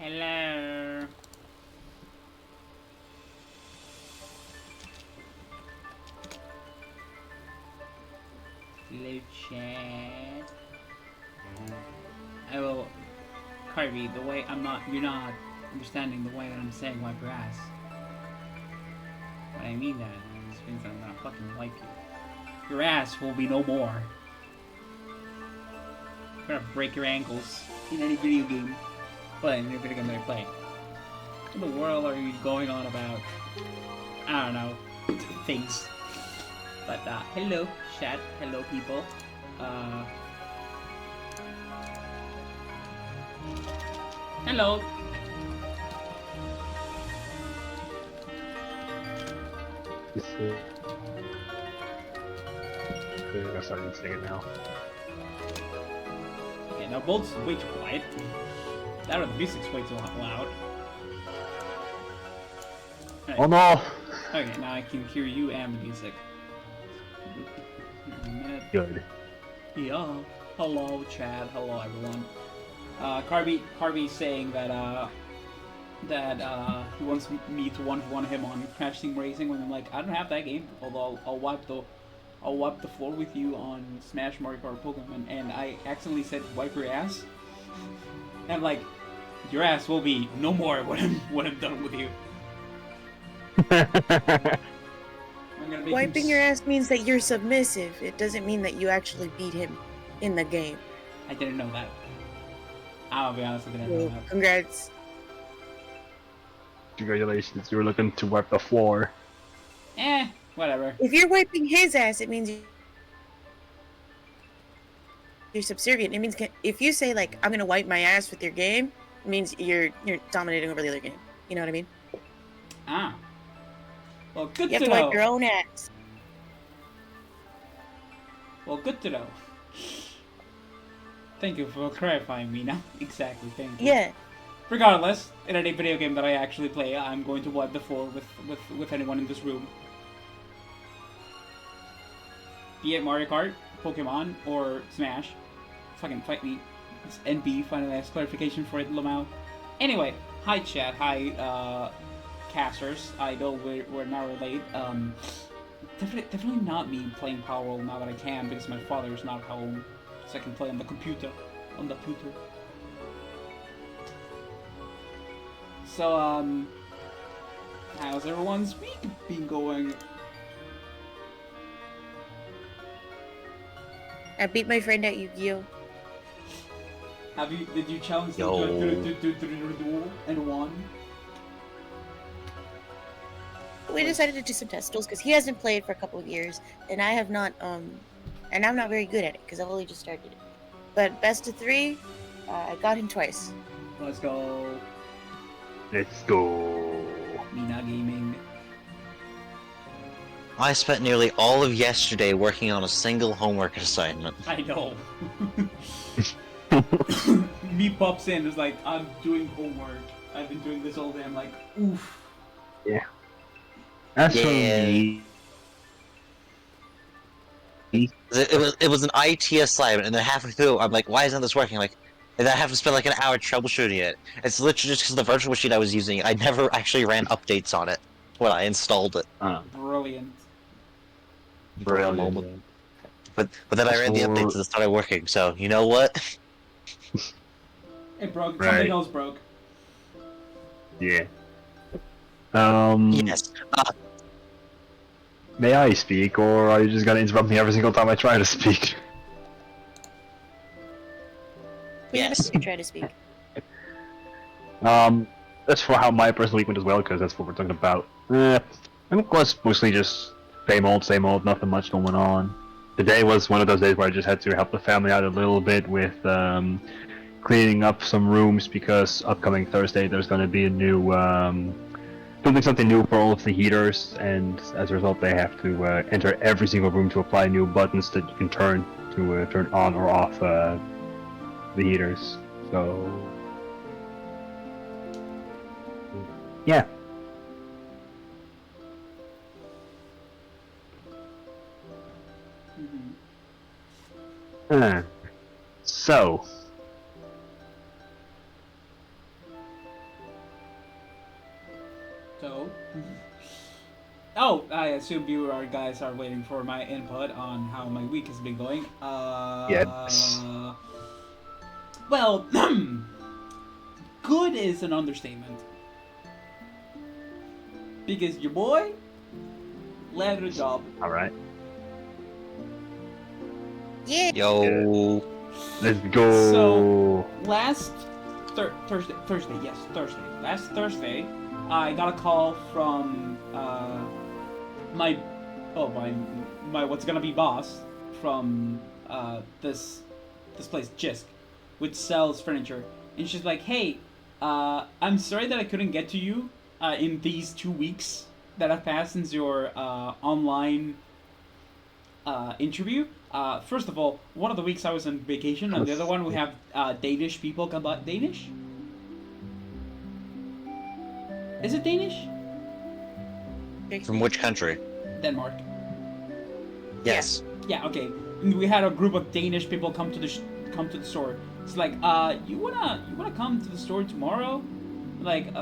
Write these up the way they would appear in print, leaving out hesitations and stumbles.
Hello. Hello, chat. I will, Carvey, the way you're not understanding the way that I'm saying wipe your ass. What I mean that is means that I'm gonna fucking wipe you. Your ass will be no more. I'm gonna break your ankles in any video game. But in any video game that I play. in the world are you going on about? I don't know. Things. But, hello, chat. Hello, people. Hello. I guess I didn't sing it now. Okay, now Bolt's way too quiet. That or the music's way too loud. Right. Oh no! Okay, now I can hear you and the music. Good. Yeah. Hello, Chad. Hello, everyone. Carby's saying that he wants me to one him on Crash Team Racing when I'm like, I don't have that game. Although I'll wipe the floor with you on Smash, Mario Kart, Pokemon, and I accidentally said wipe your ass. And I'm like, your ass will be no more when I'm done with you. Wiping your ass means that you're submissive. It doesn't mean that you actually beat him in the game. I didn't know that. I'll be honest, I didn't know that. Congrats. Congratulations, you were looking to wipe the floor. Whatever. If you're wiping his ass, it means you're subservient. It means if you say like, I'm gonna wipe my ass with your game, it means you're dominating over the other game. You know what I mean? Ah. Well, good to know. You have to wipe your own ass. Well, good to know. Thank you for clarifying me now. Exactly, thank you. Yeah. Regardless, in any video game that I actually play, I'm going to wipe the floor with anyone in this room. Be it Mario Kart, Pokemon, or Smash. Fucking fight me. It's NB, finally has clarification for it, Lamau. Anyway, hi chat, hi casters. I know we're now late. Definitely not me playing Power Roll now that I can because my father is not home. So I can play on the computer. So, how's everyone's week been going? I beat my friend at Yu-Gi-Oh! Did you challenge them to a duel and won? We decided to do some test duels because he hasn't played for a couple of years, and I have not, and I'm not very good at it because I've only just started it. But best of 3, I got him twice. Let's go. Let's go. Mina Gaming. I spent nearly all of yesterday working on a single homework assignment. I know. Me pops in, is like, I'm doing homework. I've been doing this all day. I'm like, oof. Yeah. That's me. It was an IT assignment, and then halfway through, I'm like, why isn't this working? Like, and I have to spend like an hour troubleshooting it. It's literally just because the virtual machine I was using, I never actually ran updates on it when I installed it. Brilliant. Brilliant. But then I ran the updates and it started working, so you know what? It broke. Right. Something else broke. Yeah. Yes. May I speak, or are you just gonna interrupt me every single time I try to speak? Yes. You try to speak. That's for how my personal week went as well, because that's what we're talking about. I think it was mostly just same old, nothing much going on. Today was one of those days where I just had to help the family out a little bit with cleaning up some rooms, because upcoming Thursday there's going to be a new something new for all of the heaters, and as a result they have to enter every single room to apply new buttons that you can turn to turn on or off the heaters. So yeah. So oh, I assume you guys are waiting for my input on how my week has been going. Yes. Well, good is an understatement. Because your boy landed a job. Alright. Yeah. Yo. Let's go. So, last Thursday, yes, Thursday. Last Thursday, I got a call from my what's gonna be boss from this place, Jisk, which sells furniture, and she's like, "Hey, I'm sorry that I couldn't get to you in these 2 weeks that have passed since your online interview. First of all, one of the weeks I was on vacation, and the other one we have Danish people come by. Danish? Is it Danish? From which country? Denmark. Yes. Yeah. Okay. We had a group of Danish people come to the store. It's like, you wanna come to the store tomorrow? Like,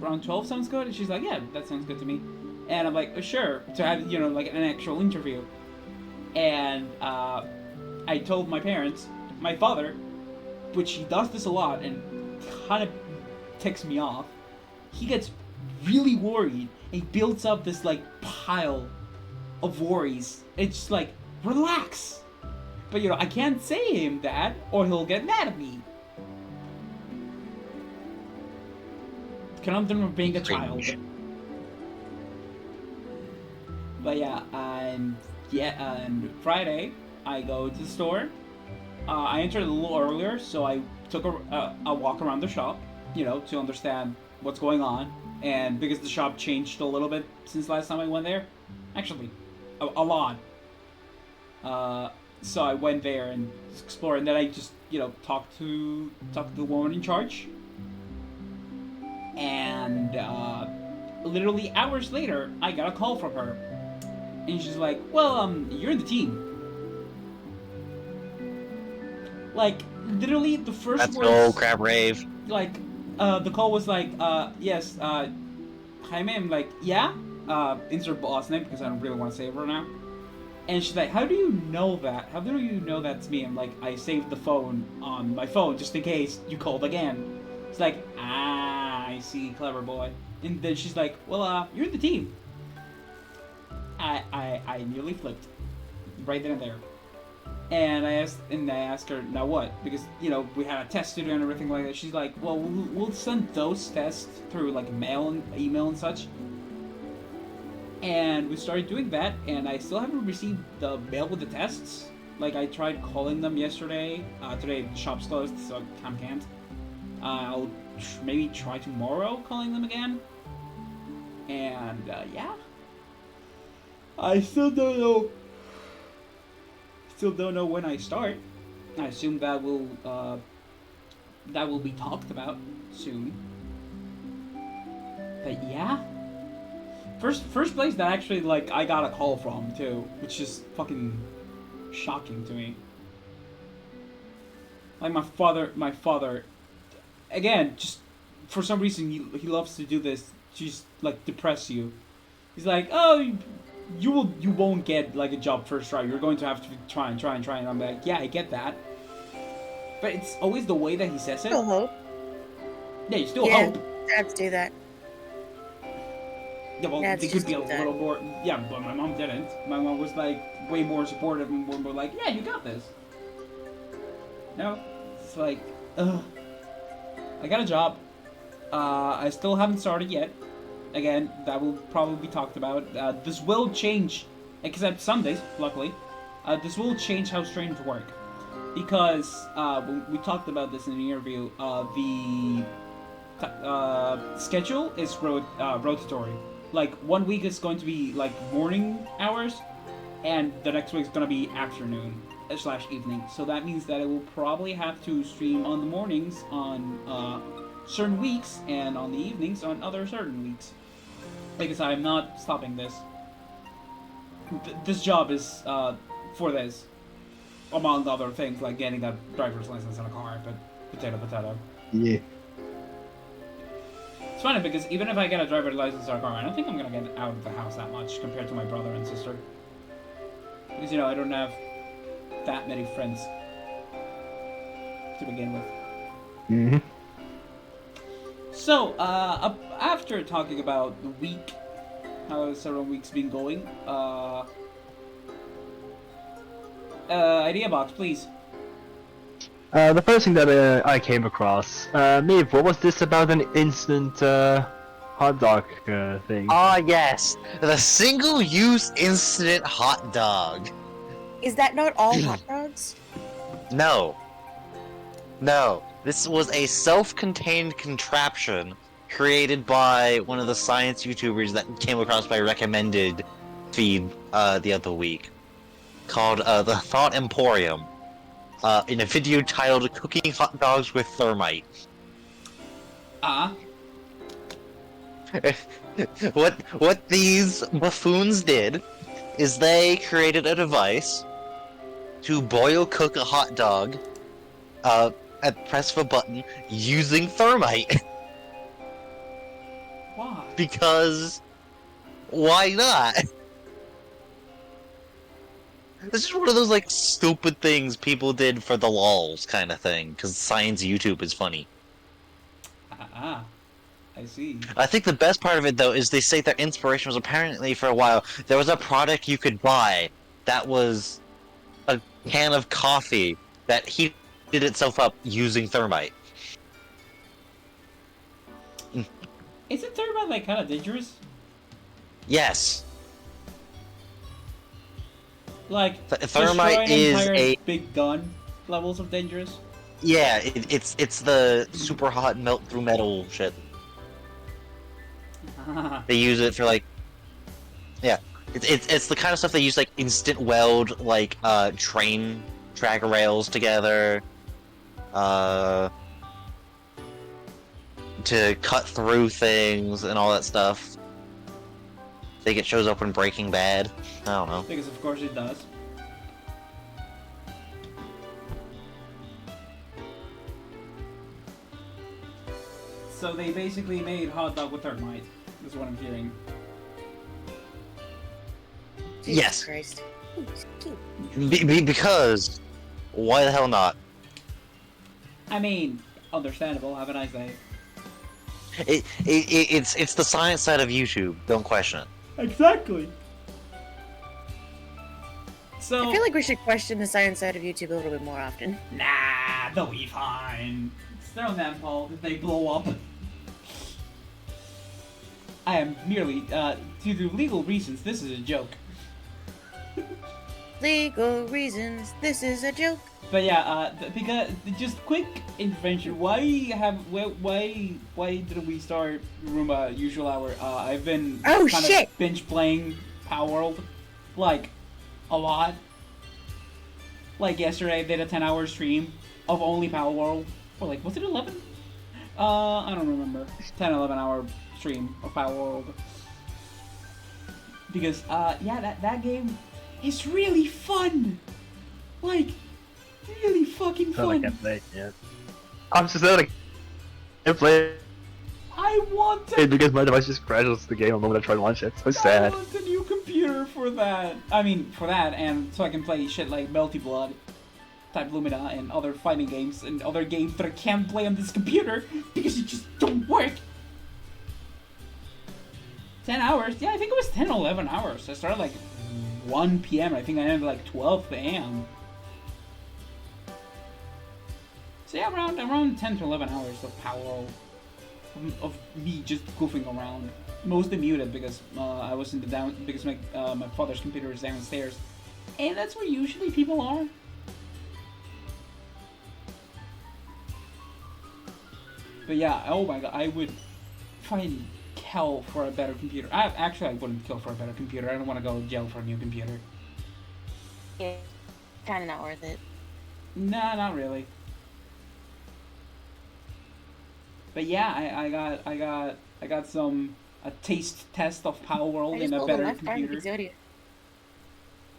around 12 sounds good. And she's like, yeah, that sounds good to me. And I'm like, sure. To have like an actual interview. And I told my parents, my father, which he does this a lot and kind of ticks me off. He gets really worried and he builds up this like pile of worries. It's just like, relax. But I can't say him that or he'll get mad at me. Conundrum of being a child. But yeah, and Friday I go to the store. I entered a little earlier, so I took a walk around the shop, to understand what's going on. And because the shop changed a little bit since last time I went there, actually, a lot. So I went there and explored, and then I just talked to the woman in charge. And literally hours later, I got a call from her, and she's like, "Well, you're in the team." Like literally the first That's words. no crap rave. Like, the call was like, "Yes, hi ma'am." Like, yeah. Insert boss name because I don't really want to save her now. And she's like, "How do you know that? How do you know that's me?" I'm like, "I saved the phone on my phone just in case you called again." It's like, I see, clever boy. And then she's like, "Well, you're in the team." I nearly flipped, right then and there. And I asked her, "Now what?" Because we had a test to do and everything like that. She's like, "Well, we'll send those tests through like mail and email and such." And we started doing that, and I still haven't received the mail with the tests. Like, I tried calling them yesterday. Today the shop's closed, so I can't. I'll maybe try tomorrow calling them again. And yeah, I still don't know. Still don't know when I start. I assume that will be talked about soon. But yeah. First place that actually like I got a call from too, which is fucking shocking to me. Like my father, again, just for some reason he loves to do this. Just like depress you. He's like, "Oh, you won't get like a job first try. You're going to have to try and I'm like, "Yeah, I get that." But it's always the way that he says it. Still hope. Yeah, you still hope. Dads do that. Yeah, well, That's they could be a just that. little more. Yeah, but my mom didn't. My mom was like way more supportive and more like, "Yeah, you got this." No, it's like, ugh. I got a job. I still haven't started yet. Again, that will probably be talked about. This will change, except Sundays, luckily. This will change how streams work. Because when we talked about this in the interview, the schedule is rotatory. Like, 1 week is going to be, like, morning hours, and the next week is going to be afternoon / evening. So that means that I will probably have to stream on the mornings on certain weeks, and on the evenings on other certain weeks. Because I'm not stopping this. This job is for this. Among other things, like getting a driver's license in a car, but potato. Yeah. It's funny because even if I get a driver's license in a car, I don't think I'm gonna get out of the house that much compared to my brother and sister. Because, I don't have that many friends to begin with. Mm-hmm. So, after talking about the week, how several weeks been going, idea box, please. The first thing that I came across, Maeve, what was this about an instant hot dog thing? Ah, yes, the single-use instant hot dog. Is that not all hot dogs? No, no, this was a self-contained contraption created by one of the science YouTubers that came across my recommended feed the other week, called the Thought Emporium. In a video titled "Cooking Hot Dogs with Thermite." What these buffoons did is they created a device to boil cook a hot dog at press of a button using thermite. Why? Because why not? This is one of those like stupid things people did for the lols kind of thing, because science YouTube is funny. I see. I think the best part of it though is they say their inspiration was apparently for a while there was a product you could buy that was a can of coffee that heated itself up using thermite. Isn't thermite like kind of dangerous? Yes. Like Thermite destroying is entire a big gun levels of dangerous. yeah. It's the super hot melt through metal shit. They use it for like yeah. It's the kind of stuff they use like instant weld like train track rails together to cut through things and all that stuff. I think it shows up in Breaking Bad. I don't know. Because of course it does. So they basically made hot dog with thermite. Is what I'm hearing. Jesus Yes. Christ. Ooh, it's cute. Because why the hell not? I mean, understandable. Have a nice day. It's the science side of YouTube. Don't question it. Exactly. So I feel like we should question the science side of YouTube a little bit more often. nah, they'll be fine. Throw them, Paul. If they blow up. I am merely, due to legal reasons, this is a joke. Legal reasons, this is a joke. But yeah, because just quick intervention. Why did we start Roomba usual hour? I've been Oh, kind shit! of binge playing Power World, like a lot. Like yesterday, I did a 10-hour stream of only Power World, or like was it 11? I don't remember. 10, 11-hour stream of Power World. Because yeah, that game is really fun. Like. Really fucking Oh, I fun. can't play it yet. I'm just like, I can't play it I want to. because my device just crashes the game the moment I try to launch it. So I sad. want a new computer for that. I mean, for that, and so I can play shit like Melty Blood, Type Lumina, and other fighting games and other games that I can't play on this computer because it just don't work. 10 hours? Yeah, I think it was 10 or 11 hours. I started like 1 p.m. I think I ended like 12 a.m. So yeah, around 10 to 11 hours of Power of me just goofing around. Mostly muted because I was in the because my father's computer is downstairs, and that's where usually people are. But yeah, oh my god, I would find hell for a better computer. I wouldn't kill for a better computer. I don't want to go to jail for a new computer. Yeah, kind of not worth it. Nah, not really. But yeah, I got a taste test of Power World I in just a pulled better a left arm computer. Exodia.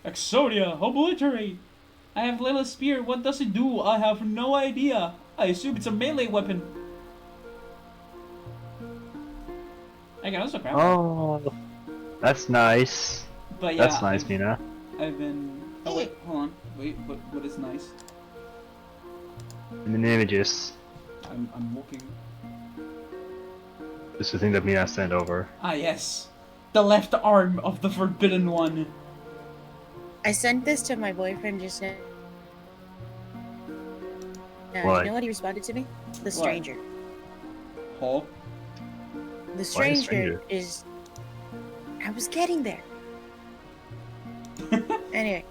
Exodia, obliterate! I have Layla's spear. What does it do? I have no idea. I assume it's a melee weapon. I can also grab it. Oh, that's nice. But yeah, That's nice, Mina. I've been. Oh wait, hold on. Wait, what is nice? In the images. I'm looking. This is the thing that Mina sent over. Ah yes, the left arm of the Forbidden One. I sent this to my boyfriend just now. You What? know what he responded to me? The stranger. Oh. The Why stranger, stranger? is. I was getting there. Anyway,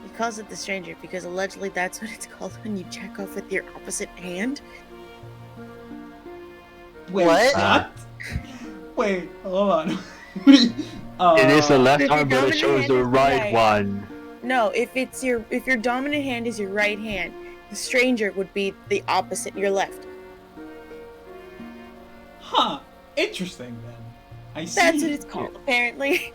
he calls it the stranger because allegedly that's what it's called when you check off with your opposite hand. Wait, What? Wait, hold on. It is the left If your arm, but it dominant shows hand the is the right right. one. No, if your dominant hand is your right hand, the stranger would be the opposite, your left. Huh. Interesting then. I see. That's what it's called, apparently.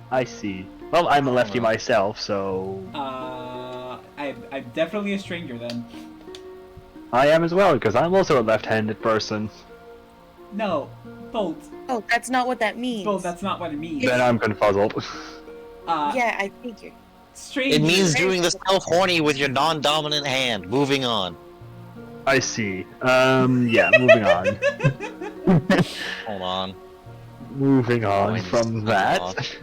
I see. Well, I'm a lefty myself, so I'm definitely a stranger then. I am as well, because I'm also a left-handed person. No, Bolt. Oh, that's not what that means. Bolt, that's not what it means. Then I'm confuzzled. Yeah, I figured. Stranger. It means doing the self-horny with your non-dominant hand. Moving on. I see. Yeah, moving on. Hold on. Moving on Points. from that.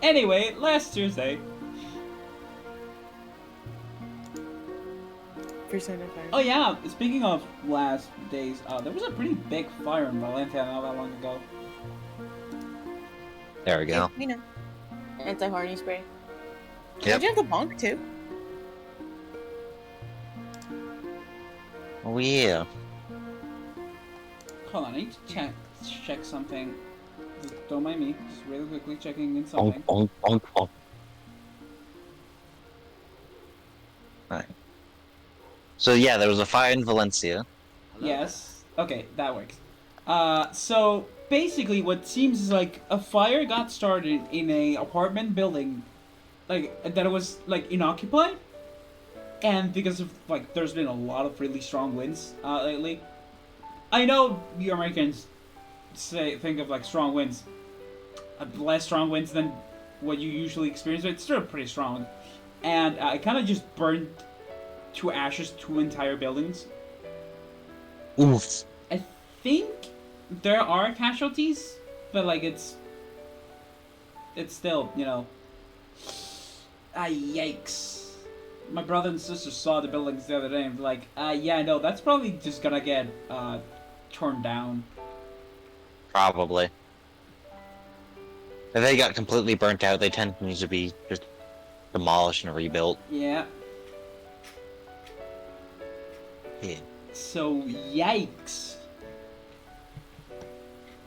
Anyway, last Tuesday. Persona 5. Oh yeah, speaking of last days, there was a pretty big fire in Valencia not that long ago. There we go. You know, anti-horny spray. Yep. Don't you have the bonk too? Oh yeah. Hold on, I need to check something. Just don't mind me. Just really quickly checking in Bonk, something. bonk, bonk, bonk. Alright. So yeah, there was a fire in Valencia. Yes. Okay, that works. So basically, what seems is like a fire got started in a apartment building, like that it was like inoccupied, and because of like there's been a lot of really strong winds lately. I know you Americans think of like strong winds, less strong winds than what you usually experience, but it's still pretty strong, and it kind of just burned to ashes 2 entire buildings. Oof. I think there are casualties, but like it's still, you know. Yikes. My brother and sister saw the buildings the other day and were like, yeah, no, that's probably just gonna get torn down. Probably. If they got completely burnt out, they tend to need to be just demolished and rebuilt. Yeah. Yeah. So yikes.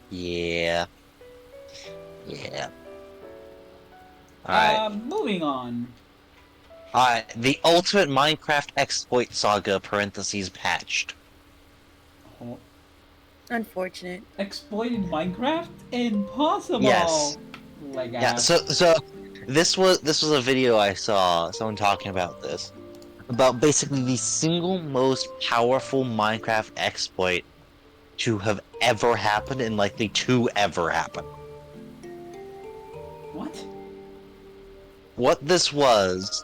Yeah. Yeah. Alright. Moving on. Alright, the ultimate Minecraft exploit saga, parentheses, patched. Oh. Unfortunate. Exploited Minecraft? Impossible. Yes. Like Yeah, so this was a video I saw, someone talking about this. About basically the single most powerful Minecraft exploit to have ever happened and likely to ever happen. What? What this was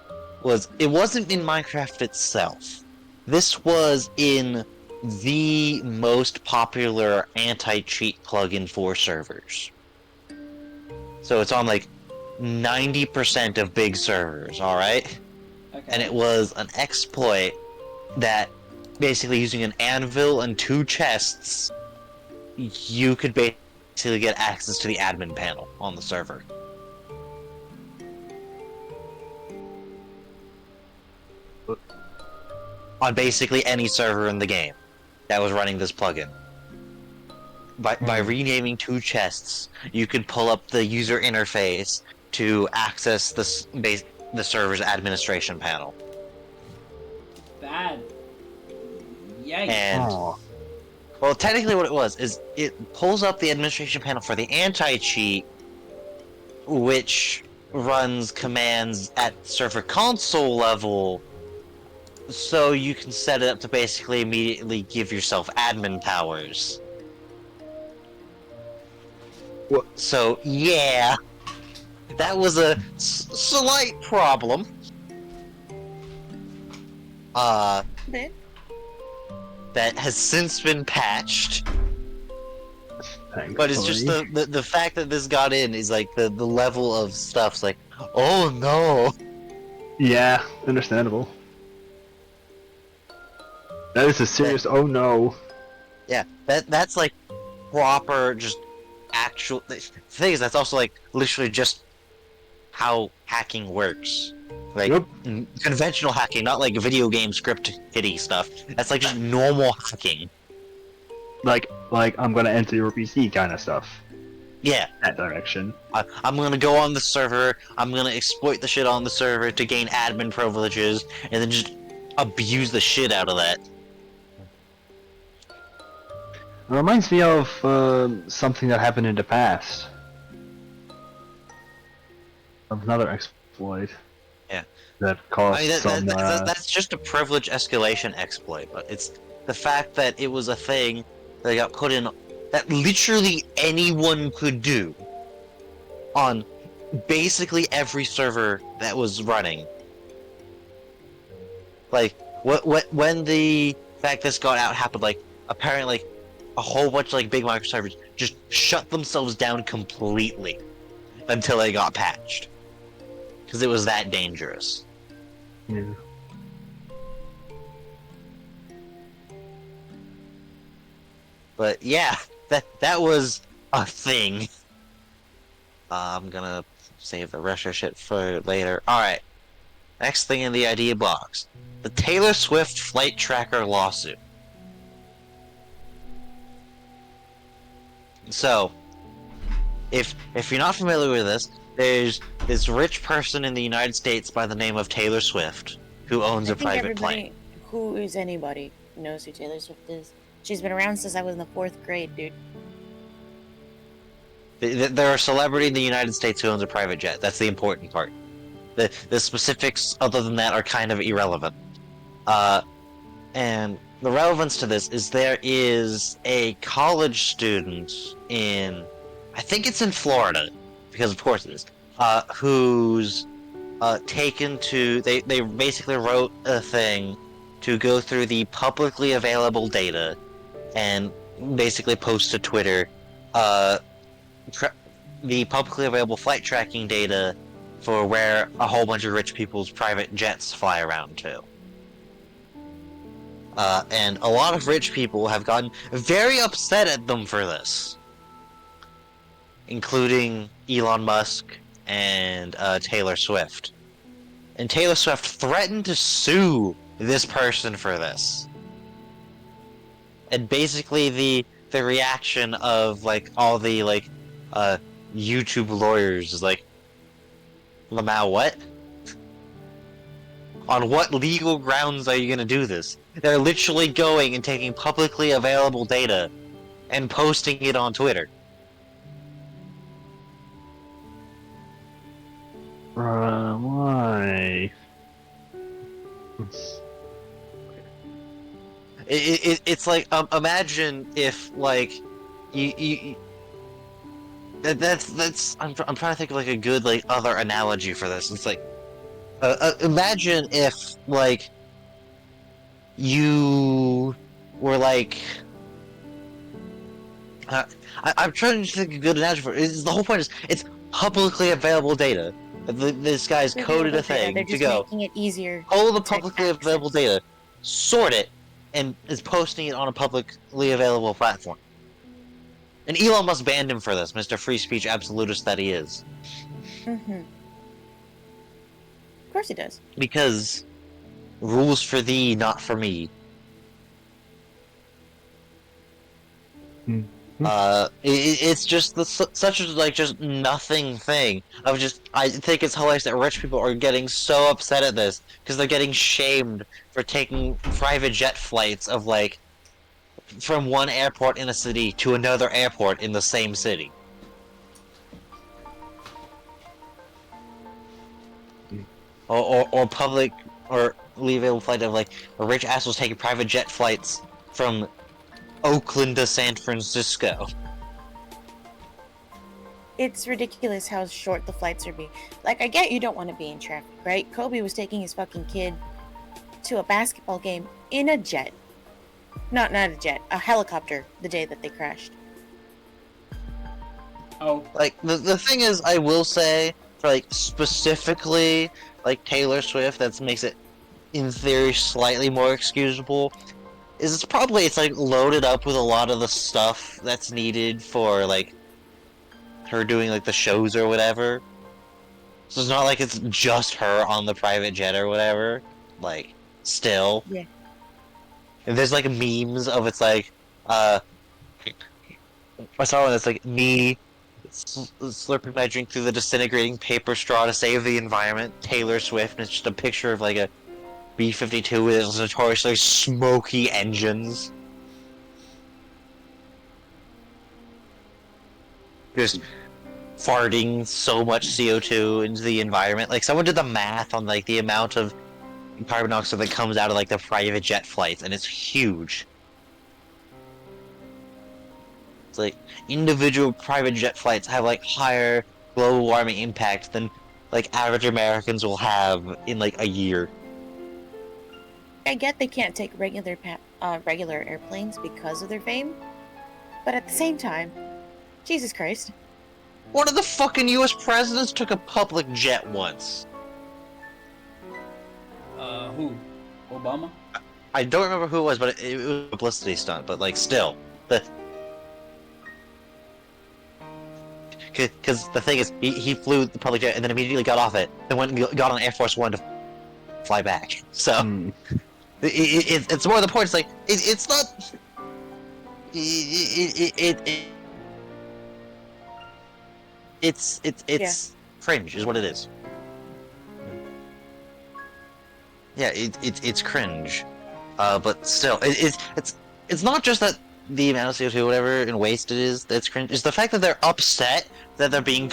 it wasn't in Minecraft itself. This was in the most popular anti-cheat plugin for servers. So it's on like 90% of big servers, alright? Okay. And it was an exploit that basically using an anvil and 2 chests, you could basically get access to the admin panel on the server. On basically any server in the game that was running this plugin. By renaming 2 chests, you could pull up the user interface to access the server's administration panel. That. Yikes. And Aw. well, technically what it was is it pulls up the administration panel for the anti-cheat, which runs commands at server console level, so you can set it up to basically immediately give yourself admin powers. What? So yeah, that was a slight problem. Bit. That has since been patched. Thankfully. But it's just the fact that this got in is like the level of stuff's like, oh no. Yeah, understandable. That is a serious. Oh no. Yeah, that's like proper, just actual. The thing is, that's also like literally just how hacking works. Like Yep. conventional hacking, not like video game script kiddie stuff. That's like just normal hacking. Like I'm gonna enter your PC kind of stuff. Yeah, That direction. I'm gonna go on the server. I'm gonna exploit the shit on the server to gain admin privileges, and then just abuse the shit out of that. It reminds me of something that happened in the past. Of another exploit. Yeah. That I caused mean, some. that's just a privilege escalation exploit, but it's the fact that it was a thing that got put in that literally anyone could do on basically every server that was running. Like, when the fact this got out happened, like, apparently, like, a whole bunch of, like, big microservers just shut themselves down completely until they got patched. Because it was that dangerous. Yeah. But yeah, that was a thing. I'm gonna save the rest of shit for later. Alright, next thing in the idea box. The Taylor Swift flight tracker lawsuit. So, if you're not familiar with this, there's this rich person in the United States by the name of Taylor Swift who owns I a think private plane. everybody who is anybody knows who Taylor Swift is. She's been around since I was in the 4th grade, dude. They're a celebrity in the United States who owns a private jet. That's the important part. The specifics other than that are kind of irrelevant. And the relevance to this is there is a college student in, I think it's in Florida, because of course it is, who's taken to, they basically wrote a thing to go through the publicly available data and basically post to Twitter the publicly available flight tracking data for where a whole bunch of rich people's private jets fly around to. And a lot of rich people have gotten very upset at them for this, including Elon Musk and Taylor Swift. And Taylor Swift threatened to sue this person for this. And basically the reaction of like all the like YouTube lawyers is like, Lamau, what? On what legal grounds are you gonna do this? They're literally going and taking publicly available data and posting it on Twitter. Why? It's like imagine if like you that's I'm trying to think of like a good like other analogy for this. It's like imagine if like you were like I'm trying to think of a good analogy for it. The whole point is it's publicly available data. This guy's coded a thing They're to just go making it easier. pull the to publicly access. available data, sort it, and is posting it on a publicly available platform. And Elon Musk banned him for this, Mr. Free Speech absolutist that he is. Mm-hmm. Of course he does. Because rules for thee, not for me. Hmm. It's just such a like just nothing thing of just. I think it's hilarious that rich people are getting so upset at this because they're getting shamed for taking private jet flights of like from one airport in a city to another airport in the same city. Or public or available flight of like a rich assholes taking private jet flights from Oakland to San Francisco. It's ridiculous how short the flights are being. Like, I get you don't want to be in traffic, right? Kobe was taking his fucking kid to a basketball game in a jet. Not a jet, a helicopter the day that they crashed. Oh, Like the thing is, I will say for like specifically like Taylor Swift, that makes it in theory slightly more excusable. is it's like loaded up with a lot of the stuff that's needed for like her doing like the shows or whatever. So it's not like it's just her on the private jet or whatever. Like, still. Yeah. And there's like memes of it's like, I saw one that's like me slurping my drink through the disintegrating paper straw to save the environment. Taylor Swift, and it's just a picture of like a B-52 with its notoriously smoky engines. Just farting so much CO2 into the environment. Like someone did the math on like the amount of carbon dioxide that comes out of like the private jet flights, and it's huge. It's like individual private jet flights have like higher global warming impact than like average Americans will have in like a year. I get they can't take regular airplanes because of their fame, but at the same time, Jesus Christ. One of the fucking U.S. presidents took a public jet once. Who? Obama? I don't remember who it was, but it was a publicity stunt. But like, still, because the thing is, he flew the public jet and then immediately got off it, and went and got on Air Force One to fly back. So it's more the point. It's like it's not. It's cringe is what it is. Yeah, it's cringe, but still, it's not just that the amount of CO2 whatever and waste it is that's cringe. It's the fact that they're upset that they're being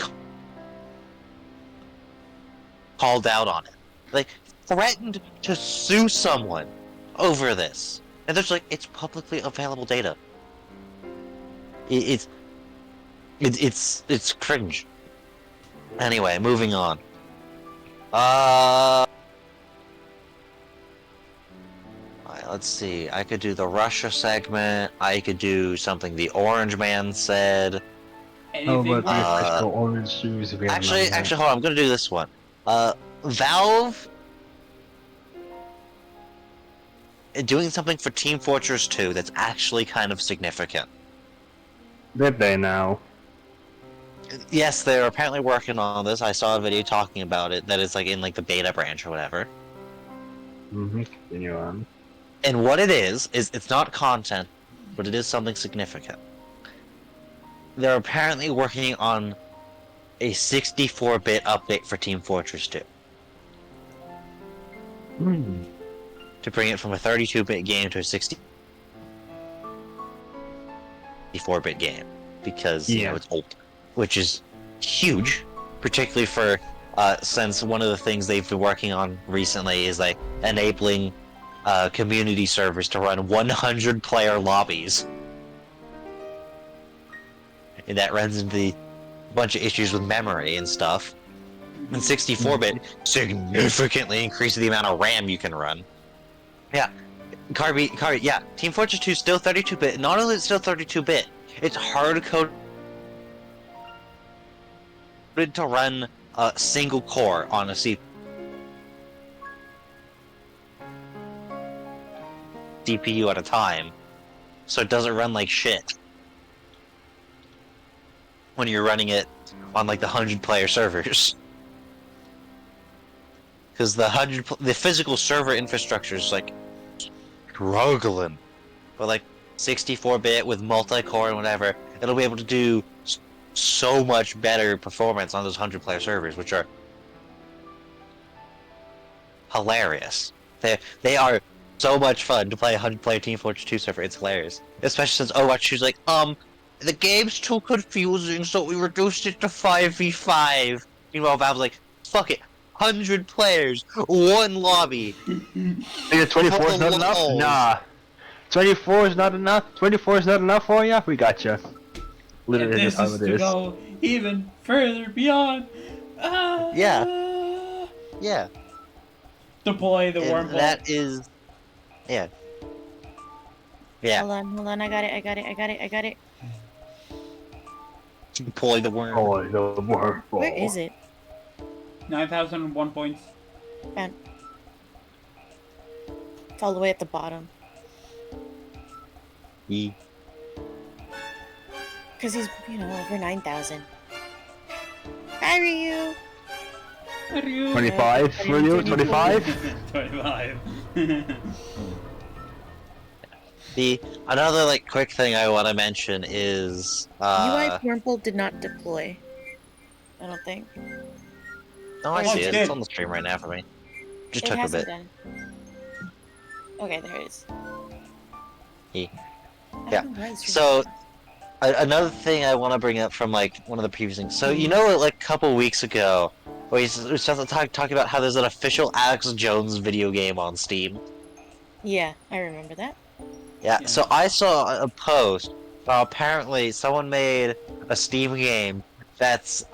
called out on it, like threatened to sue someone over this, and they're just like, it's publicly available data. It's cringe. Anyway, moving on. Alright, let's see. I could do the Russia segment. I could do something the Orange Man said. Oh, Anything? but the orange shoes. If we have Actually, none of that. hold on. I'm gonna do this one. Valve doing something for Team Fortress 2 that's actually kind of significant. Did they now? Yes, they're apparently working on this. I saw a video talking about it that is like in like the beta branch or whatever. Continue on. And what it is it's not content, but it is something significant. They're apparently working on a 64-bit update for Team Fortress 2. To bring it from a 32-bit game to a 64-bit game. Because, you know, it's old. Which is huge, particularly for, since one of the things they've been working on recently is, like, enabling community servers to run 100-player lobbies. And that runs into a bunch of issues with memory and stuff. And 64-bit significantly increases the amount of RAM you can run. Yeah, Carby, yeah, Team Fortress 2 is still 32-bit. Not only is it still 32-bit, it's hard-coded to run a single core on a CPU at a time, so it doesn't run like shit when you're running it on like the 100-player servers. Because the physical server infrastructure is like struggling, but like 64-bit with multi-core and whatever, it'll be able to do so much better performance on those 100-player servers, which are hilarious. They are so much fun to play a 100-player Team Fortress 2 server. It's hilarious, especially since Overwatch 2's like, the game's too confusing, so we reduced it to 5v5. Meanwhile, Valve's like, fuck it, 100 players, one lobby. 24 is not enough? Nah. 24 is not enough? 24 is not enough for ya? We gotcha. Literally, this is to go even further beyond. Yeah. Deploy the wormhole. That is, yeah. Hold on, I got it. Deploy the worm. Deploy the wormhole. Where is it? 9,001 points. Found. It's all the way at the bottom. E. Because he's, over 9,000. Hi, Ryu. Ryu. 25 for you? 25? 25. Another like quick thing I want to mention is UI Purple did not deploy. I don't think. oh, I Or see it's it. good. It's on the stream right now for me. Just It took a hasn't bit. done. Okay, there it is. E. I Yeah. don't know why it's So another thing I want to bring up from like one of the previous things. So like a couple weeks ago, we started talking about how there's an official Alex Jones video game on Steam. Yeah, I remember that. Yeah. Yeah. So I saw a post. Apparently, someone made a Steam game that's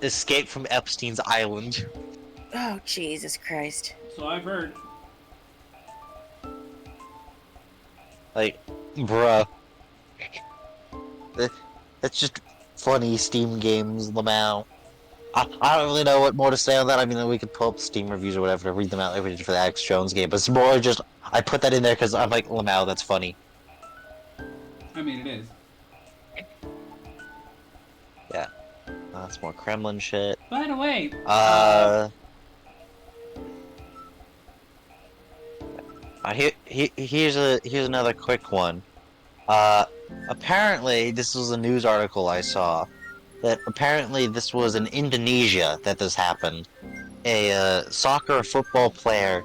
Escape from Epstein's Island. Oh, Jesus Christ. So I've heard. Like, bruh. That's just funny Steam games, Lamau. I don't really know what more to say on that. I mean, we could pull up Steam reviews or whatever to read them out like we did for the Alex Jones game, but it's more just I put that in there because I'm like, Lamau, that's funny. I mean, it is. Yeah. That's more Kremlin shit. By the way, Here's another quick one. Apparently, this was a news article I saw that apparently this was in Indonesia that this happened. A soccer football player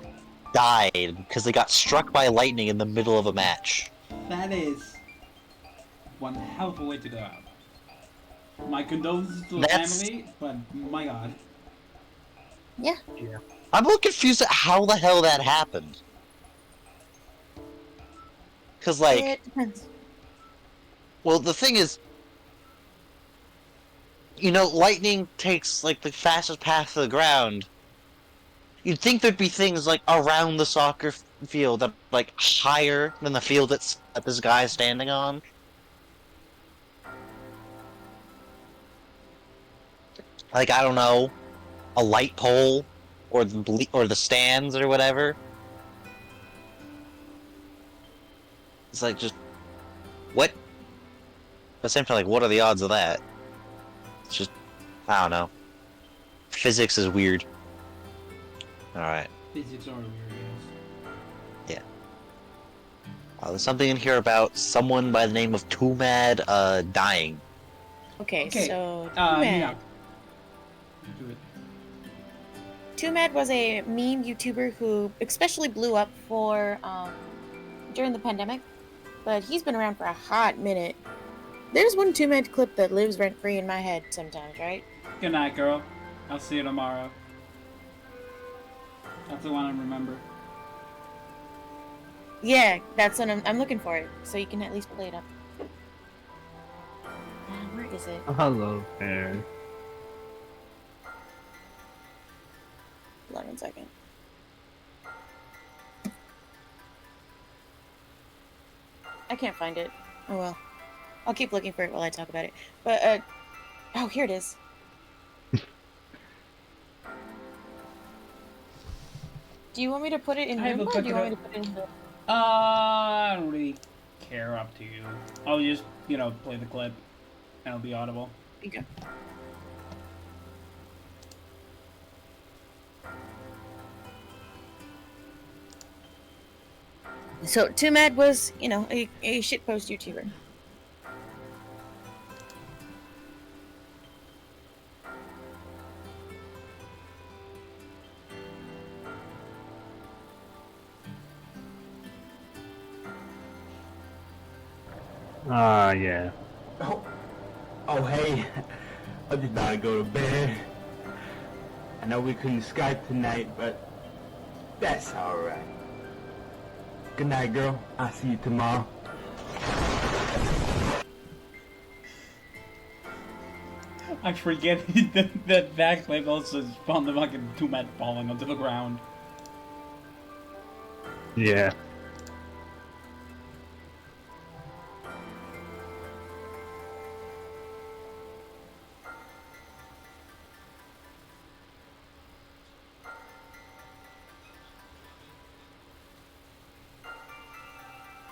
died because they got struck by lightning in the middle of a match. that is one hell of a way to go out. My condolences to the family, but my god. Yeah. I'm a little confused at how the hell that happened. Cause like, It depends. well, the thing is, lightning takes like the fastest path to the ground. You'd think there'd be things like around the soccer field that like higher than the field that this guy is standing on. Like I don't know, a light pole, or the stands or whatever. It's like just what? But same time, like what are the odds of that? It's just I don't know. Physics is weird. All right. Physics are weird, yes. There's something in here about someone by the name of Too Mad dying. Okay, Okay, so yeah. Do it. Too Mad was a meme YouTuber who especially blew up for during the pandemic, but he's been around for a hot minute. There's one Too Mad clip that lives rent free in my head sometimes, right? Good night, girl. I'll see you tomorrow. That's the one I remember. Yeah, that's what I'm looking for it, so you can at least play it up. Where is it? Hello there. Hold on 1 second. I can't find it. Oh well. I'll keep looking for it while I talk about it. But, oh, here it is. Do you want me to put it in I will Roomba, or look do you it want me up. to put it in the... I don't really care. Up to you. I'll just, play the clip, and it'll be audible. Okay. So, Too Mad was, a shitpost YouTuber. Yeah. Oh, hey. I just about to go to bed. I know we couldn't Skype tonight, but that's alright. Good night, girl. I'll see you tomorrow. I forget that clip also spawned the fucking Too Mad falling onto the ground. Yeah.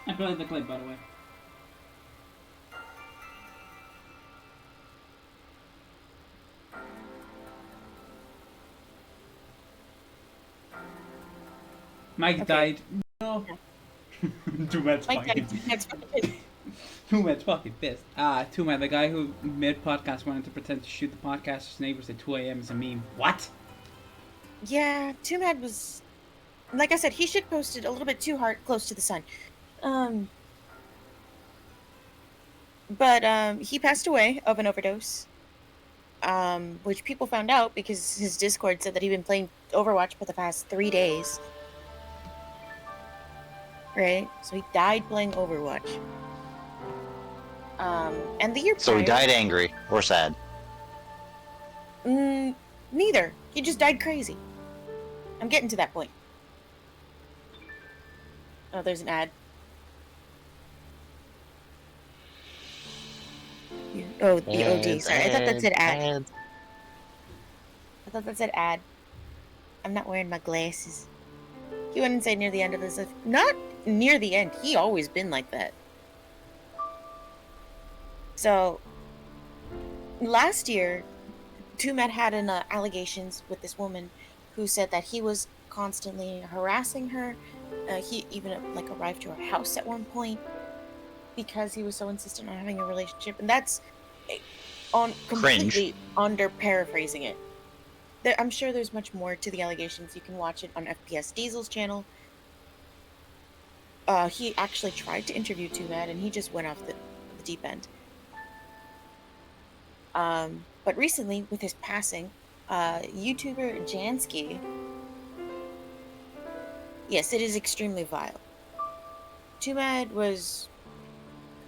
I played the clip, by the way. Mike Okay. died. No. Too Mad's Mike fucking. died. That's fucking. Too Mad's fucking pissed. Too Mad, the guy who mid podcast wanted to pretend to shoot the podcaster's neighbors at 2 a.m. is a meme. What? Yeah, Too Mad was, like I said, he shit posted a little bit too hard, close to the sun. But he passed away of an overdose. Which people found out because his Discord said that he'd been playing Overwatch for the past 3 days. Right? So he died playing Overwatch. And the year So he prior, died angry or sad. neither. He just died crazy. I'm getting to that point. Oh, there's an ad. Oh, the OD. Sorry, I thought that said ad. I thought that said ad. I'm not wearing my glasses. He wouldn't say near the end of this. Not near the end. He always been like that. So, last year, Tumet had an allegations with this woman who said that he was constantly harassing her. He even arrived to her house at one point because he was so insistent on having a relationship, and that's on completely under paraphrasing it. I'm sure there's much more to the allegations. You can watch it on FPS Diesel's channel. He actually tried to interview Tumet, and he just went off the deep end. But recently, with his passing, YouTuber Jansky, yes, it is extremely vile. Tumad was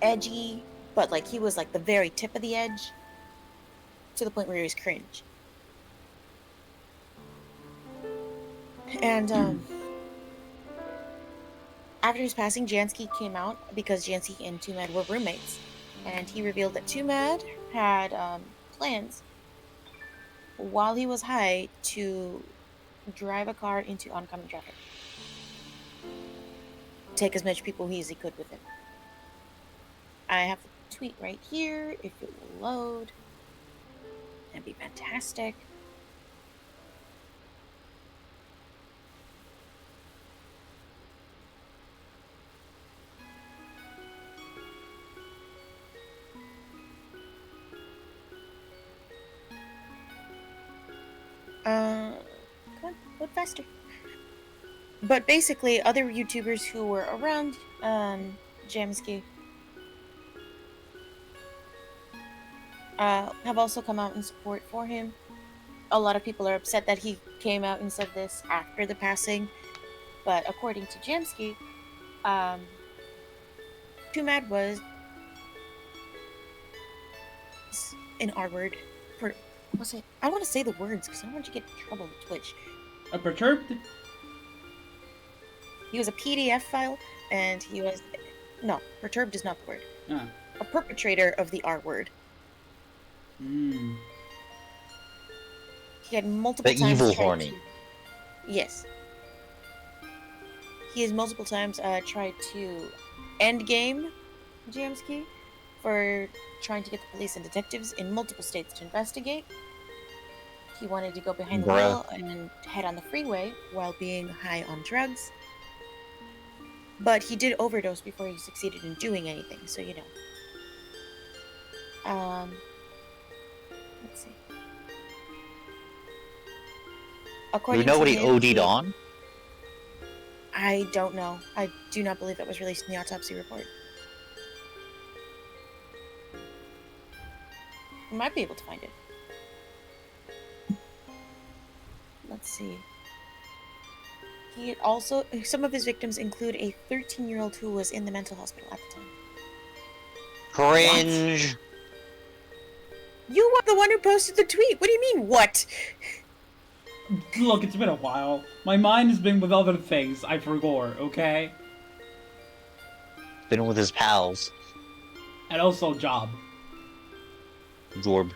edgy, but he was the very tip of the edge, to the point where he was cringe. And after his passing, Jansky came out because Jansky and Tumad were roommates, and he revealed that Tumad had plans while he was high to drive a car into oncoming traffic, take as much people as he could with him. I have the tweet right here. If it will load, that'd be fantastic. Come on, load faster. But basically, other YouTubers who were around Jamsky have also come out in support for him. A lot of people are upset that he came out and said this after the passing, but according to Jamsky, Tumad was an R word for, what's it? I want to say the words because I don't want to get in trouble with Twitch. A perturbed? He was a PDF file, and he was... No, perturbed is not the word. A perpetrator of the R word. Hmm. He had multiple The times... evil horny. Yes. He has multiple times tried to endgame Jamsky for trying to get the police and detectives in multiple states to investigate. He wanted to go behind the wheel and head on the freeway while being high on drugs. But he did overdose before he succeeded in doing anything, so you know. Let's see. Do According you know to what he him, OD'd on? I don't know. I do not believe that was released in the autopsy report. We might be able to find it. Let's see. He also, some of his victims include a 13-year-old who was in the mental hospital at the time. Cringe. What? You were the one who posted the tweet. What do you mean, what? Look, it's been a while. My mind has been with other things. I forgot, okay? Been with his pals. And also job. Jorb.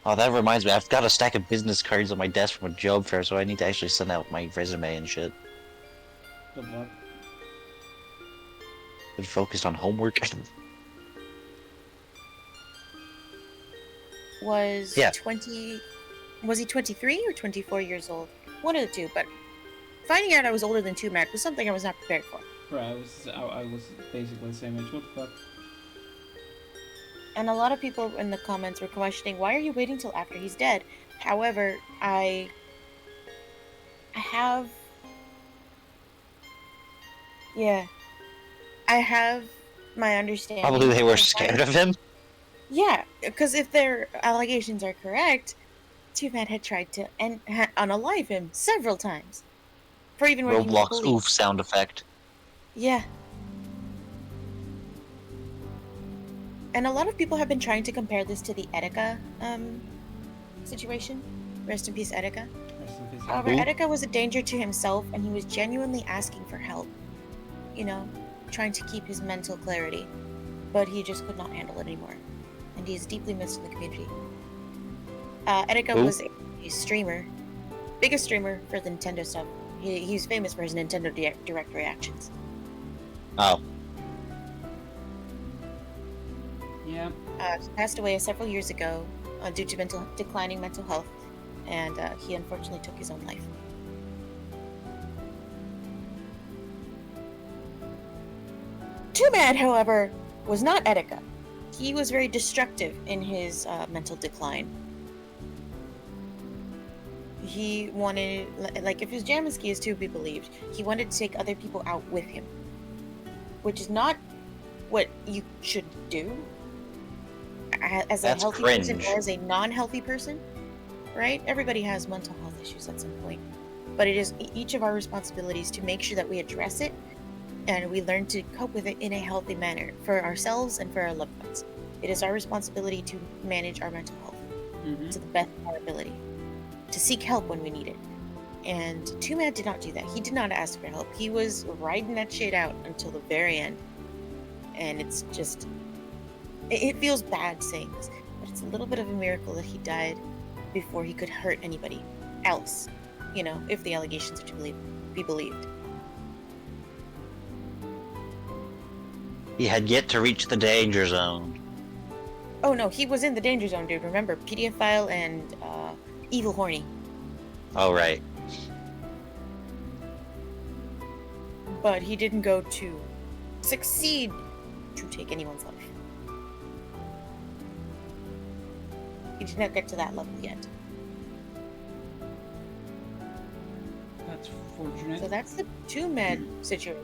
Oh, that reminds me, I've got a stack of business cards on my desk from a job fair, so I need to actually send out my resume and shit. Good luck. Been focused on homework. Was Yeah. 20... Was he 23 or 24 years old? One of the two, but finding out I was older than 2Mad was something I was not prepared for. Right, I was basically the same age. What the fuck? And a lot of people in the comments were questioning, why are you waiting till after he's dead? However, I have... Yeah. I have my understanding. Probably they were of why- scared of him. Yeah, because if their allegations are correct, 2Mad had tried to unalive him several times. For even working with the Roblox police. oof sound effect. Yeah. And a lot of people have been trying to compare this to the Etika situation. Rest in peace, Etika. Rest in peace. However, Who? Etika was a danger to himself, and he was genuinely asking for help. You know, trying to keep his mental clarity. But he just could not handle it anymore. And he is deeply missed in the community. Etika Who? was a streamer. Biggest streamer for the Nintendo stuff. He's famous for his Nintendo Direct reactions. Oh. Yeah. He passed away several years ago due to declining mental health, and he unfortunately took his own life. Too Mad, however, was not Etika. He was very destructive in his mental decline. He wanted, like, if his Jaminski is to be believed, he wanted to take other people out with him, which is not what you should do as a That's healthy cringe. person or as a non-healthy person, right? Everybody has mental health issues at some point, but it is each of our responsibilities to make sure that we address it and we learn to cope with it in a healthy manner for ourselves and for our loved ones. It is our responsibility to manage our mental health Mm-hmm. to the best of our ability, to seek help when we need it. And 2Mad did not do that. He did not ask for help. He was riding that shit out until the very end. And it's just, it feels bad saying this, but it's a little bit of a miracle that he died before he could hurt anybody else, you know, if the allegations are to be believed. He had yet to reach the danger zone. Oh no, he was in the danger zone, dude. Remember, pedophile and evil horny. Oh, right. But he didn't go to succeed to take anyone's life. He did not get to that level yet. That's fortunate. So that's the 2Mad situation.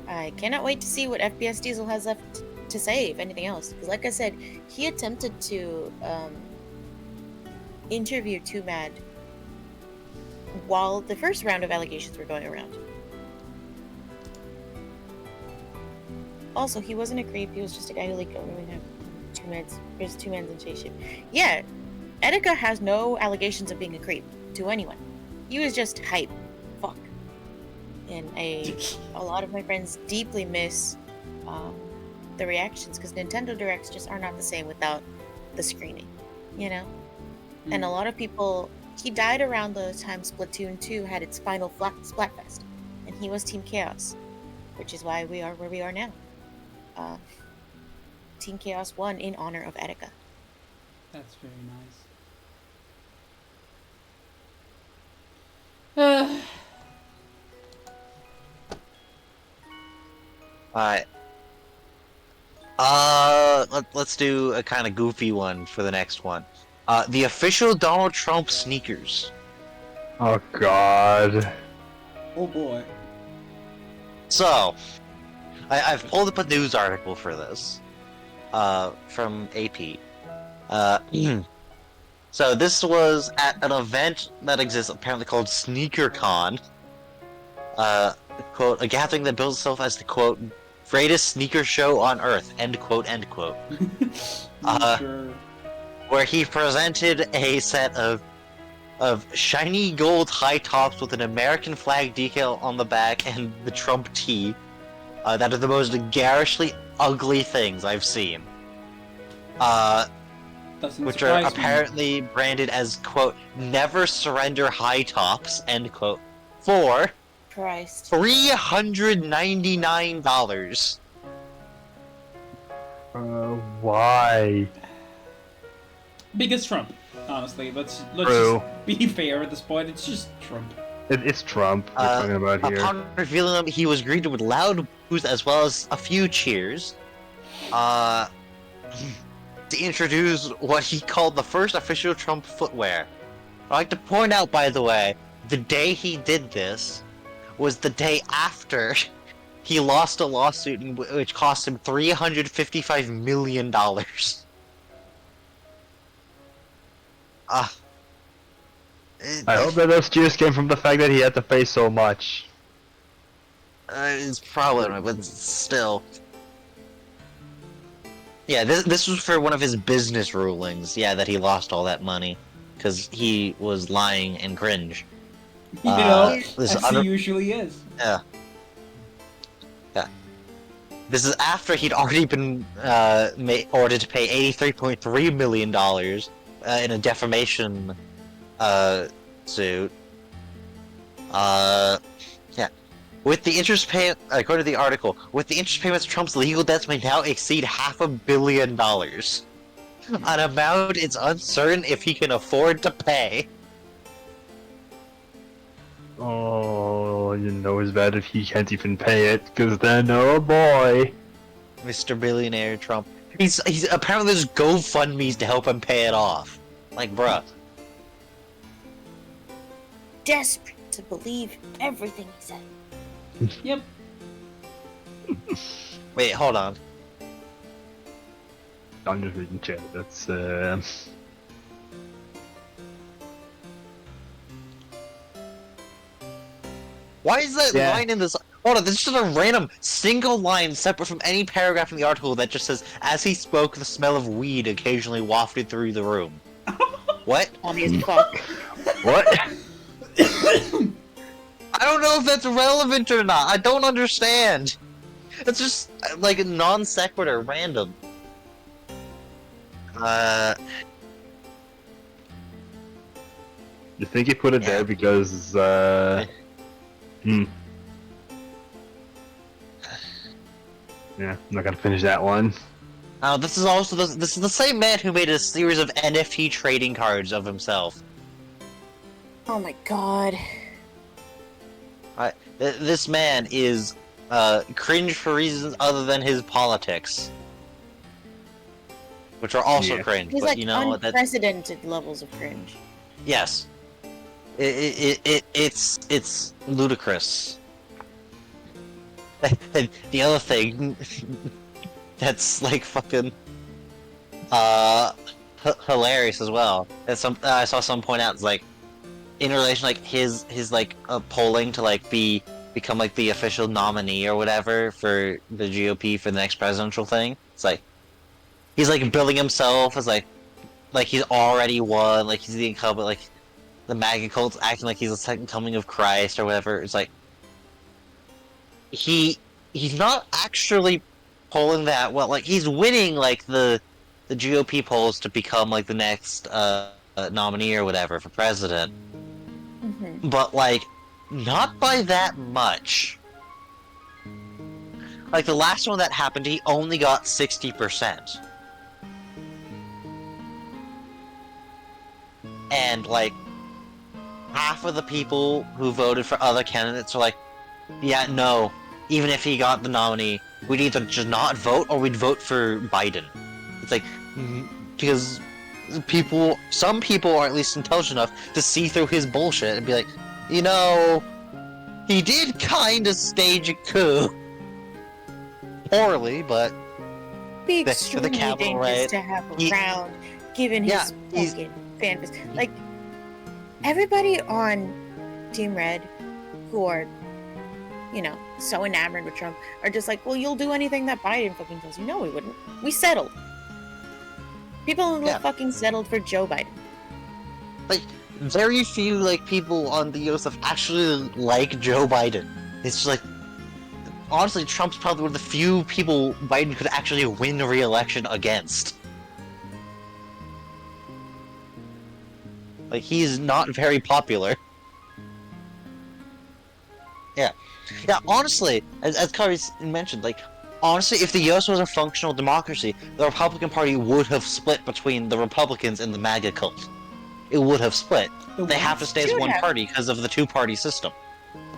I cannot wait to see what FPS Diesel has left to say, if anything else. Because like I said, he attempted to interview 2Mad while the first round of allegations were going around. Also, he wasn't a creep, he was just a guy who like don't really have 2Mads in spaceship. Yeah, Etika has no allegations of being a creep to anyone. He was just hype. Fuck. And a lot of my friends deeply miss the reactions because Nintendo Directs just are not the same without the screening, you know? And a lot of people, he died around the time Splatoon 2 had its final Splatfest, and he was Team Chaos, which is why we are where we are now. Team Chaos won in honor of Etika. That's very nice. Alright. Let's do a kind of goofy one for the next one. The official Donald Trump sneakers. Oh god. Oh boy. So, I've pulled up a news article for this, from AP. So this was at an event that exists apparently called SneakerCon. Quote, a gathering that bills itself as the, quote, greatest sneaker show on earth, end quote, end quote. Sure. Where he presented a set of shiny gold high tops with an American flag decal on the back and the Trump tee. That are the most garishly ugly things I've seen. Doesn't Which are surprise me. apparently branded as, quote, never surrender high tops, end quote, for Christ. $399. Why? Biggest Trump. Honestly, let's True. just be fair at this point. It's just Trump. It's Trump we're talking about here. Upon revealing them, he was greeted with loud boos as well as a few cheers. To introduce what he called the first official Trump footwear. I'd like to point out, by the way, the day he did this was the day after he lost a lawsuit which cost him $355 million. I hope that those cheers came from the fact that he had to pay so much. It's probably, but still. Yeah, this was for one of his business rulings. Yeah, that he lost all that money because he was lying and cringe. You know, this as he usually is. Yeah. This is after he'd already been ordered to pay $83.3 million in a defamation suit. Yeah. With the interest pay, according to the article, with the interest payments, Trump's legal debts may now exceed $500 million. An amount it's uncertain if he can afford to pay. Oh, you know it's bad if he can't even pay it, because then, oh boy. Mr. Billionaire Trump. He's apparently there's GoFundMe's to help him pay it off. Like, bruh. Desperate to believe everything he said. Yep. Wait, hold on. I'm just reading chat. That's Why is that line in this? Hold on, this is just a random single line separate from any paragraph in the article that just says, "As he spoke, the smell of weed occasionally wafted through the room." What? Funny as fuck. what? I don't know if that's relevant or not. I don't understand. It's just like a non sequitur, random. You think he put it there because Yeah, I'm not gonna finish that one. Now, this is also this is the same man who made a series of NFT trading cards of himself. Oh my god. This man is cringe for reasons other than his politics, which are also cringe. He's but like you know unprecedented levels of cringe. Yes, it's ludicrous. And the other thing that's like fucking hilarious as well. That I saw some point out, it's like in relation like his like polling to like become like the official nominee or whatever for the GOP for the next presidential thing. It's like he's like billing himself as like he's already won, like he's the incumbent, like the MAGA cult's acting like he's the second coming of Christ or whatever. It's like he's not actually polling that well. Like he's winning like the GOP polls to become like the next nominee or whatever for president. Mm-hmm. But like not by that much. Like the last one that happened, he only got 60%. And like half of the people who voted for other candidates are like, yeah, no, even if he got the nominee, we'd either just not vote or we'd vote for Biden. It's like, because some people are at least intelligent enough to see through his bullshit and be like, you know, he did kind of stage a coup. Poorly, but Be the extremely Capitol dangerous riot. to have around, given his fucking fan base. Like, everybody on Team Red, who are, you know, so enamored with Trump, are just like, well, you'll do anything that Biden fucking tells you. No, we wouldn't. We settled. People fucking settled for Joe Biden. Like, very few, like, people on the US have actually like Joe Biden. It's just like, honestly, Trump's probably one of the few people Biden could actually win a re-election against. Like, he's not very popular. Yeah, honestly, as Kari mentioned, like, honestly, if the US was a functional democracy, the Republican Party would have split between the Republicans and the MAGA cult. it would have split. The They what? have to stay as Should one have. party because of the two-party system.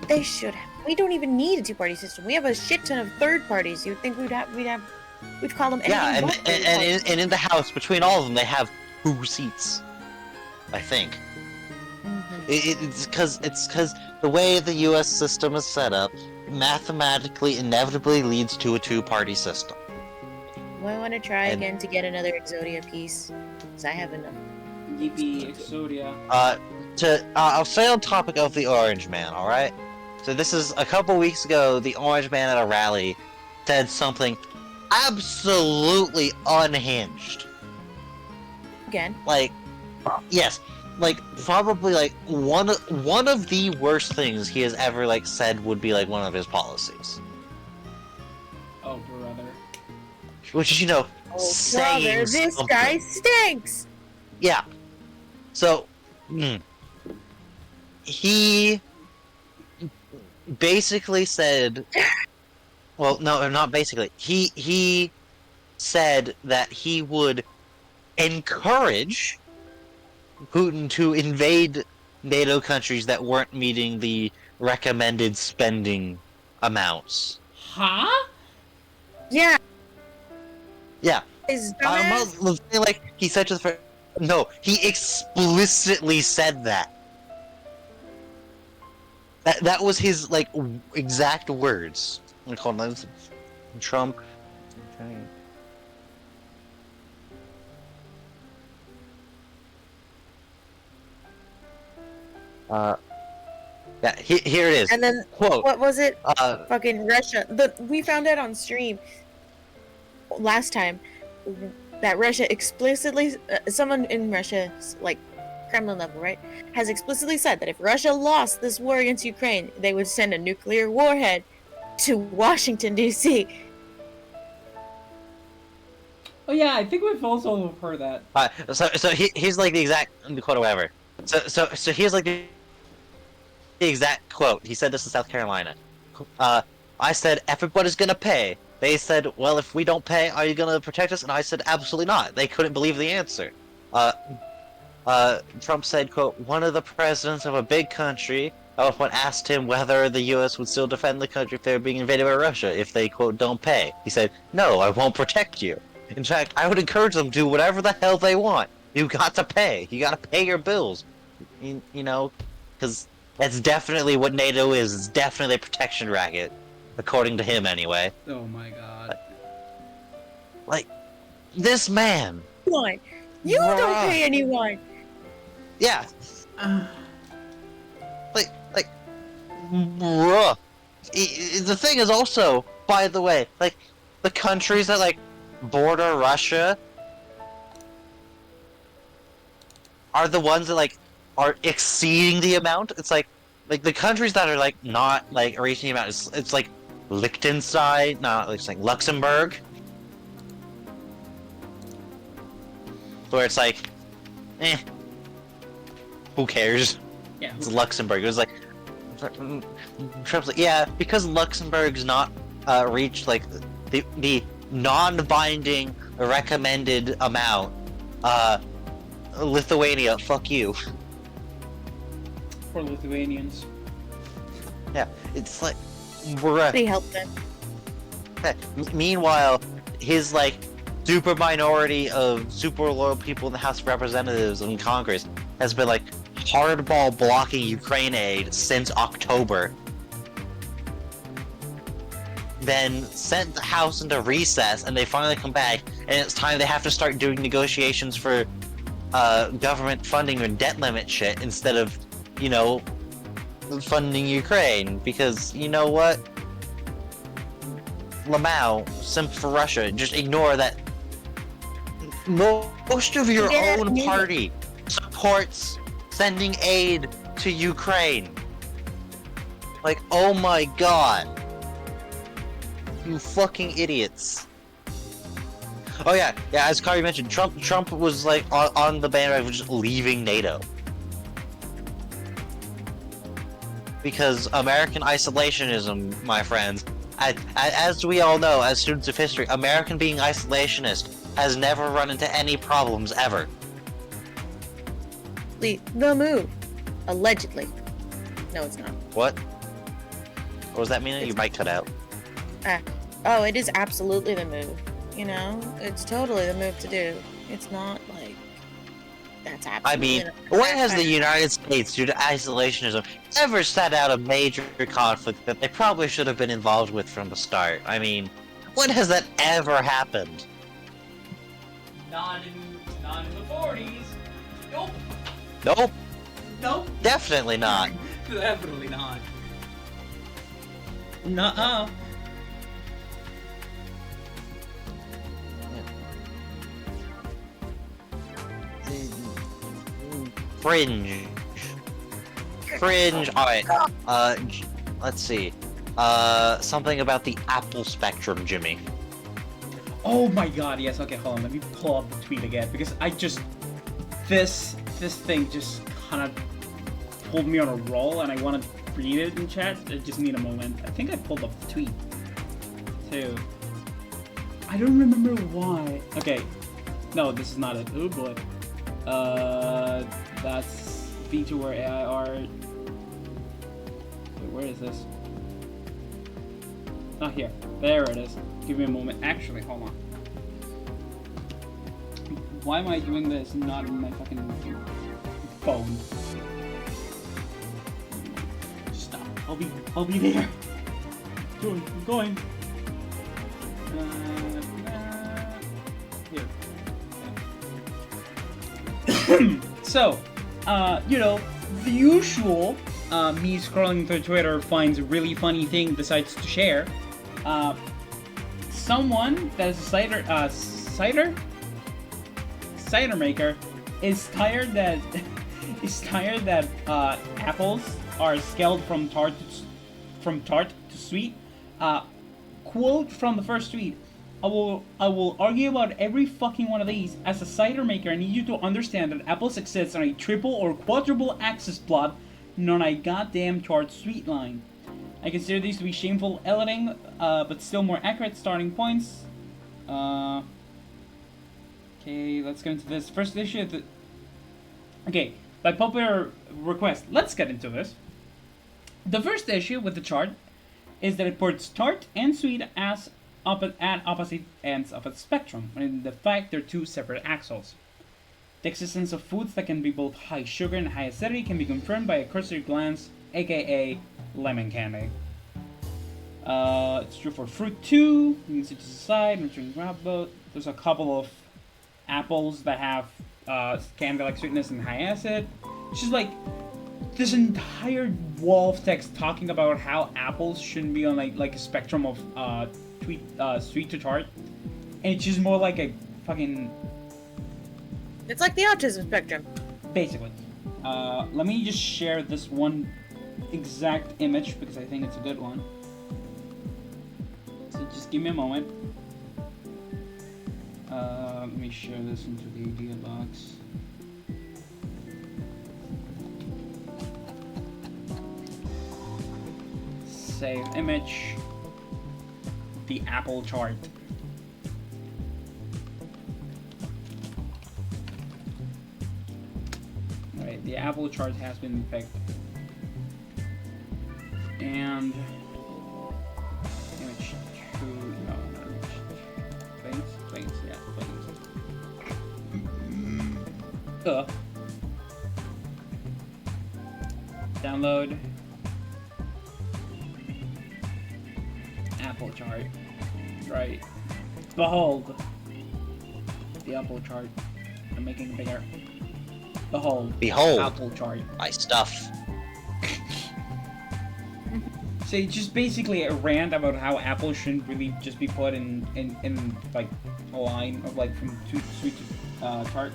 They should have. We don't even need a two-party system. We have a shit ton of third parties. You'd think we'd call them anything Yeah, but third parties. and in the House, between all of them, they have 2 seats. I think. Mhm. It's because the way the U.S. system is set up, mathematically inevitably leads to a two-party system. Do I want to try And- again to get another Exodia piece? Because I have enough. Yippee, Exodia. I'll stay on topic of the Orange Man, alright? So this is a couple weeks ago, the Orange Man at a rally said something absolutely unhinged. Again. Like, yes, like, probably, like, one of the worst things he has ever, like, said would be, like, one of his policies. Oh, brother. Which is, you know, Oh, saying brother, this something. guy stinks! Yeah. So, he basically said, well, no, not basically. He said that he would encourage Putin to invade NATO countries that weren't meeting the recommended spending amounts. Huh? Yeah. Yeah. His dumbass. Like he said to the no, he explicitly said that. That was his like exact words. I'm calling him Trump. Yeah, here it is. And then, Quote. what was it? Uh, Fucking Russia. We found out on stream last time that Russia explicitly, someone in Russia, like Kremlin level, right, has explicitly said that if Russia lost this war against Ukraine, they would send a nuclear warhead to Washington, D.C. Oh yeah, I think we've also heard that. so here's like the exact quote or whatever. So here's like the exact quote. He said this in South Carolina. I said everybody's gonna pay. They said, well, if we don't pay, are you gonna protect us? And I said, absolutely not. They couldn't believe the answer. Trump said, quote, one of the presidents of a big country, when asked him whether the U.S. would still defend the country if they were being invaded by Russia if they, quote, don't pay. He said, no, I won't protect you. In fact, I would encourage them to do whatever the hell they want. You got to pay. You got to pay your bills. You know, because that's definitely what NATO is. It's definitely a protection racket, according to him anyway. Oh my god. Like, this man. One. You don't Bruh. pay anyone. Yeah. like, bruh. The thing is also, by the way, like, the countries that, like, border Russia are the ones that, like, are exceeding the amount. It's like the countries that are, like, not, like, reaching the amount, it's like, Liechtenstein, not, it's like, Luxembourg. Where it's like, who cares? Yeah. It's Luxembourg. It was like, Trump's like, yeah, because Luxembourg's not reached like the non-binding recommended amount. Lithuania, fuck you. For Lithuanians. Yeah, it's like, bruh. They helped them. Meanwhile, his like super minority of super loyal people in the House of Representatives and Congress has been like hardball blocking Ukraine aid since October. Then sent the House into recess, and they finally come back, and it's time they have to start doing negotiations for government funding or debt limit shit instead of, you know, funding Ukraine, because you know what? Lamau, simp for Russia, just ignore that. Most of your Yeah, own yeah. party supports sending aid to Ukraine. Like, oh my god. You fucking idiots. Oh yeah, as Kari mentioned, Trump was like on the bandwagon of just leaving NATO. Because American isolationism, my friends, as we all know, as students of history, American being isolationist has never run into any problems ever. absolutely the move. Allegedly. No, it's not. What? What was that meaning? You might cut out. Oh, it is absolutely the move. You know, it's totally the move to do. It's not like that's absolutely. I mean, when has the United States, due to isolationism, ever sat out a major conflict that they probably should have been involved with from the start? I mean, when has that ever happened? Not in the 40s. Nope. Nope. Nope. Definitely not. Definitely not. Nuh-uh. Fringe. Fringe. Alright. Let's see. Something about the Apple spectrum, Jimmy. Oh my god, yes, okay, hold on, let me pull up the tweet again, because I just... This thing just kind of pulled me on a roll, and I want to read it in chat. I just need a moment. I think I pulled up the tweet, too. I don't remember why. Okay, no, this is not it. Oh boy. That's feature where AI art... Wait, where is this? Not here. There it is. Give me a moment. Actually, hold on. Why am I doing this not in my fucking phone? Stop. I'll be there. I'm going. Here. So, you know, the usual me scrolling through Twitter finds a really funny thing, decides to share. Someone that is a cider maker is tired that apples are scaled from tart to sweet. Quote from the first tweet: I will argue about every fucking one of these. As a cider maker, I need you to understand that apples exist on a triple or quadruple axis plot, not a goddamn tart sweet line. I consider these to be shameful editing, but still more accurate starting points. Okay, let's get into this. First issue okay, by popular request, let's get into this. The first issue with the chart is that it puts tart and sweet as at opposite ends of a spectrum, when in the fact they're two separate axles. The existence of foods that can be both high sugar and high acidity can be confirmed by a cursory glance, aka lemon candy. It's true for fruit too. You can see to the side, there's a couple of apples that have candy-like sweetness and high acid. It's just like this entire wall of text talking about how apples shouldn't be on like a spectrum of sweet to tart, and it's just more like a fucking. It's like the autism spectrum. Basically. Let me just share this one exact image because I think it's a good one. So just give me a moment. Let me share this into the idea box. Save image. The Apple chart. Right, the Apple chart has been infected. And image 2, no, not image 2. Planes, yeah, planes. Download Apple chart. Right. Behold the Apple chart. I'm making it bigger. Behold Apple chart. My stuff. So it's just basically a rant about how Apple shouldn't really just be put in like a line of like from sweet to tart.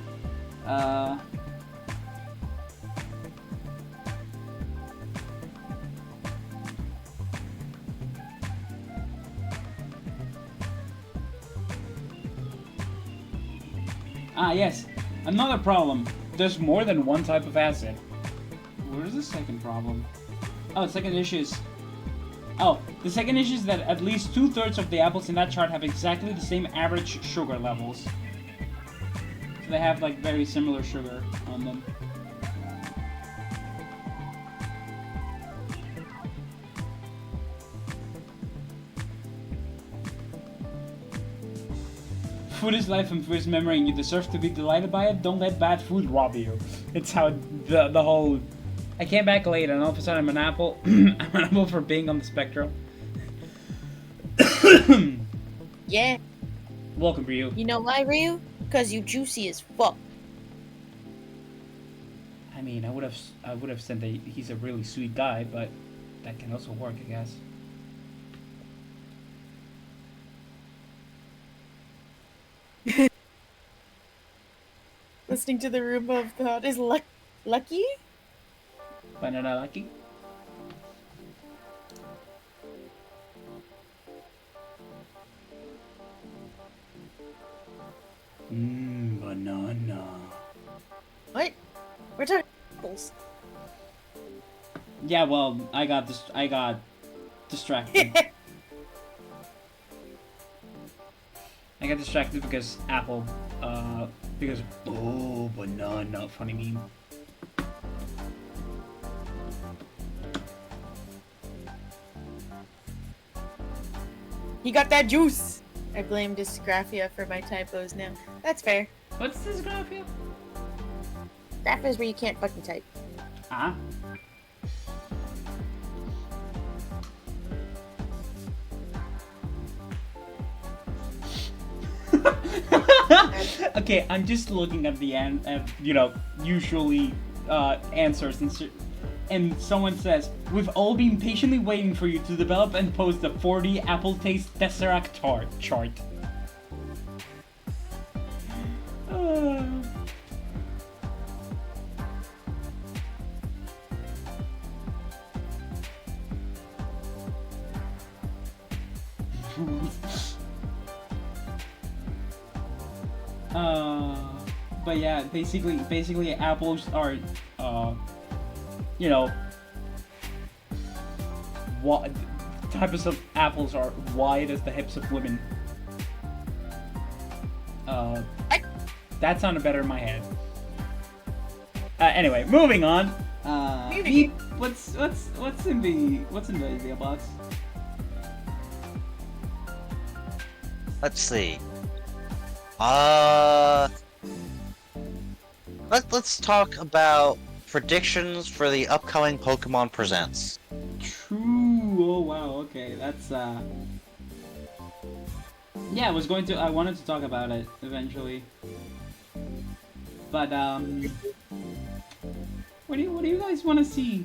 Yes. Another problem. There's more than one type of acid. Where's the second problem? Oh, the second issue is... Oh, the second issue is that at least 2/3 of the apples in that chart have exactly the same average sugar levels. So they have like very similar sugar on them. Food is life and food is memory, and you deserve to be delighted by it. Don't let bad food rob you. It's how the whole. I came back late, and all of a sudden I'm an apple. I'm an apple for being on the spectrum. Yeah. Welcome, Ryu. You know why, Ryu? Because you juicy as fuck. I mean, I would have said that he's a really sweet guy, but that can also work, I guess. Listening to the Roomba of Pal is lucky? Banana lucky. Banana. What? We're talking apples. Yeah, well, I got distracted. I got distracted because apple, because banana, funny meme. He got that juice! I blame dysgraphia for my typos now. That's fair. What's this graphia? Graph is where you can't fucking type. Ah. Okay, I'm just looking at the usually answers and someone says, "We've all been patiently waiting for you to develop and post the 40 apple taste Tesseract chart." But yeah, basically apples are, what types of apples are wide as the hips of women. That sounded better in my head. Anyway, moving on. Beep, what's in the email box? Let's see. Let's talk about predictions for the upcoming Pokemon Presents. True. Oh wow. Okay, that's yeah, I wanted to talk about it eventually. But what do you guys want to see?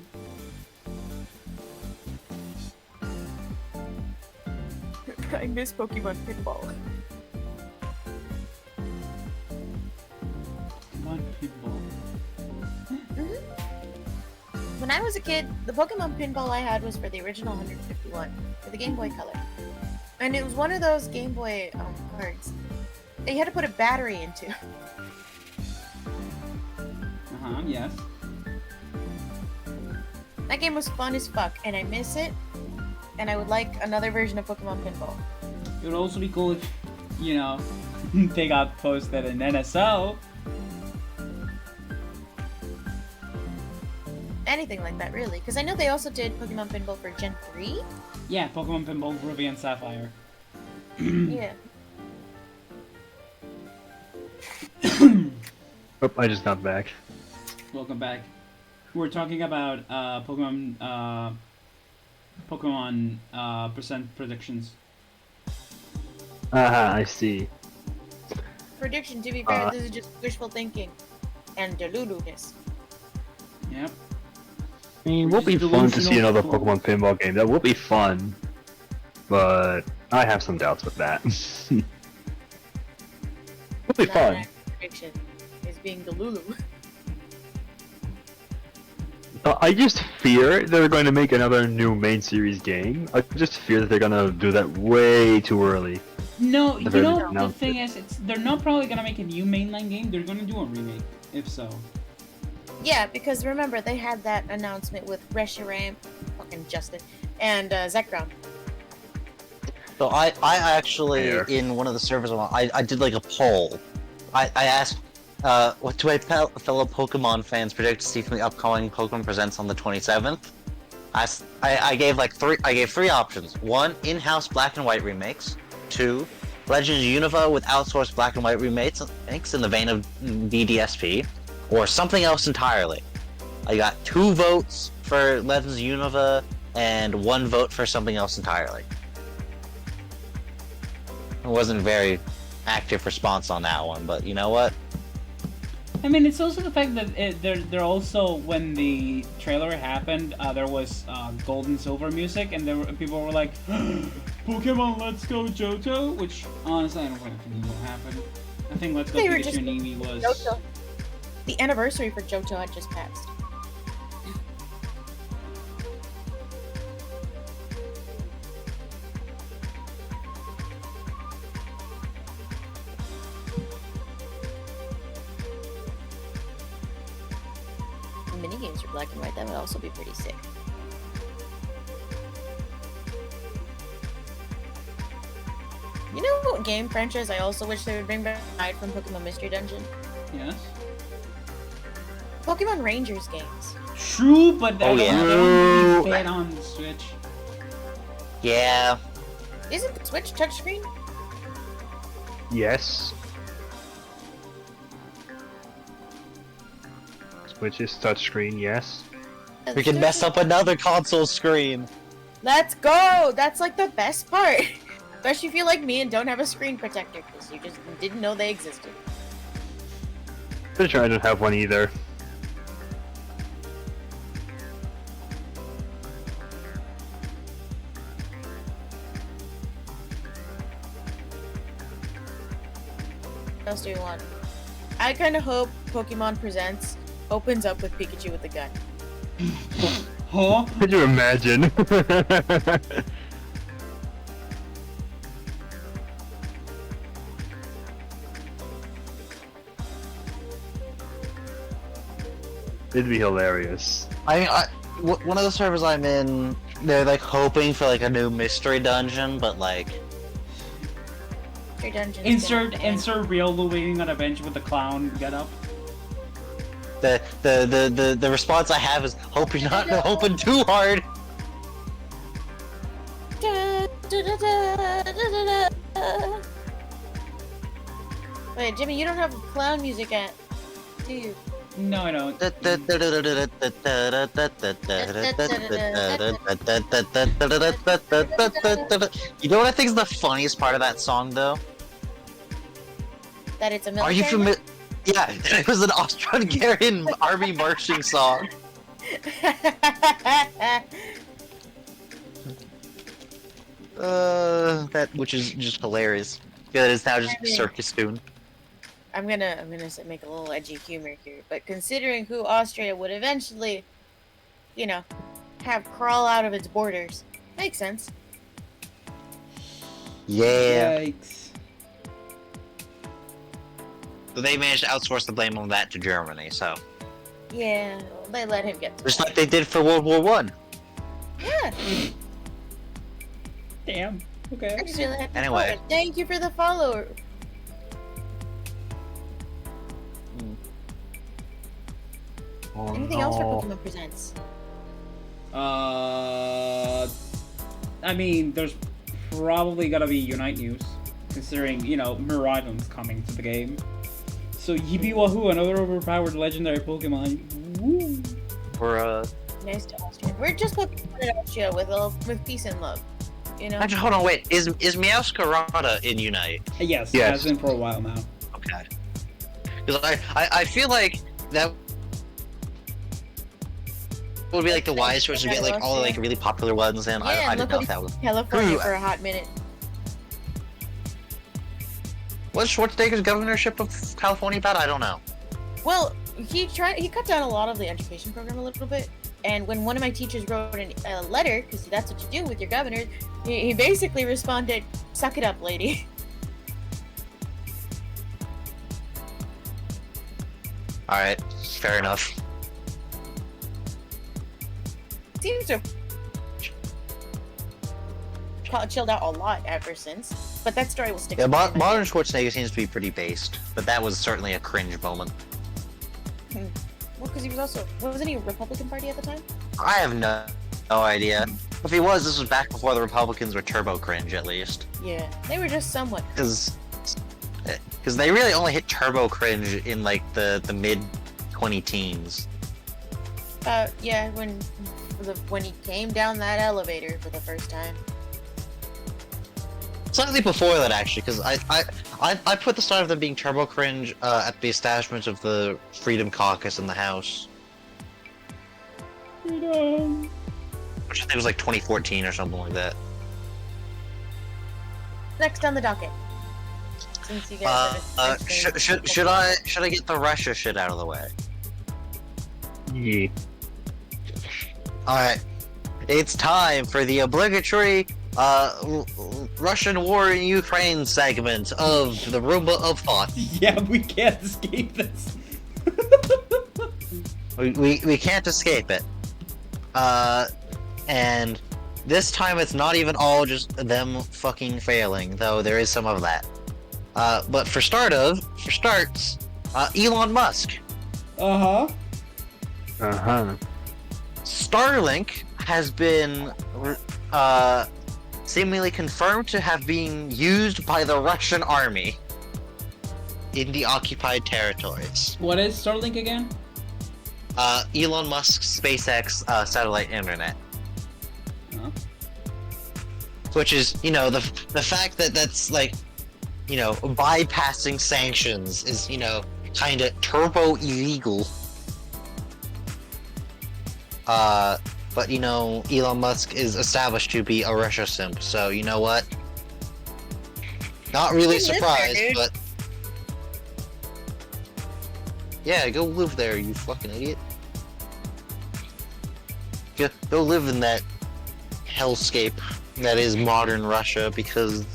I miss Pokemon Pinball. Pokemon Pinball. When I was a kid, the Pokemon Pinball I had was for the original 151, for the Game Boy Color. And it was one of those Game Boy cards that you had to put a battery into. Yes. That game was fun as fuck, and I miss it. And I would like another version of Pokemon Pinball. It would also be cool if, they got posted in NSO. Anything like that, really. Because I know they also did Pokemon Pinball for Gen 3. Yeah, Pokemon Pinball Ruby and Sapphire. Yeah. Oh, I just got back. Welcome back. We're talking about Pokemon percent predictions. I see. Prediction, to be fair, this is just wishful thinking. And delulu-ness. Yep. I mean, We're it would be just fun to see another delusional. Pokemon pinball game. That would be fun. But I have some doubts with that. It'll be Not fun. an prediction. Is being delulu. I just fear they're going to make another new main series game. I just fear that they're going to do that way too early. No, If they're the announced thing is, they're not probably gonna make a new mainline game. They're gonna do a remake, if so. Yeah, because remember, they had that announcement with Reshiram, fucking Justin, and Zekrom. So I actually, Fair. in one of the servers, I did like a poll. I asked, what do fellow Pokemon fans predict to see from the upcoming Pokemon Presents on the 27th? I gave three options. 1, in-house black and white remakes. 2, Legends of Unova with outsourced black and white remakes in the vein of DDSP, or something else entirely. I got 2 votes for Legends of Unova and 1 vote for something else entirely. It wasn't a very active response on that one, but you know what? I mean, it's also the fact that they're also, when the trailer happened, there was gold and silver music, and people were like, Pokemon Let's Go Johto, which honestly I don't really think will happen. I think Let's Go Pikachu and Eevee was... Johto. The anniversary for Johto had just passed. Minigames for black and white, that would also be pretty sick. You know what game franchise I also wish they would bring back from Pokemon Mystery Dungeon? Yes? Pokemon Rangers games. True, but that yeah. don't really fit on the Switch. Yeah. Isn't the Switch touchscreen? Yes. Switch is touchscreen, yes. We can mess up another console screen. Let's go! That's like the best part. Especially if you're like me and don't have a screen protector, because you just didn't know they existed. Pretty sure I don't have one either. What else do you want? I kind of hope Pokemon Presents opens up with Pikachu with the gun. Huh? Could you imagine? It'd be hilarious. I mean, one of the servers I'm in, they're like hoping for like a new mystery dungeon, but like Mystery Dungeon's Insert Riolu waiting on a bench with the clown get up. the response I have is hope you're not hoping too hard. Wait, Jimmy, you don't have clown music at, do you? No, I don't. You know what I think is the funniest part of that song, though? That it's a Are military you familiar? Yeah, it was an Austro-Hungarian army marching song. Which is just hilarious. Yeah, it is now just a circus tune. I'm gonna make a little edgy humor here, but considering who Austria would eventually, you know, have crawl out of its borders, makes sense. Yeah. Yikes. So they managed to outsource the blame on that to Germany, so. Yeah, they let him get to Just that. like they did for World War One. Yeah. Damn. Okay. I just really had to Anyway. follow. Thank you for the follow. Oh, Anything else for Pokemon Presents? I mean, there's probably gotta be Unite news, considering, you know, Miraidon's coming to the game. So Yippee Wahoo, another overpowered legendary Pokemon. Woo! For Nice to Austria. We're just Pokemon in Austria with peace and love. You know? actually, hold on, wait. Is Meowscarada in Unite? Yes, Yes. it has been for a while now. Okay. Because I feel like that would be like the wise choice to get like all the like really popular ones, and Yeah, I and didn't look know what if that was. California Ooh. for a hot minute. What's Schwarzenegger's governorship of California about? I don't know. Well, he cut down a lot of the education program a little bit, and when one of my teachers wrote a letter, because that's what you do with your governor, he basically responded, "Suck it up, lady." All right, fair enough. Seems to have chilled out a lot ever since, but that story will stick. Yeah, with me. modern Schwarzenegger seems to be pretty based, but that was certainly a cringe moment. Well, because he was also wasn't he a Republican Party at the time? I have no No idea. If he was, this was back before the Republicans were turbo cringe, at least. Yeah, they were just somewhat. Because they really only hit turbo cringe in like the mid 20-teens. Yeah, when he came down that elevator for the first time. Slightly before that, actually, because I put the start of them being turbo cringe at the establishment of the Freedom Caucus in the House, Freedom. which I think was like 2014 or something like that. Next on the docket. Since you guys Should I get the Russia shit out of the way? Yeah. All right, it's time for the obligatory Russian war in Ukraine segment of the Roomba of Thought. Yeah, we can't escape this. We can't escape it. And this time it's not even all just them fucking failing, though there is some of that. But for starts, Elon Musk. Uh-huh. Uh-huh. Starlink has been seemingly confirmed to have been used by the Russian army in the occupied territories. What is Starlink again? Elon Musk's SpaceX satellite internet. Huh? Which is, you know, the fact that that's like, you know, bypassing sanctions is, you know, kind of turbo illegal. But you know, Elon Musk is established to be a Russia simp, so you know what? Not really He lives there, surprised, dude. but yeah, go live there, you fucking idiot. Go live in that hellscape that is modern Russia because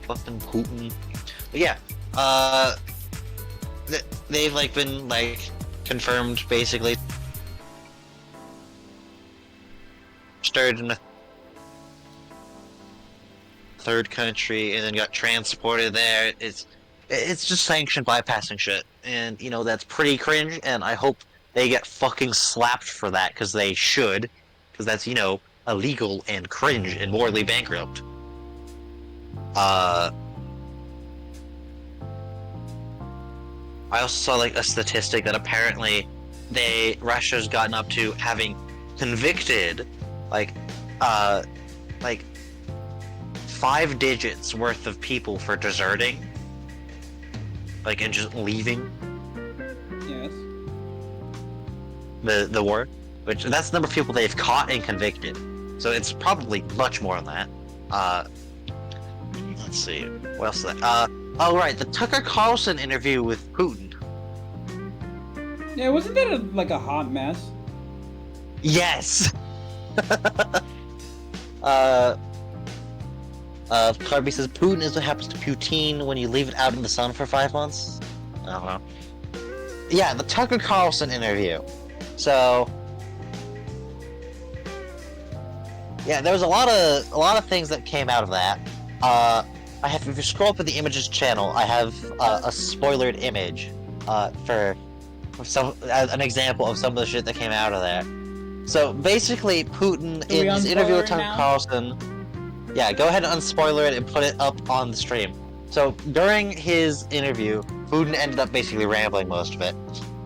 fucking Putin. But yeah, they've like been like confirmed basically. Started in a third country and then got transported there. It's just sanction bypassing shit, and you know that's pretty cringe. And I hope they get fucking slapped for that because they should, because that's, you know, illegal and cringe and morally bankrupt. I also saw like a statistic that apparently Russia's gotten up to having convicted like 5 digits worth of people for deserting, like, and just leaving Yes. the war, which that's the number of people they've caught and convicted. So it's probably much more than that. Let's see, what else is that? Oh right, the Tucker Carlson interview with Putin. Yeah, wasn't that like a hot mess? Yes. Carby says Putin is what happens to poutine when you leave it out in the sun for 5 months. I don't know. Yeah, the Tucker Carlson interview. So, yeah, there was a lot of things that came out of that. If you scroll up in the images channel, I have a spoilered image for an example of some of the shit that came out of there. So basically, Putin in his interview with Tucker Carlson. Yeah, go ahead and unspoiler it and put it up on the stream. So during his interview, Putin ended up basically rambling most of it,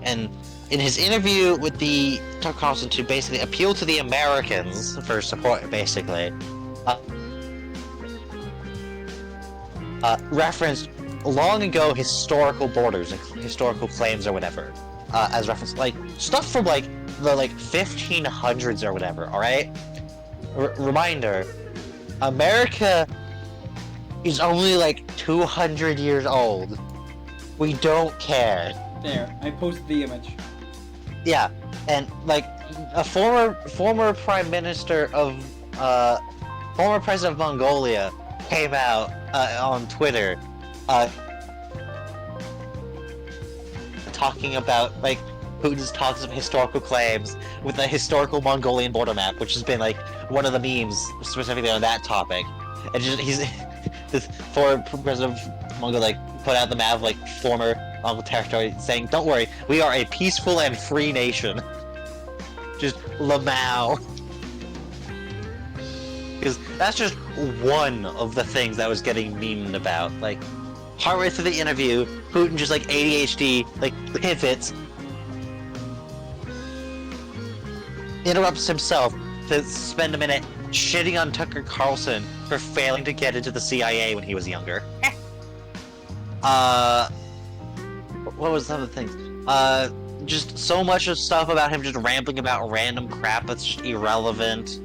and in his interview with the Tucker Carlson to basically appeal to the Americans for support, basically, referenced long ago historical borders, historical claims or whatever, as reference, like stuff from like the 1500s or whatever. All right, reminder: America is only like 200 years old. We don't care. There, I posted the image. Yeah, and like a former prime minister of former president of Mongolia came out on Twitter talking about like Putin's talks of historical claims with a historical Mongolian border map, which has been like one of the memes specifically on that topic. And just this former president of Mongolia like put out the map of like former Mongol territory, saying, "Don't worry, we are a peaceful and free nation." Just Lamau. because that's just one of the things that was getting memed about. Like, partway through the interview, Putin just like ADHD, like pivots, interrupts himself to spend a minute shitting on Tucker Carlson for failing to get into the CIA when he was younger. What was some of the things? Just so much of stuff about him just rambling about random crap that's just irrelevant.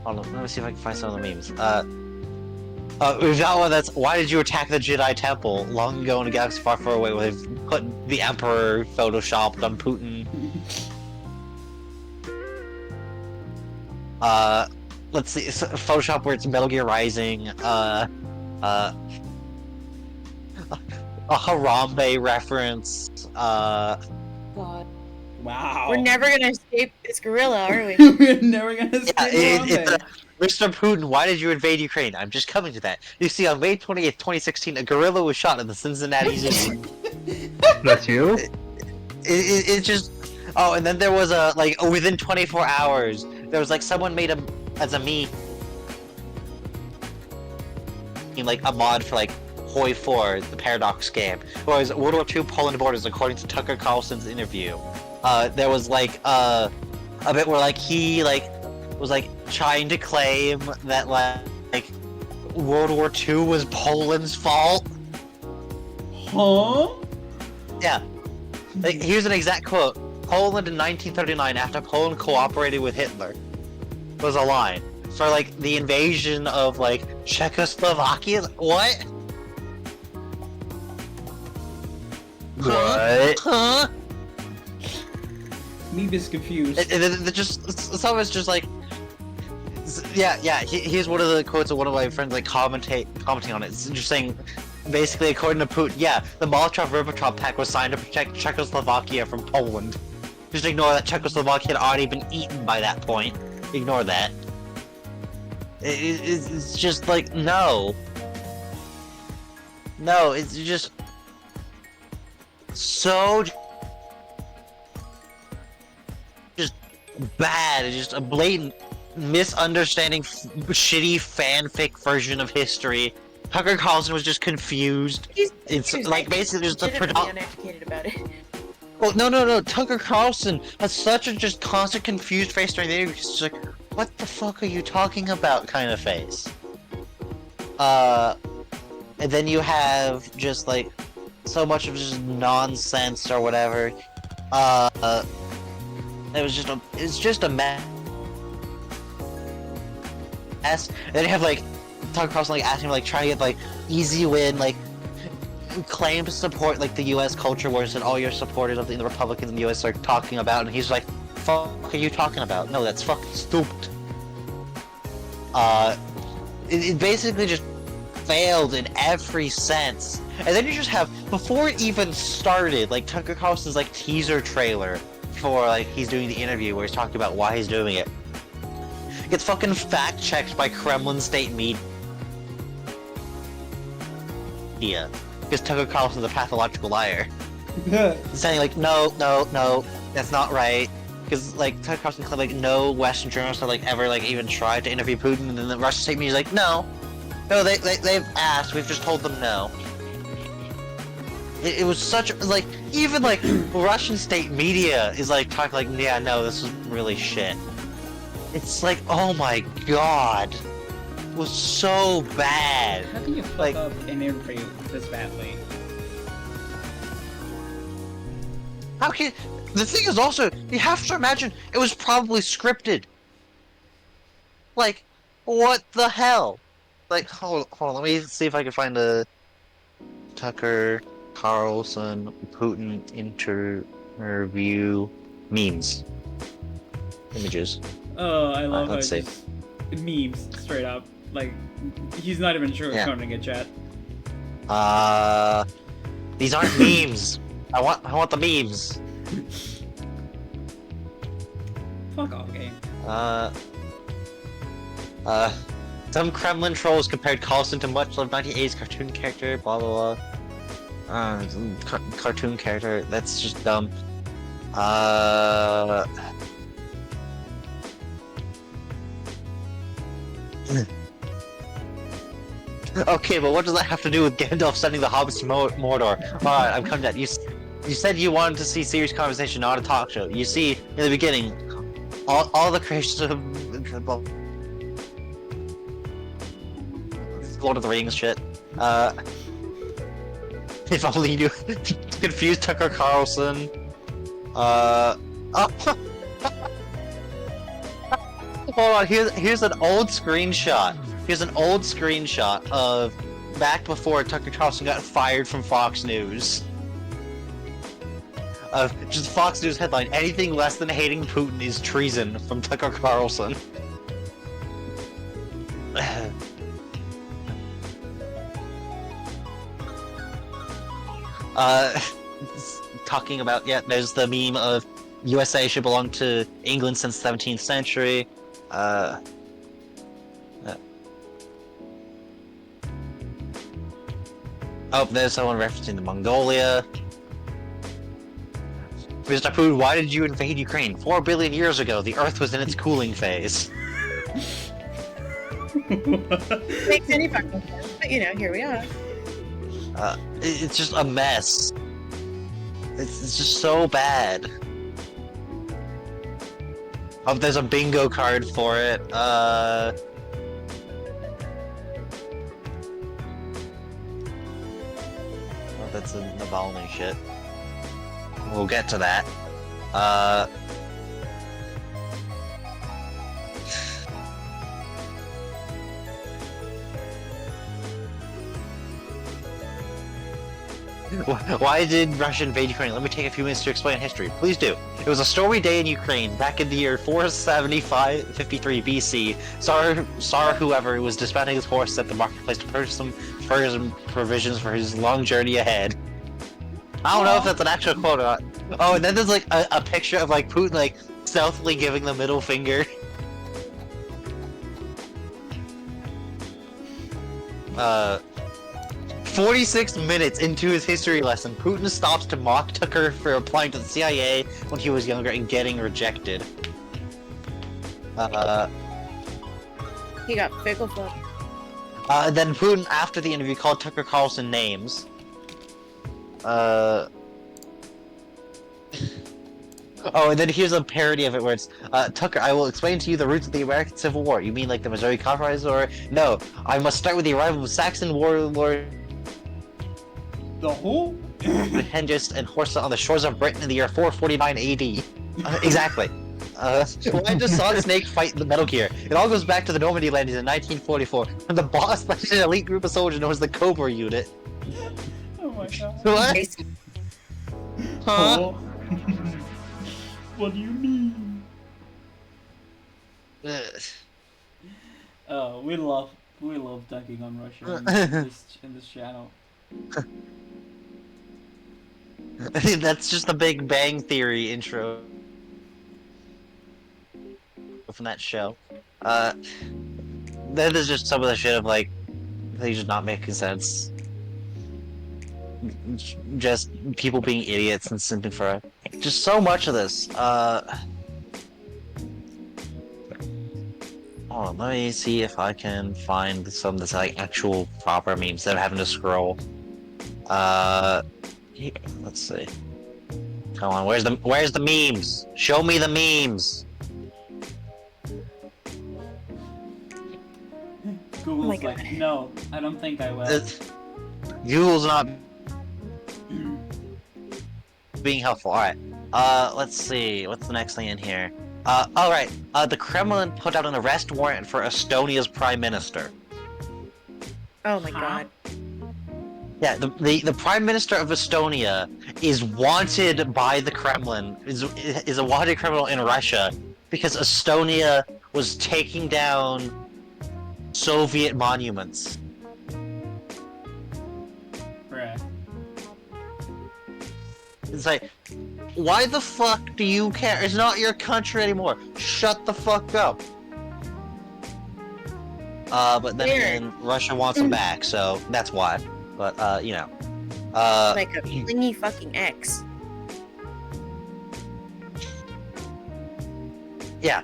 Hold on, let me see if I can find some of the memes. We've got one that's, why did you attack the Jedi Temple long ago in a galaxy far, far away, where they've put the Emperor photoshopped on Putin. Let's see, Photoshop where it's Metal Gear Rising, a Harambe reference, God. Wow. We're never gonna escape this gorilla, are we? We're never gonna yeah, escape it's Mr. Putin, why did you invade Ukraine? I'm just coming to that. You see, on May 20th, 2016, a gorilla was shot in the Cincinnati Zoo. That's you? It just... Oh, and then there was a, like, within 24 hours, there was, like, someone made a, as a meme, like, a mod for, like, Hoi 4, the Paradox game. Whereas World War II Poland borders, according to Tucker Carlson's interview. There was, like, a bit where, like, he, like, was, like, trying to claim that, like, World War II was Poland's fault. Huh? Yeah. Like, here's an exact quote. Poland in 1939, after Poland cooperated with Hitler, was a line. For, like, the invasion of, like, Czechoslovakia? What? What? Huh? Me is confused. It just, some of it's just like, yeah, here's one of the quotes of one of my friends, like, commenting on it. It's just saying, basically, according to Putin, yeah, the Molotov-Ribbentrop Pact was signed to protect Czechoslovakia from Poland. Just ignore that Czechoslovakia had already been eaten by that point. Ignore that. It's just like, no. No, it's just so just bad. It's just a blatant misunderstanding, shitty fanfic version of history. Tucker Carlson was just confused. It's like basically just a uneducated about it. Well, no. Tucker Carlson has such a just constant confused face during the interview. He's just like, what the fuck are you talking about kind of face. And then you have just like so much of just nonsense or whatever. It's just a mess. And then you have like Tucker Carlson like asking him like trying to get like easy win, like claim to support like the U.S. culture wars that all your supporters of the Republicans in the U.S. are talking about, and he's like, "Fuck, are you talking about? No, that's fucking stupid." It basically just failed in every sense. And then you just have, before it even started, like Tucker Carlson's like teaser trailer for like he's doing the interview where he's talking about why he's doing it. Gets fucking fact checked by Kremlin state media. Because Tucker Carlson's a pathological liar. Saying like, no, that's not right. Because like Tucker Carlson claimed like no Western journalists have like ever like even tried to interview Putin, and then the Russian state media is like, no, they've asked, we've just told them no. It was such like even like Russian state media is like talking like, yeah, no, this is really shit. It's like, oh my god, it was so bad. How can you fuck like, up an interview this badly? How can... The thing is also, you have to imagine, it was probably scripted. Like, what the hell? Like, hold on, let me see if I can find a Tucker Carlson Putin interview memes. Images. Oh, I love how let's it's see. just memes, straight up. Like, he's not even sure it's going to get chat. These aren't memes. I want the memes. Fuck off, game. Some Kremlin trolls compared Carlson to much-loved 1980s cartoon character, blah blah blah. Cartoon character, that's just dumb. Okay, but what does that have to do with Gandalf sending the hobbits to Mordor? Alright, I'm coming down. You said you wanted to see serious conversation, not a talk show. You see, in the beginning, all the creations of Lord of the Rings shit. If only you confused Tucker Carlson. Oh, hold on. Here's an old screenshot. Here's an old screenshot of back before Tucker Carlson got fired from Fox News. Just Fox News headline: anything less than hating Putin is treason from Tucker Carlson. Talking about, yeah, there's the meme of USA should belong to England since the 17th century. Oh, there's someone referencing the Mongolia. Mr. Putin, why did you invade Ukraine? 4 billion years ago, the Earth was in its cooling phase. Makes any fucking sense, but you know, here we are. It's just a mess. It's just so bad. Oh, there's a bingo card for it. Oh, that's the Navalny shit. We'll get to that. Why did Russia invade Ukraine? Let me take a few minutes to explain history. Please do. It was a stormy day in Ukraine back in the year 453 BC. Tsar whoever was disbanding his horse at the marketplace to purchase some provisions for his long journey ahead. I don't know if that's an actual quote or not. Oh, and then there's like a picture of like Putin like stealthily giving the middle finger. 46 minutes into his history lesson, Putin stops to mock Tucker for applying to the CIA when he was younger and getting rejected. He got fickle foot. Then Putin, after the interview, called Tucker Carlson names. Oh, and then here's a parody of it where it's, Tucker, I will explain to you the roots of the American Civil War. You mean like the Missouri Compromise, or no? I must start with the arrival of Saxon warlord The who? Hengist and Horsa on the shores of Britain in the year 449 AD. Exactly. Why does Solid Snake fight the Metal Gear? It all goes back to the Normandy landings in 1944, when the boss led an elite group of soldiers known as the Cobra Unit. Oh my god. What? Huh? Oh. What do you mean? Oh, we love dunking on Russia in this channel. That's just the Big Bang Theory intro from that show. Then there's just some of the shit of like, they just not making sense. Just people being idiots and simping for just so much of this. Oh, let me see if I can find some that's like actual proper memes instead of having to scroll. Here, let's see. Come on, where's the memes? Show me the memes. Google's like, no, I don't think I will. Google's not being helpful. Alright. Let's see. What's the next thing in here? Alright. The Kremlin put out an arrest warrant for Estonia's Prime Minister. Oh my god. Yeah, the Prime Minister of Estonia is wanted by the Kremlin, is a wanted criminal in Russia, because Estonia was taking down Soviet monuments. Bruh. It's like, why the fuck do you care? It's not your country anymore. Shut the fuck up. But then again, Russia wants them back, so that's why. But, you know. Like a clingy fucking ex. Yeah.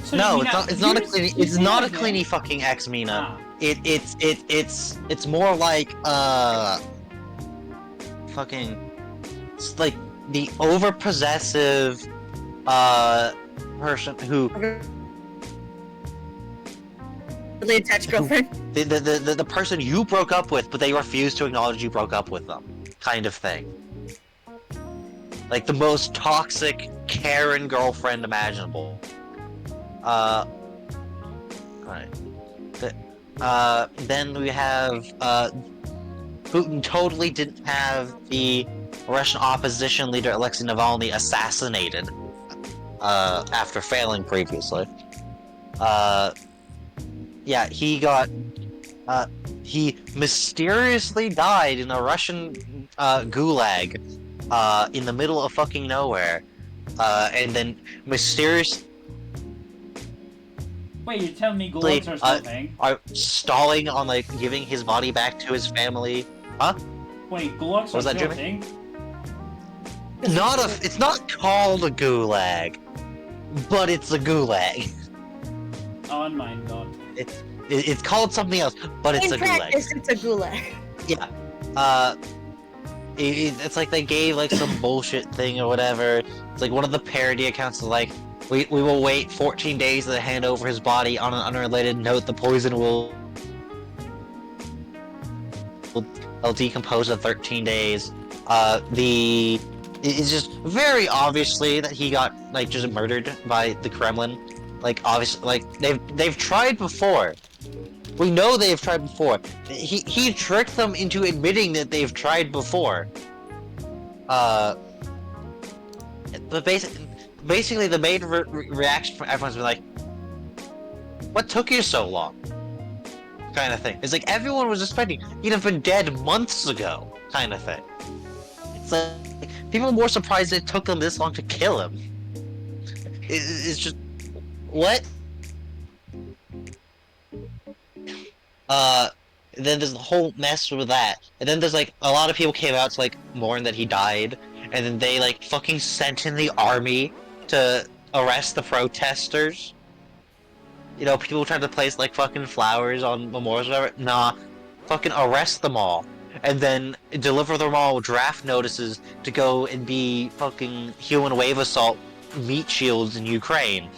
So No, you mean it's not a cleany. It's not a yeah. cleany fucking ex Mina. Ah. It's more like fucking. It's like the over possessive person who Really attached girlfriend. the person you broke up with, but they refuse to acknowledge you broke up with them, kind of thing. Like the most toxic Karen girlfriend imaginable. Right. Then we have Putin totally didn't have the Russian opposition leader Alexei Navalny assassinated after failing previously. Yeah, he mysteriously died in a Russian gulag in the middle of fucking nowhere, and then mysteriously Wait, you're telling me gulags are still a thing? are stalling on like giving his body back to his family. Huh? Wait, gulags are Was that still a Jimmy? thing? It's not called a gulag, but it's a gulag. Oh my god. It's called something else, but it's In a gulag. practice, it's a gulag. Yeah. It's like they gave like some bullshit thing or whatever. It's like one of the parody accounts is like, we will wait 14 days to hand over his body. On an unrelated note, the poison will decompose in 13 days. It's just very obviously that he got like just murdered by the Kremlin. Like obviously, like they've tried before. We know they've tried before. He tricked them into admitting that they've tried before. But basically the main reaction from everyone's been like, "What took you so long?" Kind of thing. It's like everyone was expecting he'd have been dead months ago. Kind of thing. It's like people are more surprised it took them this long to kill him. It's just what? Then there's the whole mess with that, and then there's like a lot of people came out to like mourn that he died, and then they like fucking sent in the army to arrest the protesters. You know, people tried to place like fucking flowers on memorials or whatever. Nah, fucking arrest them all, and then deliver them all draft notices to go and be fucking human wave assault meat shields in Ukraine.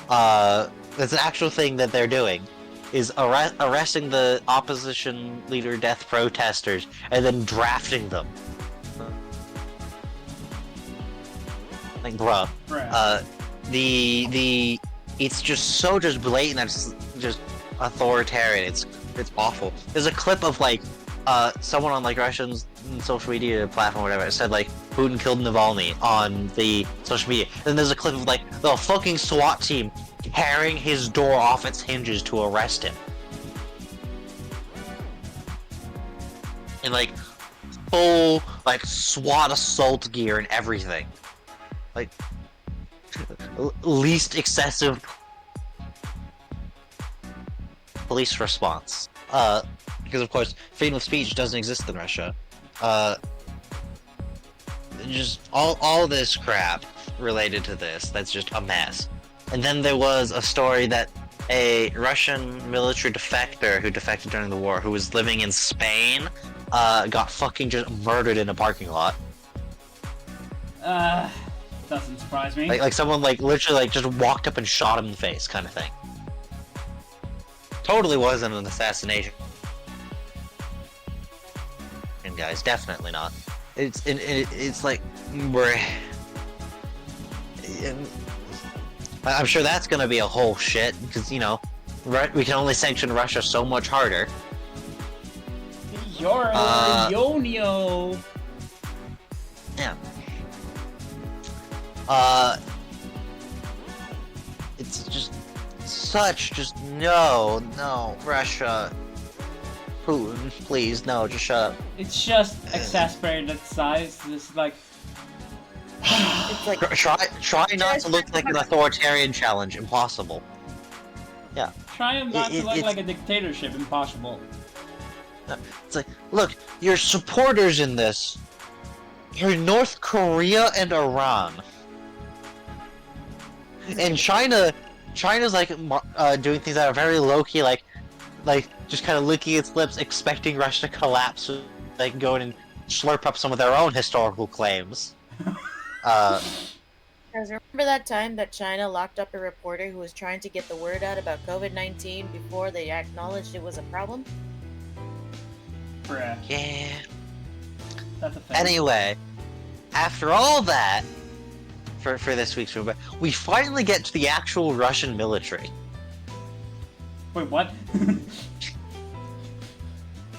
That's an actual thing that they're doing, is arresting the opposition leader death protesters and then drafting them. Like, bruh. It's just so just blatant. It's just authoritarian. It's awful. There's a clip of like someone on like Russian social media platform or whatever said like Putin killed Navalny on the social media. Then there's a clip of like the fucking SWAT team tearing his door off its hinges to arrest him. In like full like SWAT assault gear and everything. Like least excessive police response. Because of course freedom of speech doesn't exist in Russia. Just all this crap related to this that's just a mess. And then there was a story that a Russian military defector who defected during the war, who was living in Spain, got fucking just murdered in a parking lot. Doesn't surprise me. Like someone like literally like just walked up and shot him in the face, kind of thing. Totally wasn't an assassination. And guys, definitely not. It's like we're. I'm sure that's gonna be a whole shit because you know, we can only sanction Russia so much harder. You're Yonio. Yeah. It's just no, Russia. Putin, please, no, just shut up. It's just exasperated at size. This is like. It's like Try not to look like an authoritarian challenge. Impossible. Yeah. Try not to look like a dictatorship. Impossible. It's like, look, your supporters in this. You're North Korea and Iran. And China's like doing things that are very low key, like just kind of licking its lips, expecting Russia to collapse, so they can go in and slurp up some of their own historical claims. Guys, remember that time that China locked up a reporter who was trying to get the word out about COVID-19 before they acknowledged it was a problem? Bruh. Yeah. That's a thing. Anyway, after all that, for this week's Roomba, we finally get to the actual Russian military. Wait, what?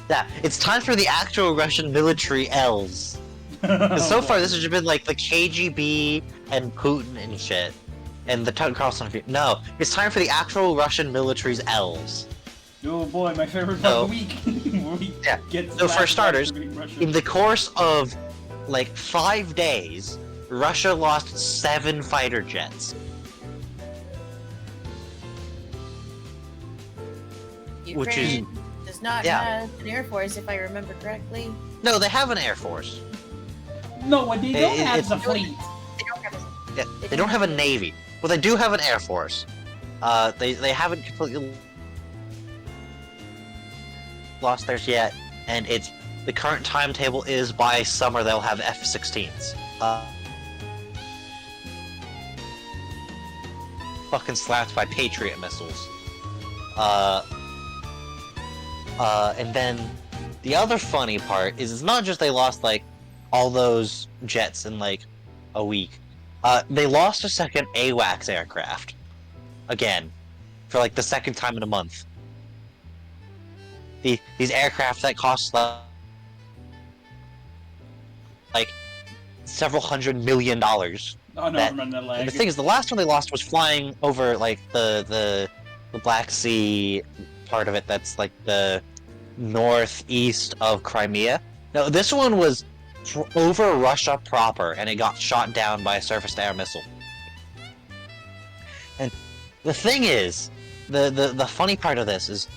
Yeah, it's time for the actual Russian military elves. Because so far this has been like the KGB and Putin and shit. And the Tucker Carlson. No, it's time for the actual Russian military's elves. Oh boy, my favorite part of the week. Where we Yeah. get So for starters, Russia. in the course of like 5 days, Russia lost 7 fighter jets. Which is- Ukraine does not yeah. have an air force, if I remember correctly. No, they have an air force. No, what they don't have is a it's- fleet. They don't have a... Yeah, they don't have a navy. Well, they do have an air force. They haven't completely lost theirs yet, and the current timetable is by summer they'll have F-16s. Fucking slapped by Patriot missiles. And then the other funny part is it's not just they lost like all those jets in like a week. They lost a second AWACS aircraft. Again. For like the second time in a month. These aircraft that cost like several $100 million. Oh no, that- I'm running a And leg. the thing is, the last one they lost was flying over like the Black Sea part of it. That's like the northeast of Crimea. No, this one was over Russia proper, and it got shot down by a surface-to-air missile. And the thing is, the funny part of this is,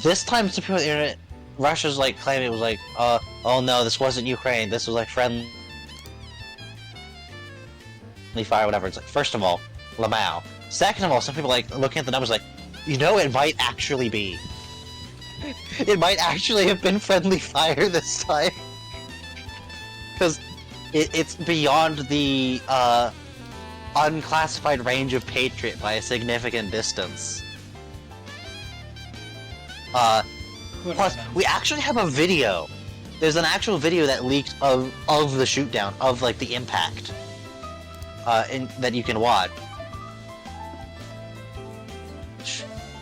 this time, some people on the internet, Russia's like claiming it was like, oh no, this wasn't Ukraine. This was like friendly fire, whatever. It's like, first of all, Lamau. Second of all, some people like looking at the numbers like, you know, it might actually be. It might actually have been friendly fire this time. Because it's beyond the unclassified range of Patriot by a significant distance. Plus, we actually have a video. There's an actual video that leaked of the shootdown, of like the impact. That you can watch.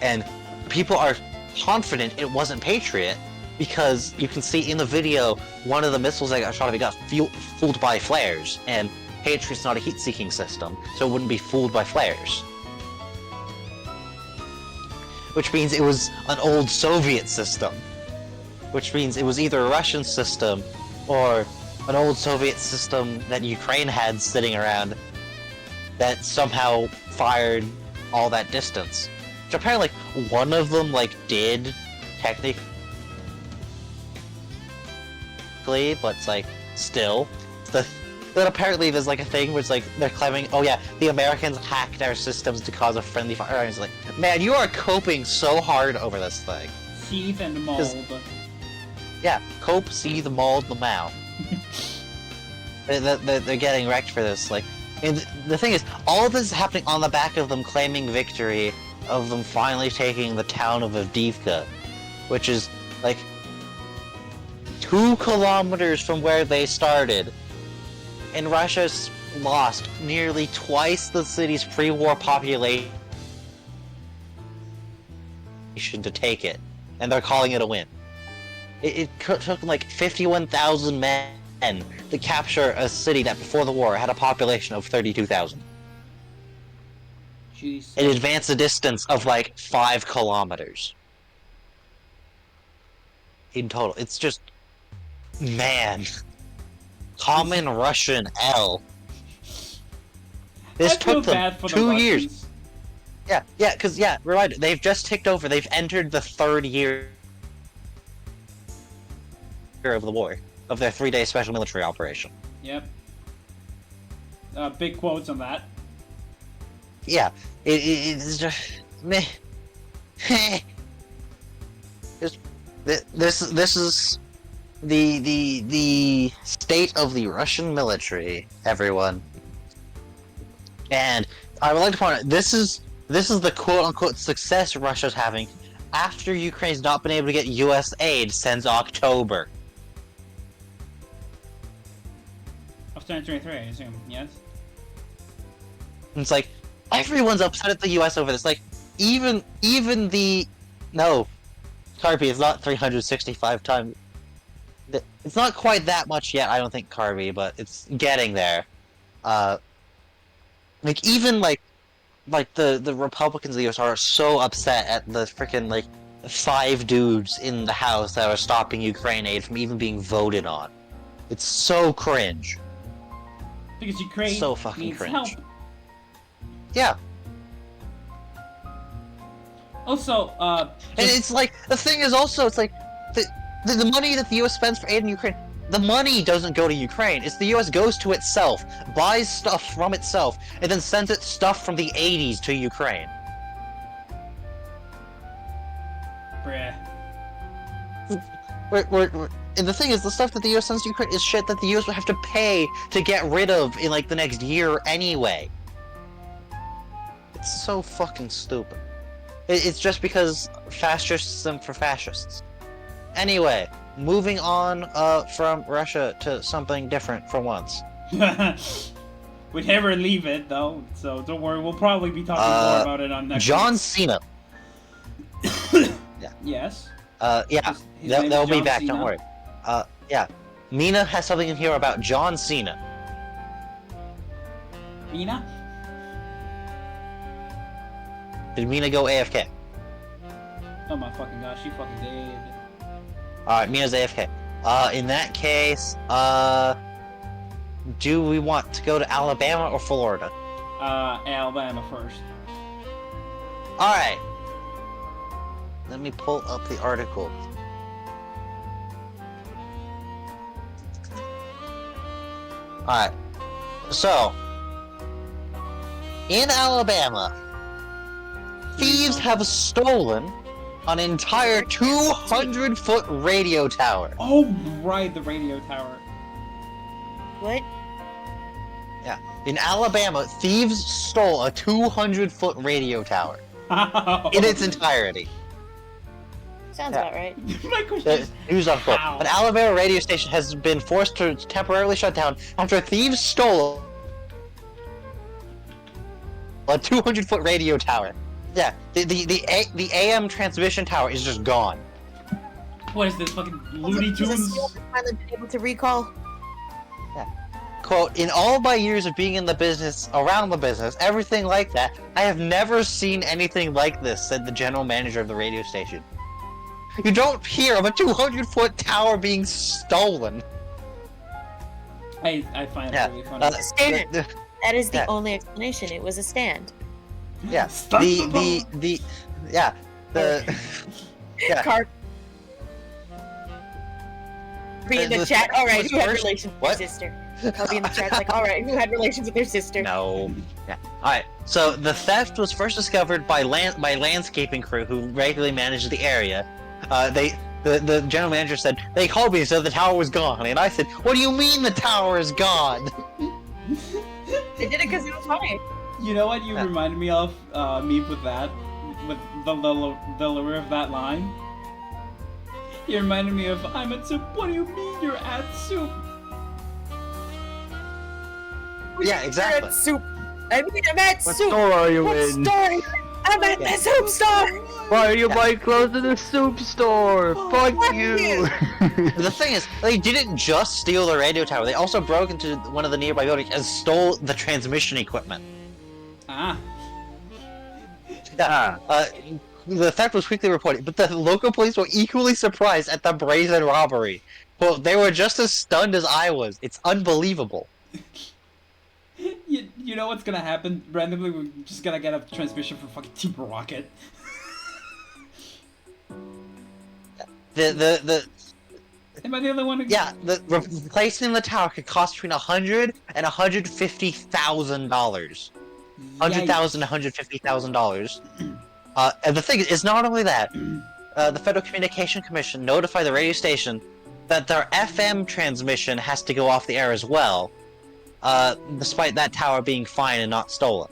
And people are confident it wasn't Patriot because you can see in the video one of the missiles that got shot at got fooled by flares, and Patriot's not a heat-seeking system, so it wouldn't be fooled by flares. Which means it was an old Soviet system. Which means it was either a Russian system or an old Soviet system that Ukraine had sitting around that somehow fired all that distance. Which apparently, like, one of them, like, did technically, but it's like, still. Then apparently there's like a thing where it's like, they're claiming, oh yeah, the Americans hacked our systems to cause a friendly fire. And it's like, man, you are coping so hard over this thing. Seethe and mold. Yeah, cope, seethe, mold, Lamau. They're getting wrecked for this, like, and the thing is, all of this is happening on the back of them claiming victory, of them finally taking the town of Avdiivka, which is, like, 2 kilometers from where they started. And Russia's lost nearly twice the city's pre-war population to take it. And they're calling it a win. It took like 51,000 men to capture a city that before the war had a population of 32,000. Jeez. It advanced a distance of like 5 kilometers. In total. It's just... Man. Common Russian L. This I feel took them bad for the 2 years. Russians. Yeah, because, remind, they've just ticked over. They've entered the 3rd year of the war. Of their 3-day special military operation. Yep. Big quotes on that. yeah, it's just meh. This is the state of the Russian military, everyone. And I would like to point out this is the quote unquote success Russia's having after Ukraine's not been able to get US aid since October. Of 2023, I assume. Yes. And it's like everyone's upset at the US over this. Like even the no, Carby is not 365 times. It's not quite that much yet, I don't think, Carby, but it's getting there. Like even like the Republicans of the US are so upset at the freaking like 5 dudes in the House that are stopping Ukraine aid from even being voted on. It's so cringe. Because Ukraine So fucking needs cringe. help. Yeah. Also, And it's like, the thing is also, it's like, the money that the US spends for aid in Ukraine, the money doesn't go to Ukraine. It's the US goes to itself, buys stuff from itself, and then sends it stuff from the 80s to Ukraine. bruh. And the thing is, the stuff that the US sends to Ukraine is shit that the US would have to pay to get rid of in, like, the next year anyway. It's so fucking stupid. It's just because fascists and for fascists. Anyway, moving on from Russia to something different for once. We'd never leave it though, so don't worry. We'll probably be talking more about it on next. John week's- Cena. Yes. Yeah, His name is they'll be John back, Cena. don't worry. Yeah. Mina has something in here about John Cena. Mina? Did Mina go AFK? Oh my fucking gosh, she fucking did. Alright, Mina's AFK. In that case, do we want to go to Alabama or Florida? Alabama first. Alright. Let me pull up the article. Alright. So, in Alabama, thieves have stolen an entire 200-foot radio tower. Oh, right, the radio tower. What? Yeah. In Alabama, thieves stole a 200-foot radio tower in its entirety. Sounds Yeah. about right. My question is, News article. How? An Alabama radio station has been forced to temporarily shut down after thieves stole a 200-foot radio tower. Yeah, the AM transmission tower is just gone. what is this, fucking Looney Is this Tunes? the only one they've been able to recall? Quote, in all my years of being in the business, around the business, everything like that, I have never seen anything like this, said the general manager of the radio station. You don't hear of a 200-foot tower being stolen. I find it Yeah. really funny. Stand. That is the Yeah. only explanation. It was a stand. Yeah. Stop the Yeah. Yeah. Car. Be in the chat. All right, who had First- relations with what? their sister? I'll be in the chat like, all right, who had relations with their sister? No. Yeah. Alright, so the theft was first discovered by landscaping crew who regularly managed the area. The general manager said, they called me and said the tower was gone. And I said, what do you mean the tower is gone? They did it because it was funny. You know what you Yeah. reminded me of, me with that? With the lure of that line? You reminded me of, I'm at soup. What do you mean you're at soup? Yeah, exactly. At soup. I mean, I'm at What soup. store are you What in? store? I'm at Yeah. the soup store. Why are you Yeah. buying clothes in the soup store? Fuck fuck you! The thing is, they didn't just steal the radio tower, they also broke into one of the nearby buildings and stole the transmission equipment. Ah. Yeah. The theft was quickly reported, but the local police were equally surprised at the brazen robbery. Well, they were just as stunned as I was. It's unbelievable. You know what's gonna happen? Randomly, we're just gonna get a transmission for fucking Team Rocket. Am I the only one who... Yeah, replacing the tower could cost between $100,000 and $150,000. $100,000, $150,000. And the thing is, it's not only that. The Federal Communication Commission notified the radio station that their FM transmission has to go off the air as well, despite that tower being fine and not stolen.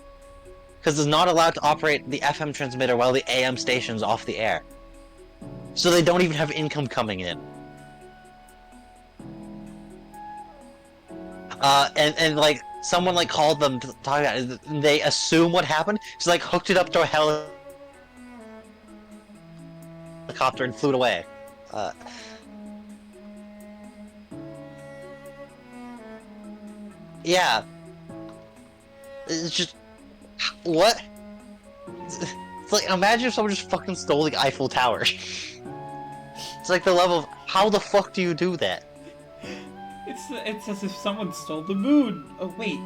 Because it's not allowed to operate the FM transmitter while the AM station's off the air. So they don't even have income coming in. And like, someone like called them to talk about it, and they assume what happened. So like hooked it up to a helicopter and flew it away. Yeah. It's just... What? It's like, imagine if someone just fucking stole the Eiffel Tower. It's like the level of, how the fuck do you do that? It's as if someone stole the moon. Oh wait,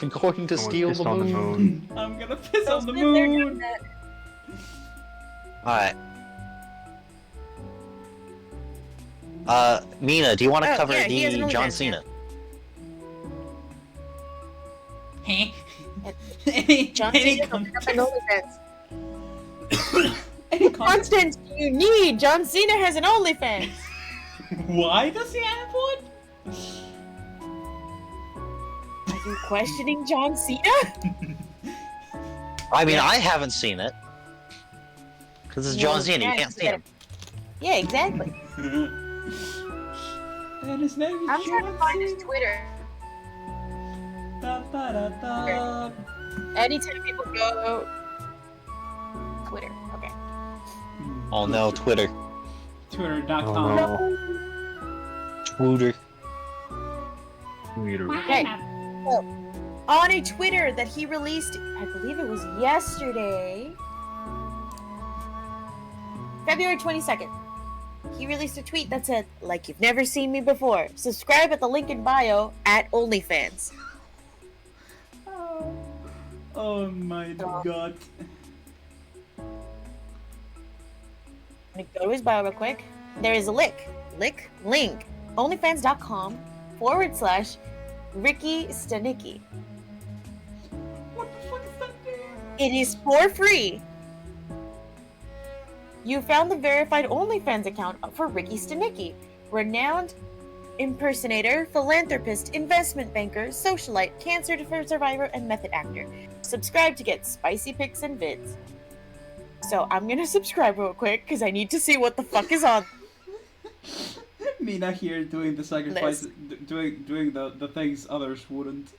Going to Someone steal pissed the on moon. I'm gonna piss on the They're doing moon. that. Alright. Mina, do you want to Oh, cover yeah, he has an the John OnlyFans, Cena? John Any Cena opened up an context. OnlyFans. Any What context. content do you need? John Cena has an OnlyFans. Why does he have one? Are you questioning John Cena? I mean, I haven't seen it. Because it's John Well, Cena, yeah, you can't see him. Yeah, exactly. And his name is I'm trying to John find his Cena. Twitter. Da, da, da, da. Anytime people go Twitter. Okay. Oh no, Twitter. Twitter.com. Oh, no. Twitter. Twitter. Okay. So, on a Twitter that he released, I believe it was yesterday, February 22nd, he released a tweet that said, "Like you've never seen me before. Subscribe at the link in bio at OnlyFans." Oh my god. I'm gonna go to his bio real quick. There is a link, onlyfans.com/Ricky Stanicki. What the fuck is that name? It is for free. You found the verified OnlyFans account for Ricky Stanicki, renowned impersonator, philanthropist, investment banker, socialite, cancer survivor, and method actor. Subscribe to get spicy pics and vids. So I'm gonna subscribe real quick because I need to see what the fuck is on. Mina here doing the sacrifice, doing the things others wouldn't.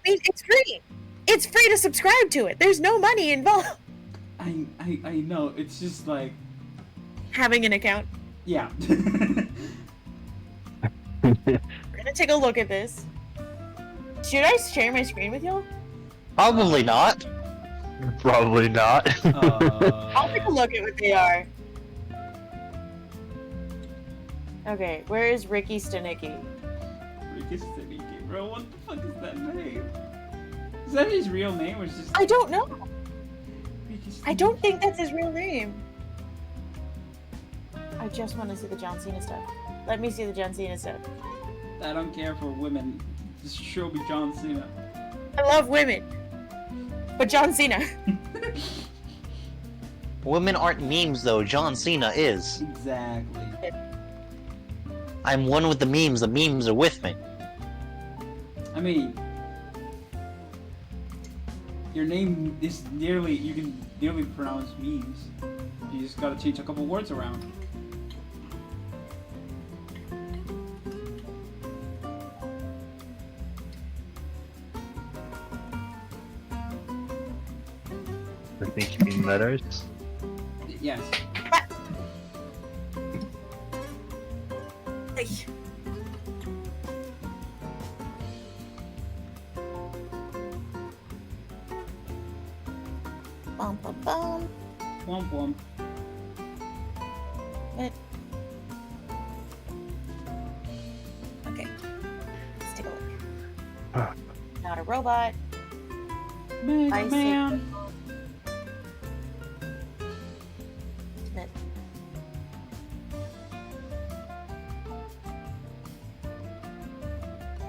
I mean, it's free. It's free to subscribe to it. There's no money involved. I know. It's just like, Having an account. yeah. We're gonna take a look at this. Should I share my screen with y'all? Probably not. Probably not. I'll take a look at what they are. Okay, where is Ricky Stanicki? Ricky Stanicki, bro. What the fuck is that name? Is that his real name or is just I don't know. Ricky Stanicki? I don't think that's his real name. I just want to see the John Cena stuff. Let me see the John Cena stuff. I don't care for women. Just show me John Cena. I love women. But John Cena. Women aren't memes though, John Cena is. Exactly. I'm one with the memes are with me. I mean, your name is nearly, you can nearly pronounce memes. You just gotta change a couple words around. I think you mean letters. Yes. Bum, bum, bum. Womp womp. Okay. Let's take a look. Ah. Not a robot. Mega I see. Man. Smith.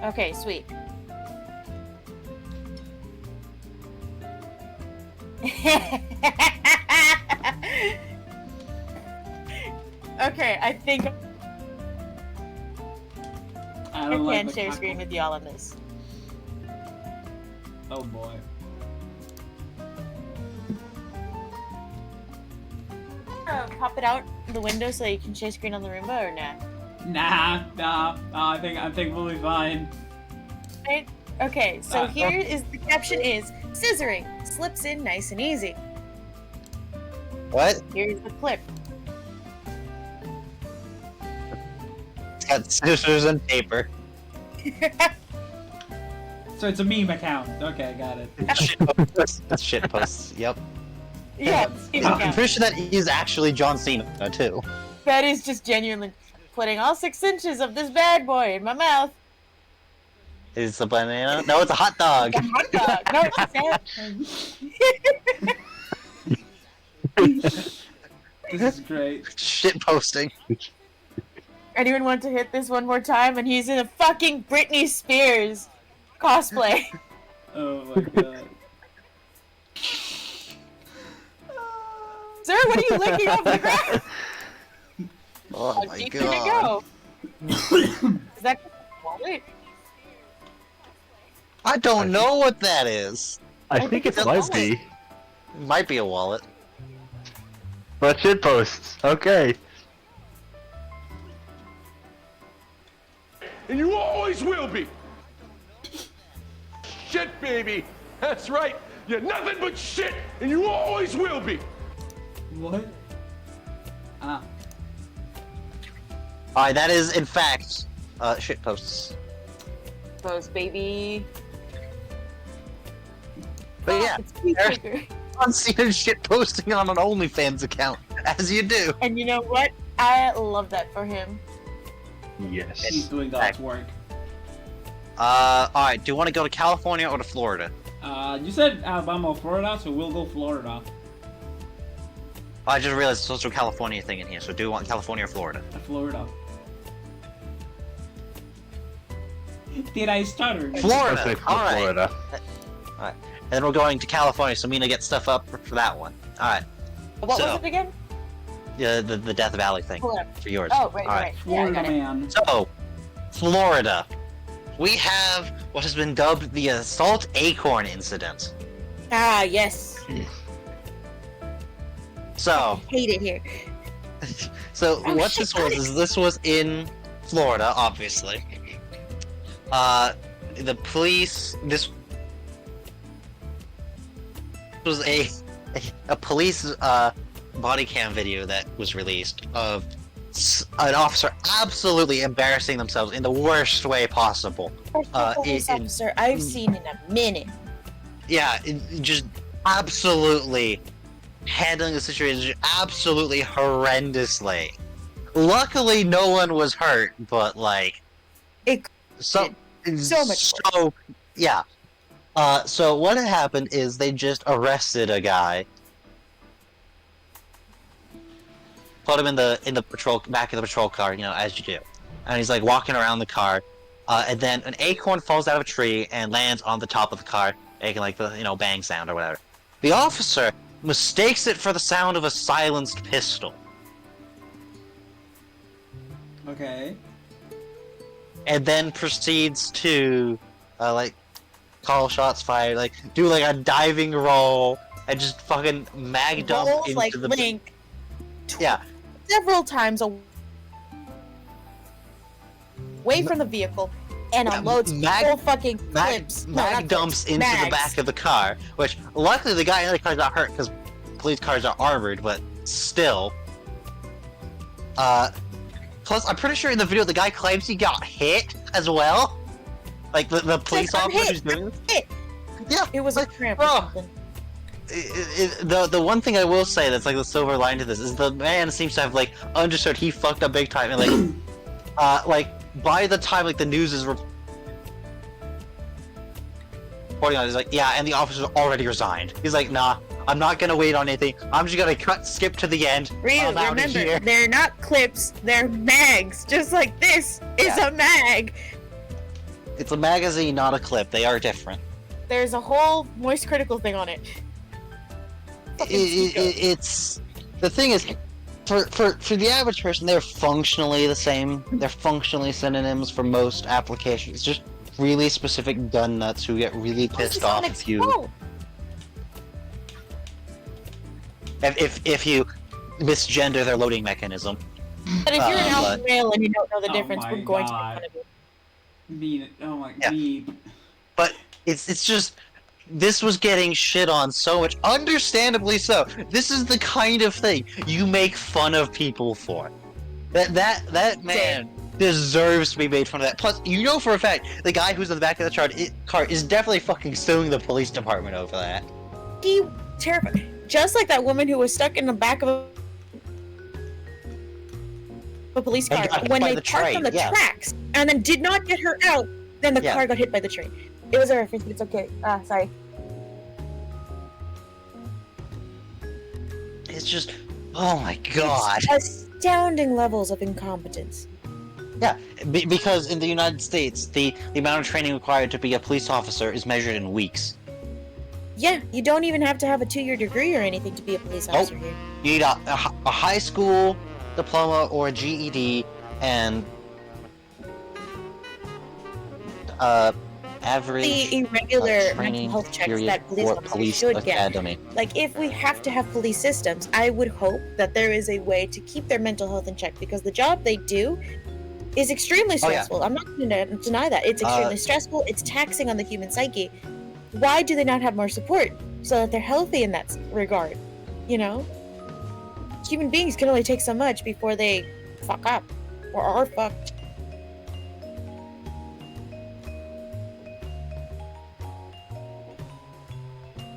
Okay, sweet. Okay, I think I I don't like can the share cackle. screen with y'all on this. Oh boy. Pop it out the window so you can share screen on the Roomba or not? Nah. I think we'll be fine. Right? Okay, so Uh, here is the caption is scissoring slips in nice and easy. What? Here's the clip. It's got scissors and paper. So it's a meme account. Okay, got it. That's shit posts. Yep. Yeah, I'm pretty sure that is actually John Cena too. that is just genuinely putting all 6 inches of this bad boy in my mouth. Is it a banana? No, it's a hot dog. A hot dog. No, it's sad. This is great. Shit posting. Anyone want to hit this one more time? And he's in a fucking Britney Spears cosplay. Oh my god. Sir, what are you licking off the ground? Oh How my deep did it god. go? Is that a wallet? I don't know what that is. I think it's it's a lesbian. It might be a wallet. But shit posts. Okay. And you always will be. Shit, baby. That's right. You're nothing but shit, and you always will be. What? Ah. Alright, that is in fact shit posts. Post, baby. But yeah, It's Pete there's- Baker. John Cena shit posting on an OnlyFans account, as you do. And you know what? I love that for him. Yes. He's doing God's work. Alright, do you want to go to California or to Florida? You said Alabama or Florida, so we'll go Florida. I just realized there's also a California thing in here, so do you want California or Florida? Florida. Did I stutter? Florida! Okay, Alright. Florida. And then we're going to California, so Mina gets stuff up for that one. Alright. What So- was it again? The Death Valley thing Florida. for yours. Oh, right, Alright. right. Yeah, I Florida got it. man. So, Florida. We have what has been dubbed the Assault Acorn Incident. Ah, yes. So, Hate it here. so Oh, what shit, this was is this was in Florida, obviously. The police. This was a police body cam video that was released of an officer absolutely embarrassing themselves in the worst way possible. First police in- officer I've seen in a minute. Yeah, just absolutely handling the situation absolutely horrendously. Luckily, no one was hurt, but like, It so much so yeah. So what had happened is they just arrested a guy, put him in the patrol back of the patrol car, you know, as you do, and he's like walking around the car, and then an acorn falls out of a tree and lands on the top of the car, making like the bang sound or whatever. The officer mistakes it for the sound of a silenced pistol, Okay. and then proceeds to like call shots fired, like do like a diving roll and just fucking mag dump rolls into like the Link yeah. several times away from the vehicle and unloads full fucking clips. No, not Mag dumps clips, into the mags. back of the car, which luckily the guy in the car got hurt because police cars are armored, but still. Plus, I'm pretty sure in the video the guy claims he got hit as well. Like the police I'm officer hit, who's doing this. hit. Yeah, It was a like, cramp or bro. something. The one thing I will say that's like the silver line to this is the man seems to have like understood he fucked up big time and like by the time like the news is reporting on it, he's like, yeah, and the officer's already resigned. He's like, nah, I'm not gonna wait on anything. I'm just gonna skip to the end. Ryu, I'm outta remember, here. they're not clips, they're mags. Just like this is Yeah. a mag. It's a magazine, not a clip. They are different. There's a whole moist critical thing on it. it's the thing is, for the average person, they're functionally the same. They're functionally synonyms for most applications. It's just really specific gun nuts who get really pissed off if you misgender their loading mechanism. But if you're an alpha but- male and you don't know the Oh difference, my we're going to God. make fun of you. Mean. Oh my. Yeah. Mean. But it's just this was getting shit on so much, understandably so. This is the kind of thing you make fun of people for. That man deserves to be made fun of that. Plus, you know for a fact the guy who's in the back of the car is definitely fucking suing the police department over that. He terrified. Just like that woman who was stuck in the back of a police And car got hit when by they the parked train, on the yeah. tracks and then did not get her out. Then the Yeah. car got hit by the train. It was a reference, but it's okay. Sorry. It's just, oh my god. It's astounding levels of incompetence. Yeah, because in the United States, the amount of training required to be a police officer is measured in weeks. Yeah, you don't even have to have a 2-year degree or anything to be a police officer here. You need a high school diploma or a GED and average The irregular mental training health checks period that police for officers police should get. academy. Like, if we have to have police systems, I would hope that there is a way to keep their mental health in check, because the job they do is extremely Oh, yeah. stressful. I'm not going to deny that. It's extremely stressful. It's taxing on the human psyche. Why do they not have more support so that they're healthy in that regard? You know? Human beings can only take so much before they fuck up or are fucked.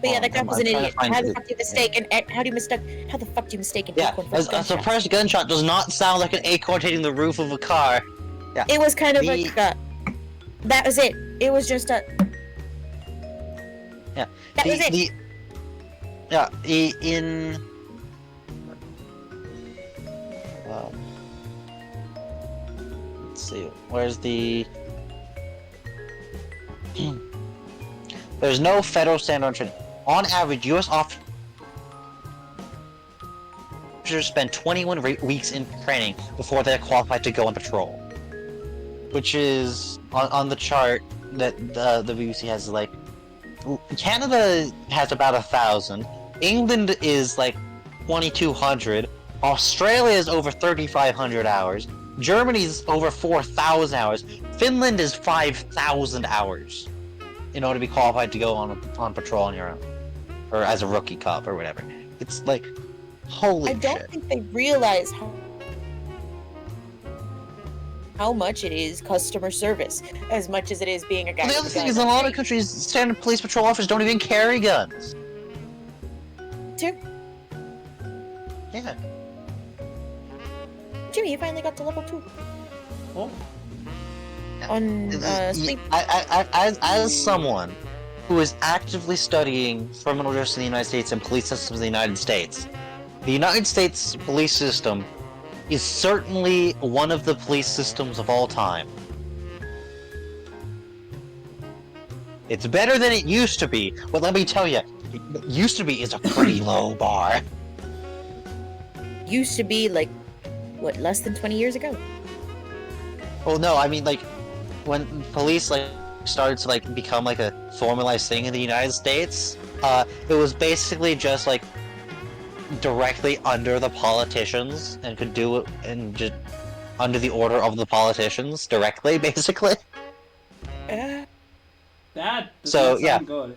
But yeah, that guy was an I'm trying to idiot. find How the it. fuck do you mistake an how do you mistake how the fuck do you mistake an Yeah, acorn for a a gunshot? suppressed gunshot does not sound like an acorn hitting the roof of a car. Yeah. It was kind of The- like that was it. It was just a Yeah. That was it. In let's see, where's the there's no federal standard on training. On average, U.S. officers spend 21 weeks in training before they're qualified to go on patrol, which is on the chart that the BBC has. Like, Canada has about 1,000. England is like 2,200. Australia is over 3,500 hours. Germany's over 4,000 hours. Finland is 5,000 hours in order to be qualified to go on patrol on your own, or as a rookie cop or whatever. It's like, holy I don't shit. think they realize how much it is customer service as much as it is being a guy. Well, the with other a thing gun is, in a on lot the of countries, standard police patrol officers don't even carry guns. street. Yeah. Jimmy, you finally got to level 2 Oh. on sleep. As someone who is actively studying criminal justice in the United States and police systems in the United States police system is certainly one of the police systems of all time. It's better than it used to be, but let me tell you, it used to be is a pretty low bar. Used to be like what, less than 20 years ago. Well, no, I mean, like, when police, like, started to, like, become, like, a formalized thing in the United States, it was basically just, like, directly under the politicians, and could do it and just under the order of the politicians, directly, basically. Uh, That does So, not yeah. sound good.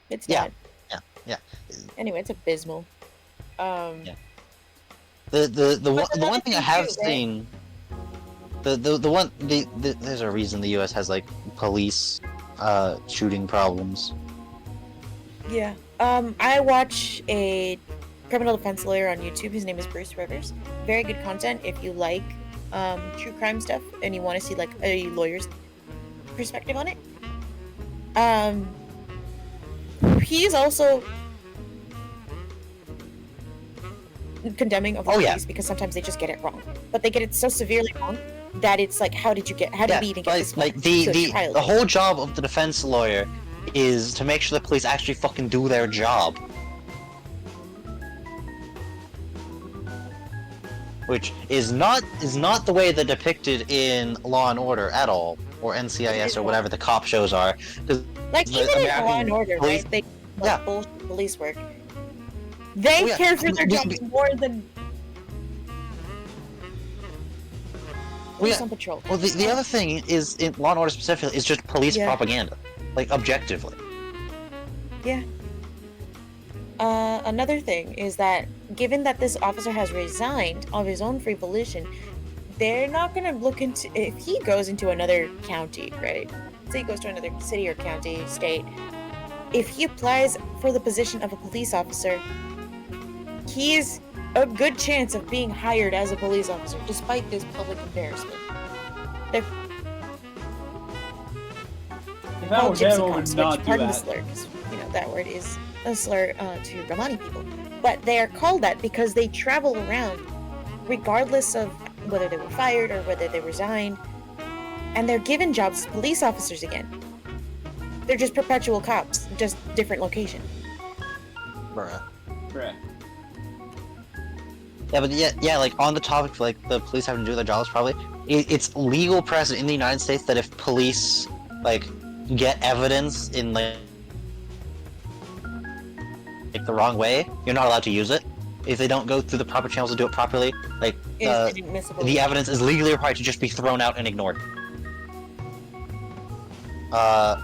it's Yeah. not. Yeah. Anyway, it's abysmal. Yeah. The one thing I have too, right? seen, there's a reason the U.S. has, like, police shooting problems. Yeah. I watch a criminal defense lawyer on YouTube. His name is Bruce Rivers. Very good content if you like true crime stuff and you want to see like a lawyer's perspective on it. He's also condemning of the Oh, yeah. police because sometimes they just get it wrong. But they get it so severely wrong that it's like, how did we even get this far? Like to a trial the whole job of the defense lawyer is to make sure the police actually fucking do their job. Which is not the way they're depicted in Law and Order at all, or NCIS or whatever the cop shows are. 'Cause Like the even in American Law and Order, police- right? They Yeah. bullshit police work. They Oh, yeah. care for their We- job we- more than Well, police yeah. on patrol. Well, the other thing is, in Law and Order specifically, is just police Yeah. propaganda. Like, objectively. Yeah. Another thing is that given that this officer has resigned of his own free volition, they're not gonna look into if he goes into another county, right? Say he goes to another city or county, state. If he applies for the position of a police officer, he's a good chance of being hired as a police officer, despite this public embarrassment. They're If I called were them, gypsy I would cops, not which, do pardon the that. slur, 'cause, you know, that word is a slur to Romani people. But they are called that because they travel around, regardless of whether they were fired or whether they resigned, and they're given jobs as police officers again. They're just perpetual cops, just different location. Bruh. Bruh. Yeah, but yeah, like, on the topic of, like, the police having to do their jobs, probably, it's legal precedent in the United States that if police, like, get evidence in, like, the wrong way, you're not allowed to use it. If they don't go through the proper channels to do it properly, like, It's inadmissible. the evidence is legally required to just be thrown out and ignored. Because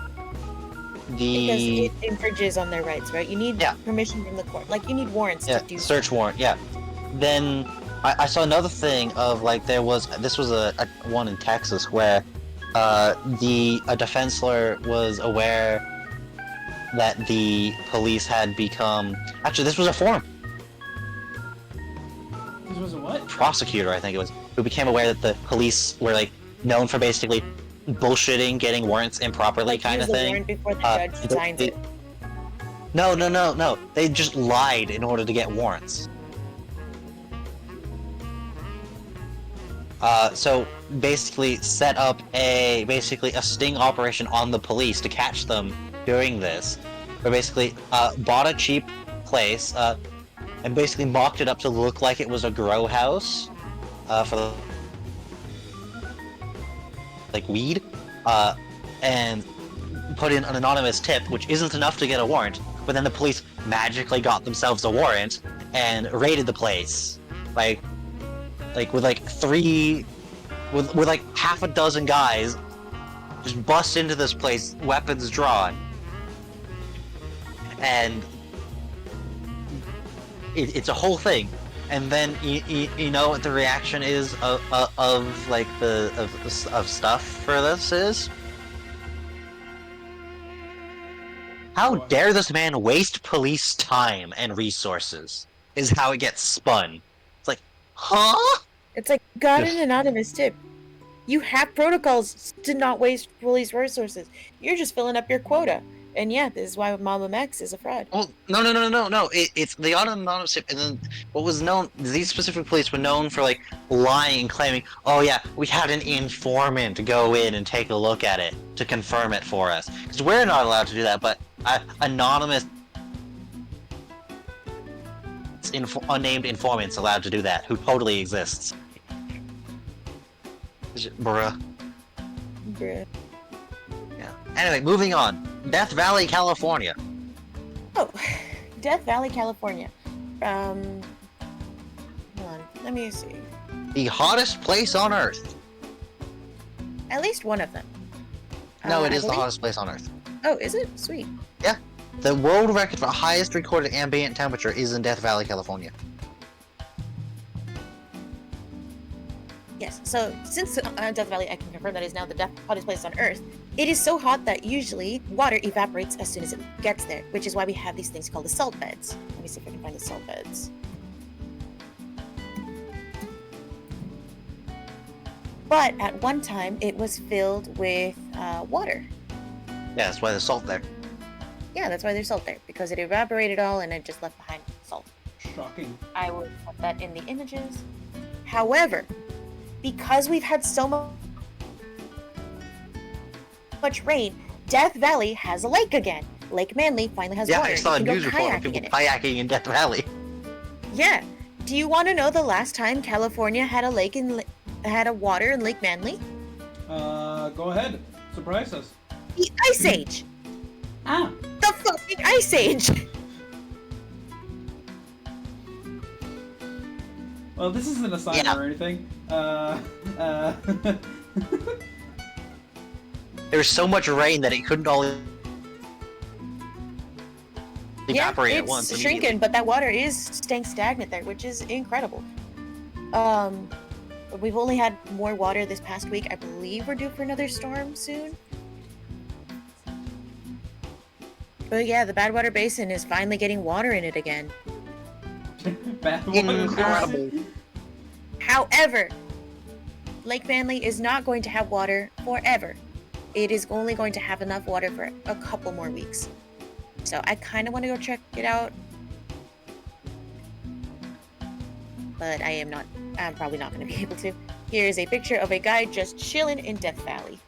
it infringes on their rights, right? You need Yeah. permission from the court. Like, you need warrants Yeah, to do search warrant, yeah. Then I saw another thing of, like, this was a one in Texas where a defense lawyer was aware that the police had become, actually this was a former This was a what? prosecutor, I think it was, who became aware that the police were, like, known for basically bullshitting, getting warrants improperly, like, kind use of the thing. warrant before the judge signs it. No. They just lied in order to get warrants. So basically set up a sting operation on the police to catch them doing this. Or basically bought a cheap place and basically mocked it up to look like it was a grow house for like weed, and put in an anonymous tip, which isn't enough to get a warrant. But then the police magically got themselves a warrant and raided the place, like with like half a dozen guys, just bust into this place, weapons drawn, and it's a whole thing. And then you know what the reaction is of stuff for this is? How dare this man waste police time and resources? Is how it gets spun. It's like, huh? It's like, got Yes. an anonymous tip. You have protocols to not waste police resources. You're just filling up your quota. And yeah, this is why Mama Max is a fraud. Well, no. It's the anonymous tip, and then what was known. These specific police were known for like lying and claiming, "Oh yeah, we had an informant go in and take a look at it to confirm it for us." Because we're not allowed to do that, but anonymous, unnamed informants allowed to do that, who totally exists. Bruh. Bruh. Yeah. Anyway, moving on. Death Valley, California. Oh, Death Valley, California. Hold on, let me see. The hottest place on Earth. At least one of them. No, it I is the believe- hottest place on Earth. Oh, is it? Sweet. The world record for highest recorded ambient temperature is in Death Valley, California. Yes, so since Death Valley, I can confirm that is now the hottest place on Earth. It is so hot that usually water evaporates as soon as it gets there, which is why we have these things called the salt beds. Let me see if I can find the salt beds. But at one time, it was filled with water. Yeah, that's why there's salt there. Yeah, that's why there's salt there, because it evaporated all and it just left behind salt. Shocking. I will put that in the images. However, because we've had so much rain, Death Valley has a lake again. Lake Manly finally has Yeah, water. I saw a You can go news report of kayaking people in it. kayaking in Death Valley. Yeah. Do you want to know the last time California had a lake had a water in Lake Manly? Go ahead. Surprise us. The Ice Age. Ah. The fucking Ice Age. Well, this isn't a sign Yeah. or anything. There was so much rain that it couldn't all evaporate yeah, at once. it's immediately. shrinking, but that water is staying stagnant there, which is incredible. We've only had more water this past week. I believe we're due for another storm soon. But yeah, the Badwater Basin is finally getting water in it again. Bad water. Incredible. However, Lake Manly is not going to have water forever. It is only going to have enough water for a couple more weeks. So I kind of want to go check it out. But I'm probably not going to be able to. Here's a picture of a guy just chilling in Death Valley.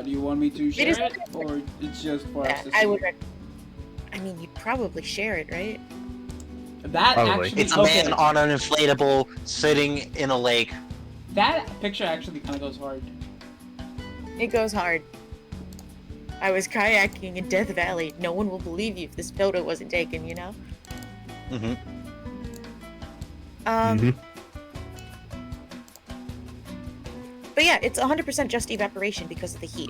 Do you want me to share is- it, or it's just for us to see? I would. I mean, you'd probably share it, right? That Probably. actually. It's a okay. man on an inflatable sitting in a lake. That picture actually kind of goes hard. It goes hard. I was kayaking in Death Valley. No one will believe you if this photo wasn't taken, you know? Mm-hmm. Mhm. But yeah, it's 100% just evaporation because of the heat.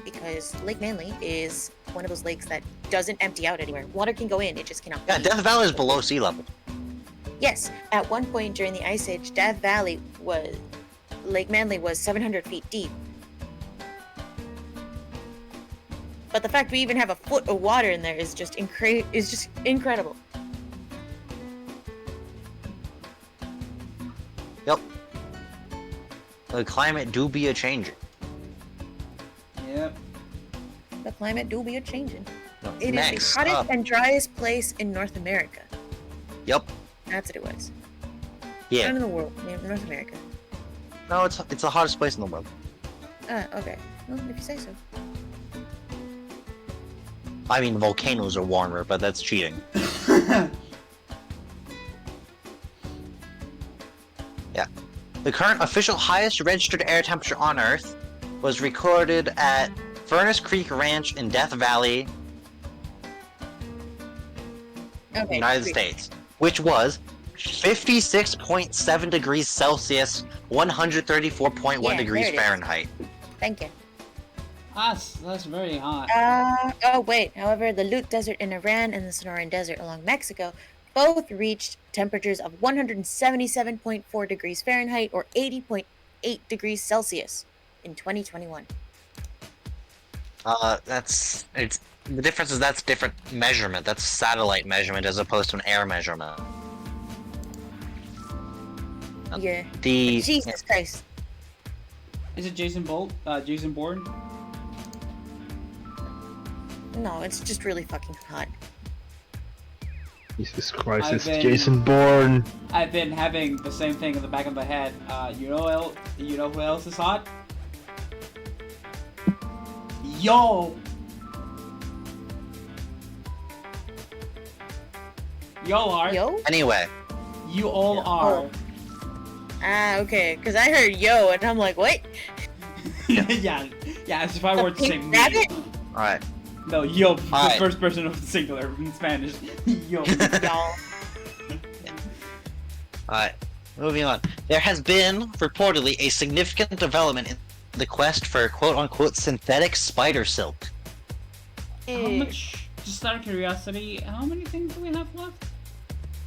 Because Lake Manly is one of those lakes that doesn't empty out anywhere. Water can go in, it just cannot Yeah, leave. Death Valley is below sea level. Yes, at one point during the Ice Age, Lake Manly was 700 feet deep. But the fact we even have a foot of water in there is just incredible. Yep. The climate do be a changing. Yep. The climate do be a changing. It is Next the hottest up. and driest place in North America. Yep. That's what it was. Yeah. Not in the world, in North America. No, it's the hottest place in the world. Okay. Well, if you say so. I mean, volcanoes are warmer, but that's cheating. Yeah. The current official highest registered air temperature on Earth was recorded at Furnace Creek Ranch in Death Valley, Okay. United sweet. States, which was 56.7 degrees Celsius, 134.1 Yeah, degrees there it is. Fahrenheit. Thank you. That's very hot. Oh wait. However, the Lut Desert in Iran and the Sonoran Desert along Mexico both reached temperatures of 177.4 degrees Fahrenheit or 80.8 degrees Celsius in 2021. The difference is that's different measurement. That's satellite measurement as opposed to an air measurement. Yeah. The Jesus Christ. Is it Jason Bourne? No, it's just really fucking hot. Jesus Christ, I've it's been- Jason Bourne. I've been having the same thing in the back of my head. You know who else is hot? Yo! Y'all are. Yo? anyway, You all are. Ah, okay. Because I heard yo, and I'm like, what? yeah, as if I were to say Pink me. rabbit? all right. No, yo, the Alright. first person of the singular in Spanish. Yo. Y'all. Alright, moving on. There has been, reportedly, a significant development in the quest for quote-unquote synthetic spider silk. How much, just out of curiosity, how many things do we have left?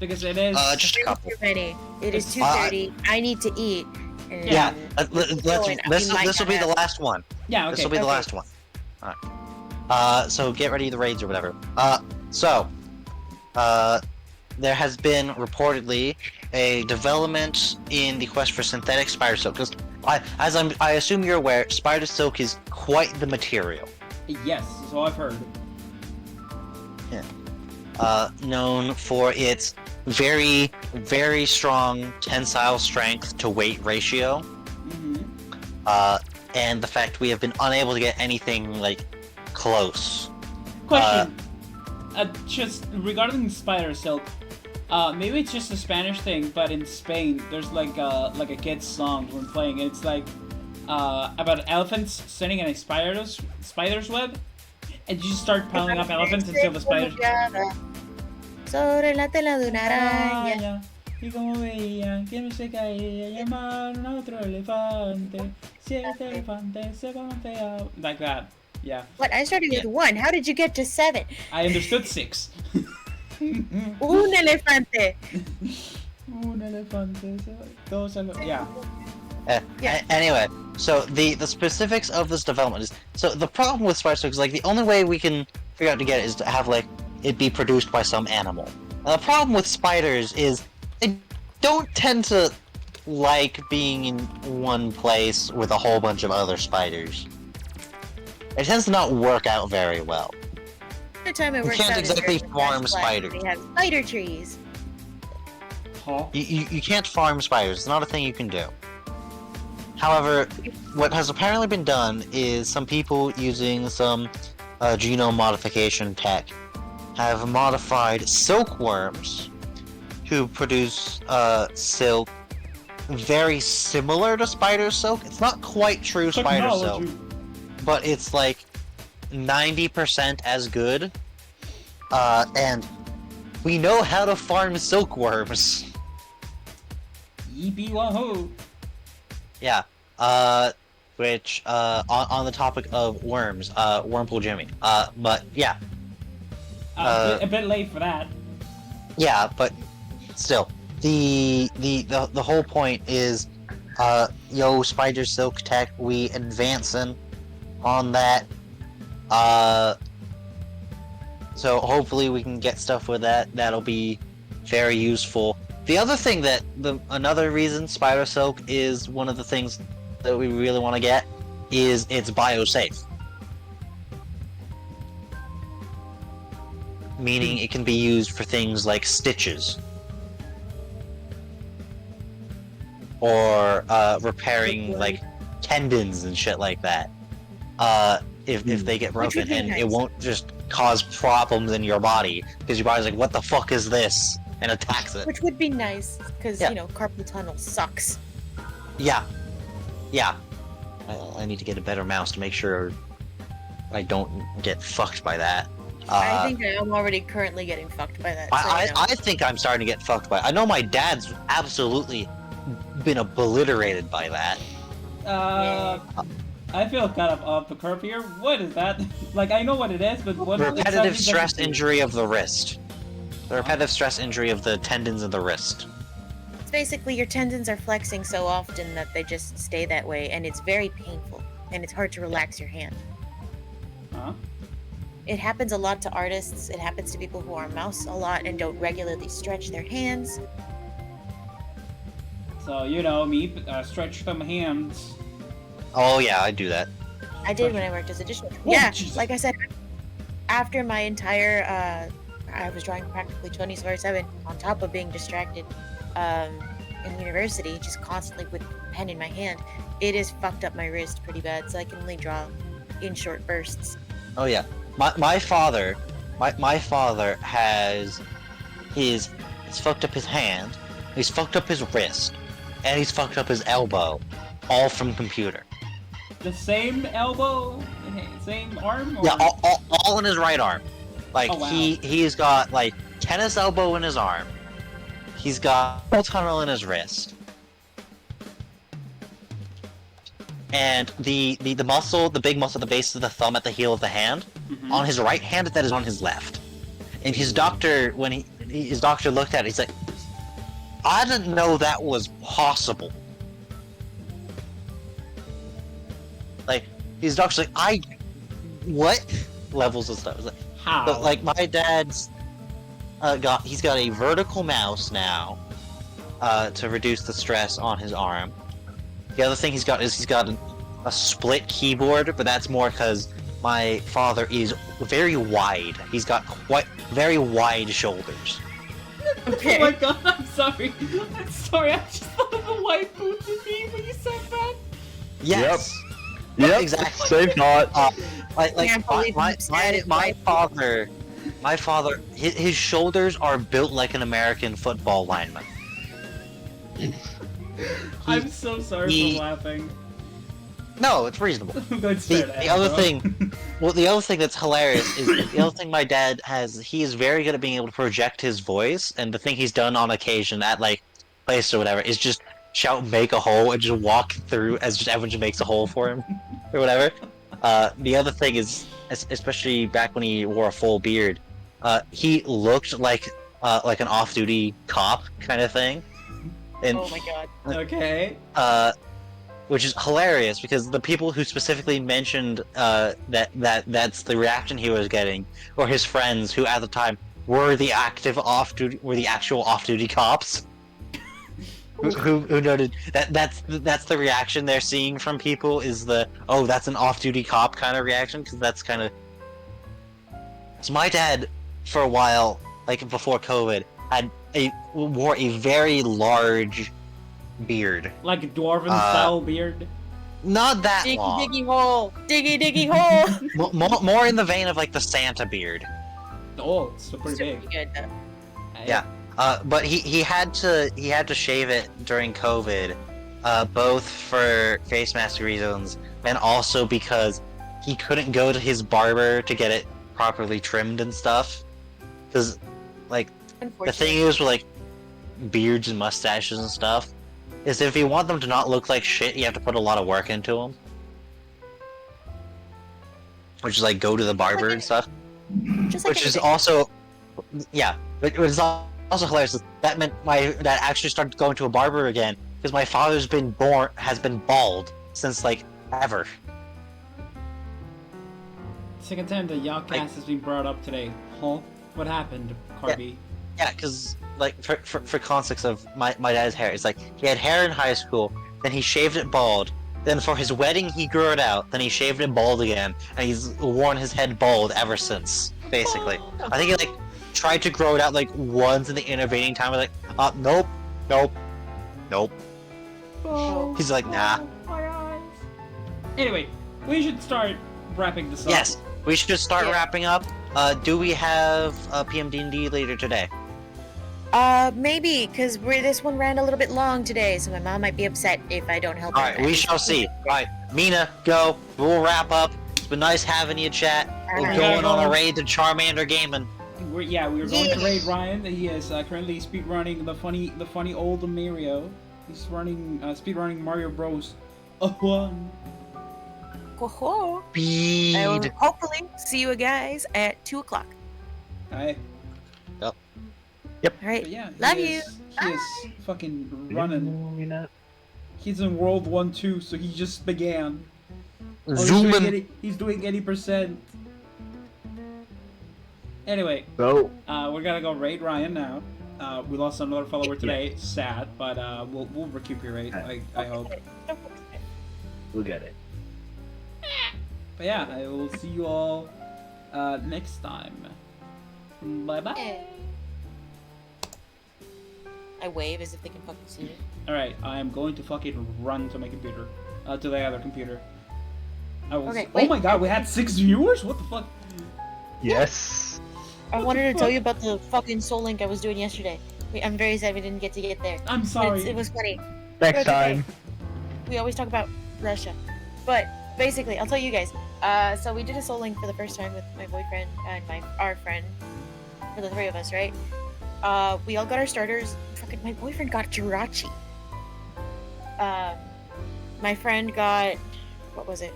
Because it is... Just a couple. Too many. It is It's 2:30. I need to eat. And Yeah, going. We this will might be the not last one. yeah, okay. This will be the Okay. last one. Alright. So get ready the raids or whatever. There has been reportedly a development in the quest for synthetic spider silk. Because I assume you're aware, spider silk is quite the material. Yes, so I've heard. Known for its very, very strong tensile strength to weight ratio. Mm-hmm. and the fact we have been unable to get anything like close. Question. Just regarding spider silk, maybe it's just a Spanish thing, but in Spain there's like a kid's song when playing. It's like about elephants sitting in a spider's web, and you just start piling up elephants until the spiders. Sobre la tela de una araña. Y como veía que no se caía, llamaron a otro elefante. 7 elefantes se balanceaban. Like that. Yeah. What? I started with 1. How did you get to 7? I understood 6. Un elefante. Un elefante. Yeah. Yeah. Anyway, so the specifics of this development is, so the problem with Spider Silk is like the only way we can figure out to get it is to have like it be produced by some animal. And the problem with spiders is they don't tend to like being in one place with a whole bunch of other spiders. It tends to not work out very well. The time it You works can't out is exactly during the farm best class. spiders. We have spider trees. Huh? You can't farm spiders. It's not a thing you can do. However, what has apparently been done is some people using some genome modification tech have modified silkworms to produce silk very similar to spider silk. It's not quite true spider silk, but it's like 90% as good. And we know how to farm silkworms. Yippee wahoo! Yeah. Which on the topic of worms, Wormpool Jimmy. But yeah. A bit late for that. Yeah, but still, the whole point is, spider silk tech, we advancing on that. So hopefully we can get stuff with that. That'll be very useful. The other thing another reason spider silk is one of the things that we really want to get is it's biosafe. Meaning it can be used for things like stitches. Or repairing like tendons and shit like that. If they get broken, would be and nice. it won't just cause problems in your body because your body's like, what the fuck is this? And attacks it. Which would be nice, because, Yeah. carpal tunnel sucks. Yeah. I need to get a better mouse to make sure I don't get fucked by that. I think I'm already currently getting fucked by that. I think I'm starting to get fucked by it. I know my dad's absolutely been obliterated by that. I feel kind of off the curve here. What is that? Like, I know what it is, but what Repetitive exactly does stress it do? injury of the wrist. The repetitive stress injury of the tendons of the wrist. It's basically your tendons are flexing so often that they just stay that way, and it's very painful, and it's hard to relax your hand. Huh? It happens a lot to artists. It happens to people who are mouse a lot and don't regularly stretch their hands. So, me, stretch them hands. Oh yeah, I do that. I did when I worked as a dishwasher. Oh, Yeah, Jesus. like I said, after my entire, I was drawing practically 24/7 on top of being distracted in university, just constantly with a pen in my hand. It has fucked up my wrist pretty bad, so I can only draw in short bursts. Oh yeah. My father has he's fucked up his hand, he's fucked up his wrist, and he's fucked up his elbow, all from computer. The same elbow, same arm? Or... Yeah, all in his right arm. Like Oh, wow. he's got like tennis elbow in his arm. He's got carpal tunnel in his wrist. And the muscle, the big muscle at the base of the thumb at the heel of the hand, Mhm. on his right hand, that is on his left. And his doctor, when his doctor looked at it, he's like, I didn't know that was possible. Like, his doctor's like, what? Levels of stuff. It's like, How? but like my dad's he's got a vertical mouse now to reduce the stress on his arm. The other thing he's got a split keyboard, but that's more because my father is very wide. He's got very wide shoulders. Okay. Oh my god, I'm sorry. I'm sorry, I just thought of the white boots you mean when you said that. Yes. Yep, Exactly. same thought. Like Can't believe my, you said it my like father, his shoulders are built like an American football lineman. I'm so sorry for he- laughing. No, it's reasonable. I'm going to start The other bro. thing, well, the other thing that's hilarious is the other thing my dad has. He is very good at being able to project his voice, and the thing he's done on occasion at like place or whatever is just shout "make a hole" and just walk through as just everyone just makes a hole for him or whatever. The other thing is, especially back when he wore a full beard, he looked like an off-duty cop kind of thing, and oh my god. Okay. which is hilarious because the people who specifically mentioned that's the reaction he was getting, or his friends who at the time were the actual off-duty cops, who noted that's the reaction they're seeing from people is the oh that's an off-duty cop kind of reaction because that's kind of. So my dad, for a while, like before COVID, wore a very large beard. Like a dwarven style beard. Not that Diggy long. diggy hole. Diggy diggy hole. More in the vein of like the Santa beard. Oh, it's still pretty Still big. pretty good though. Yeah. But he had to shave it during COVID, both for face mask reasons and also because he couldn't go to his barber to get it properly trimmed and stuff. Because like the Unfortunately. thing is with like beards and mustaches and stuff is if you want them to not look like shit, you have to put a lot of work into them. Which is like go to the barber and stuff. Just like Which is anything. also, yeah, but it was also hilarious. That meant my dad actually started going to a barber again because my father's has been bald since like ever. Second time the Yachtcast has been brought up today. Huh? What happened, Carby? Yeah, because like for context of my dad's hair, it's like he had hair in high school, then he shaved it bald. Then for his wedding, he grew it out. Then he shaved it bald again, and he's worn his head bald ever since. Basically, I think he like tried to grow it out like once in the intervening time. Like, nope. He's like, nah. My eyes. Anyway, we should start wrapping this up. Yes, we should start Yeah. wrapping up. Do we have PMD&D later today? Maybe, because this one ran a little bit long today, so my mom might be upset if I don't help her. Alright, we shall see. Alright, Mina, go. We'll wrap up. It's been nice having you chat. We're Alright. going on a raid to Charmander Gaming. We were going to raid Ryan. He is currently speedrunning the funny old Mario. He's running speedrunning Mario Bros. 1. Ho-ho. I will Speed. hopefully see you guys at 2 o'clock. Alright. Alright. But yeah, Love he is fucking running. Zoom. He's in World 1 2, so he just began. Oh, Zooming. He's doing 80%. Anyway, So, we're gonna go raid Ryan now. We lost another follower today. Sad, but we'll recuperate. I hope. we'll get it. But yeah, I will see you all next time. Bye bye. I wave as if they can fucking see me. Alright, I am going to fucking run to my computer. To the other computer. I will. Okay, Oh wait. my god, we had 6 viewers? What the fuck? Yes. I wanted to tell you about the fucking Soul Link I was doing yesterday. I'm very sad we didn't get to get there. I'm But sorry. it was funny. Next It's okay. time. We always talk about Russia. But basically, I'll tell you guys. So we did a Soul Link for the first time with my boyfriend and our friend. For the 3 of us, right? We all got our starters. Fucking my boyfriend got Jirachi. My friend got, what was it?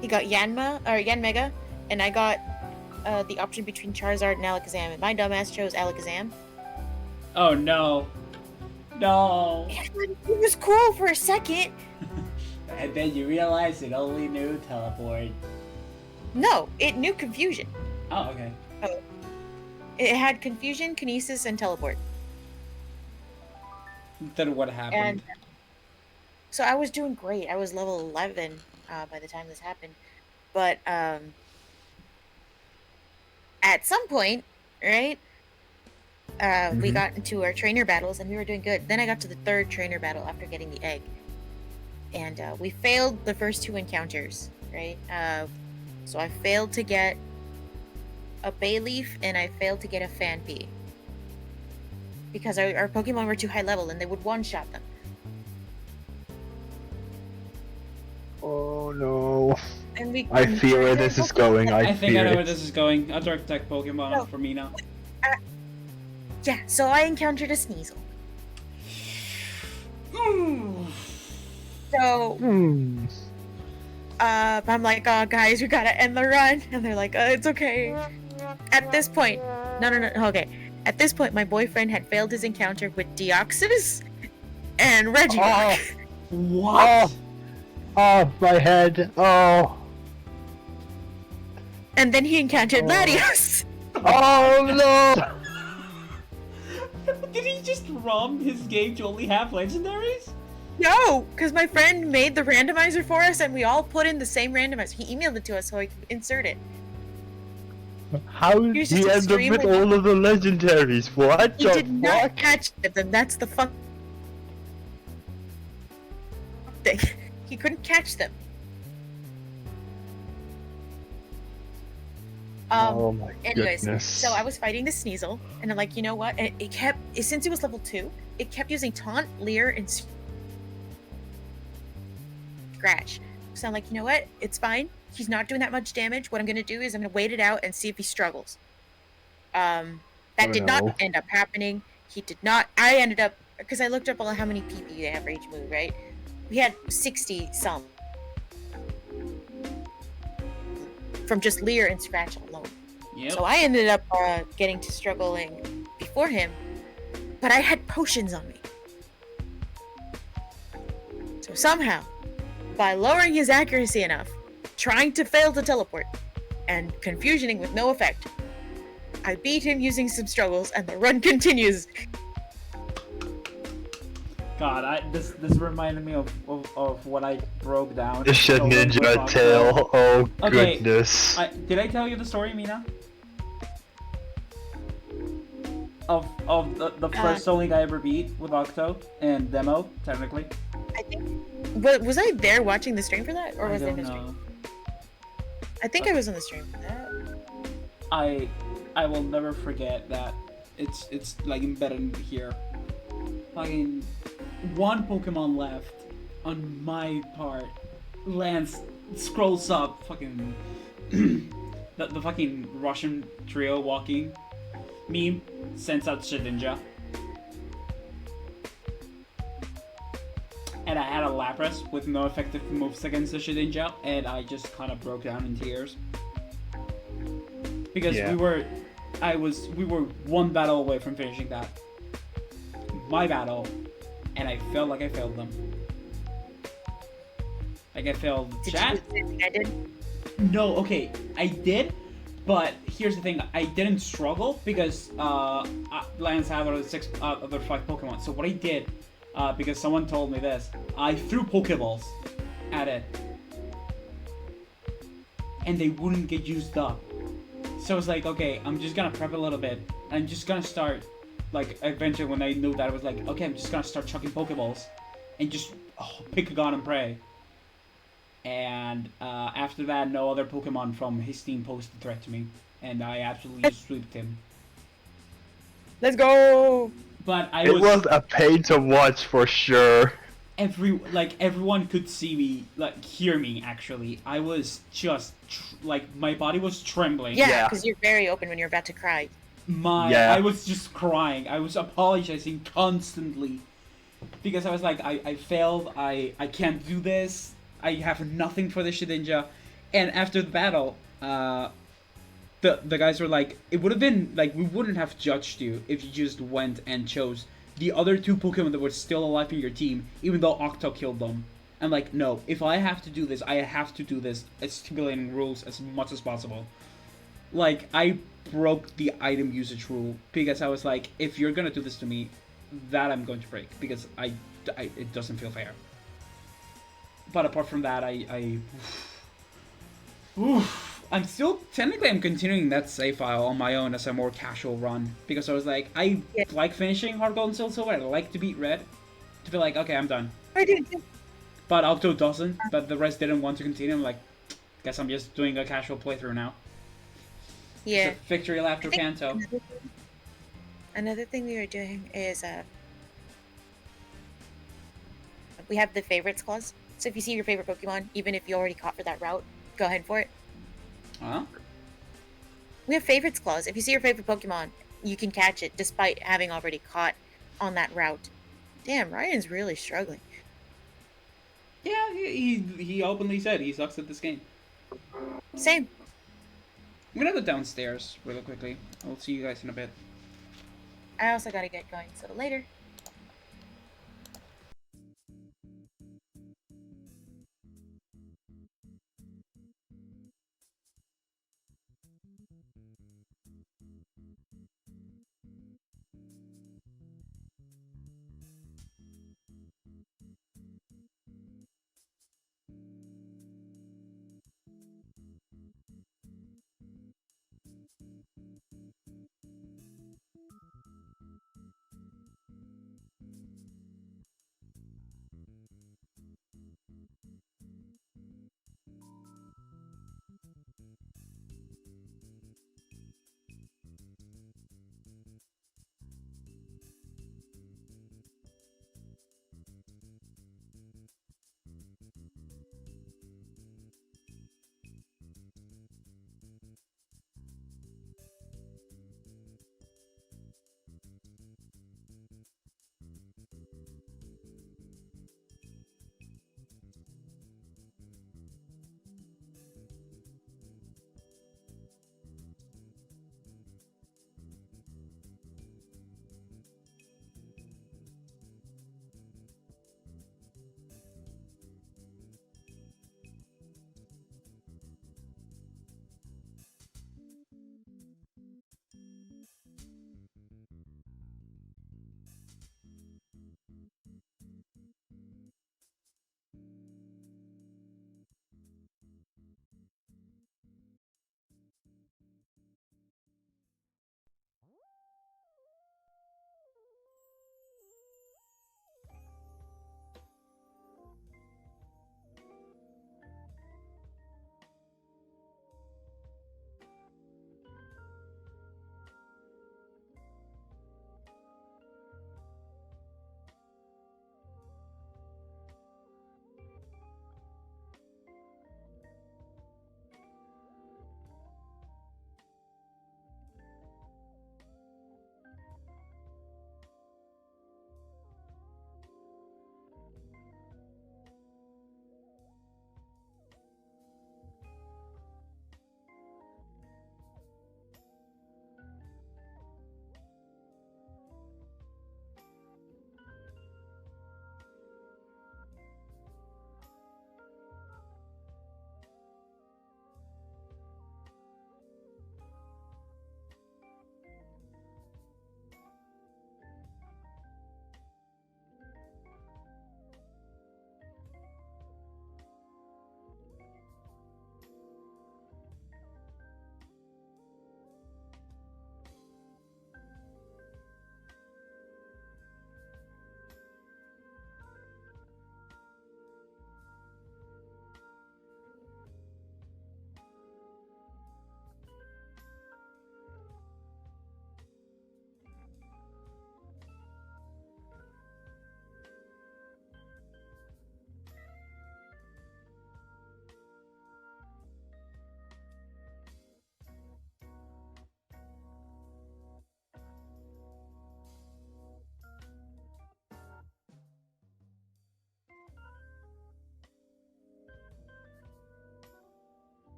He got Yanmega, and I got the option between Charizard and Alakazam, and my dumbass chose Alakazam. Oh no. No. It was cool for a second. And then you realize it only knew teleport. No, it knew Confusion. Oh, okay. It had Confusion, Kinesis, and Teleport. Then what happened? And so I was doing great. I was level 11 by the time this happened. But at some point, right, we got into our trainer battles and we were doing good. Then I got to the 3rd trainer battle after getting the egg. and we failed the first 2 encounters, right? So I failed to get a Bayleaf, and I failed to get a Fanpy. Because our Pokemon were too high level, and they would one-shot them. Oh no. And we I feel where this is going. I think I fear know where it. this is going. A Dark Tech Pokemon No. for me now. Yeah, so I encountered a Sneasel. So I'm like, oh guys, we gotta end the run, and they're like, it's okay. At this point, no, okay. At this point, my boyfriend had failed his encounter with Deoxys and Regirock. What? Oh, my head. Oh. And then he encountered Latios. Oh no. Did he just ROM his game to only have legendaries? No, because my friend made the randomizer for us, and we all put in the same randomizer. He emailed it to us so he could insert it. How did was he just end up extremely with all of the legendaries? What He the did not fuck? catch them. That's the fuck thing. He couldn't catch them. Oh my Anyways, goodness. so I was fighting the Sneasel, and I'm like, you know what? And it kept, since it was level 2, it kept using Taunt, Leer, and Scratch. So I'm like, you know what? It's fine. He's not doing that much damage. What I'm gonna do is I'm gonna wait it out and see if he struggles. That Oh, did no. not end up happening. He did not. I ended up, because I looked up how many PP they have for each move, right? We had 60 some from just Leer and Scratch alone. Yep. So I ended up getting to struggling before him, but I had potions on me. So somehow, by lowering his accuracy enough, trying to fail to teleport, and confusioning with no effect, I beat him using some struggles, and the run continues. God, this reminded me of what I broke down. The shit over with ninja Octo. tail. Oh Okay, goodness. Did I tell you the story, Mina? Of the first Soul Link I ever beat with Octo and demo, technically. I think. Was I there watching the stream for that, or was I I don't in the stream? know. I think I was on the stream for that. I will never forget that. It's like embedded here. Fucking one Pokemon left on my part. Lance scrolls up, fucking the fucking Russian trio walking meme, sends out Shedinja. And I had a Lapras with no effective moves against the Shedinja, and I just kind of broke down in tears. Because Yeah. we were one battle away from finishing that. My battle, and I felt like I failed them. Like I failed Did chat. you do the same thing I did? No, okay, I did, but here's the thing: I didn't struggle because Lance had other 5 Pokemon. So what I did, because someone told me this, I threw Pokeballs at it, and they wouldn't get used up. So I was like, okay, I'm just gonna prep a little bit. I'm just gonna start, like, eventually when I knew that, I was like, okay, I'm just gonna start chucking Pokeballs, and just pick a god and pray. And after that, no other Pokemon from his team posed a threat to me, and I absolutely sweeped him. Let's go! But It was a pain to watch for sure. Everyone could see me, like hear me. Actually, I was just like my body was trembling. Yeah, Yeah. because you're very open when you're about to cry. I was just crying. I was apologizing constantly because I was like, I failed. I can't do this. I have nothing for the Shedinja. And after the battle, the guys were like, it would have been like we wouldn't have judged you if you just went and chose the other 2 Pokemon that were still alive in your team, even though Octo killed them. I'm like, no, if I have to do this, I have to do this, stipulating rules as much as possible. Like, I broke the item usage rule because I was like, if you're gonna do this to me, that I'm going to break because it doesn't feel fair. But apart from that, I'm still, technically I'm continuing that save file on my own as a more casual run, because I was like, I like finishing Hard Gold and Soul Silver, I like to beat Red, to be like, okay, I'm done. I did too. but Octo doesn't. But the rest didn't want to continue. I'm like, guess I'm just doing a casual playthrough now. Yeah. It's a victory lap for Kanto. Another thing we were doing is we have the favorites clause. So if you see your favorite Pokemon, even if you already caught for that route, go ahead for it. Huh? We have favorites clause. If you see your favorite Pokemon, you can catch it despite having already caught on that route. Damn, Ryan's really struggling. Yeah, he openly said he sucks at this game. Same. I'm gonna go downstairs really quickly. I'll see you guys in a bit. I also gotta get going, so later.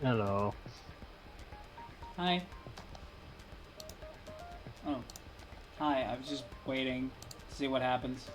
Hello. Hi. Oh. Hi, I was just waiting to see what happens.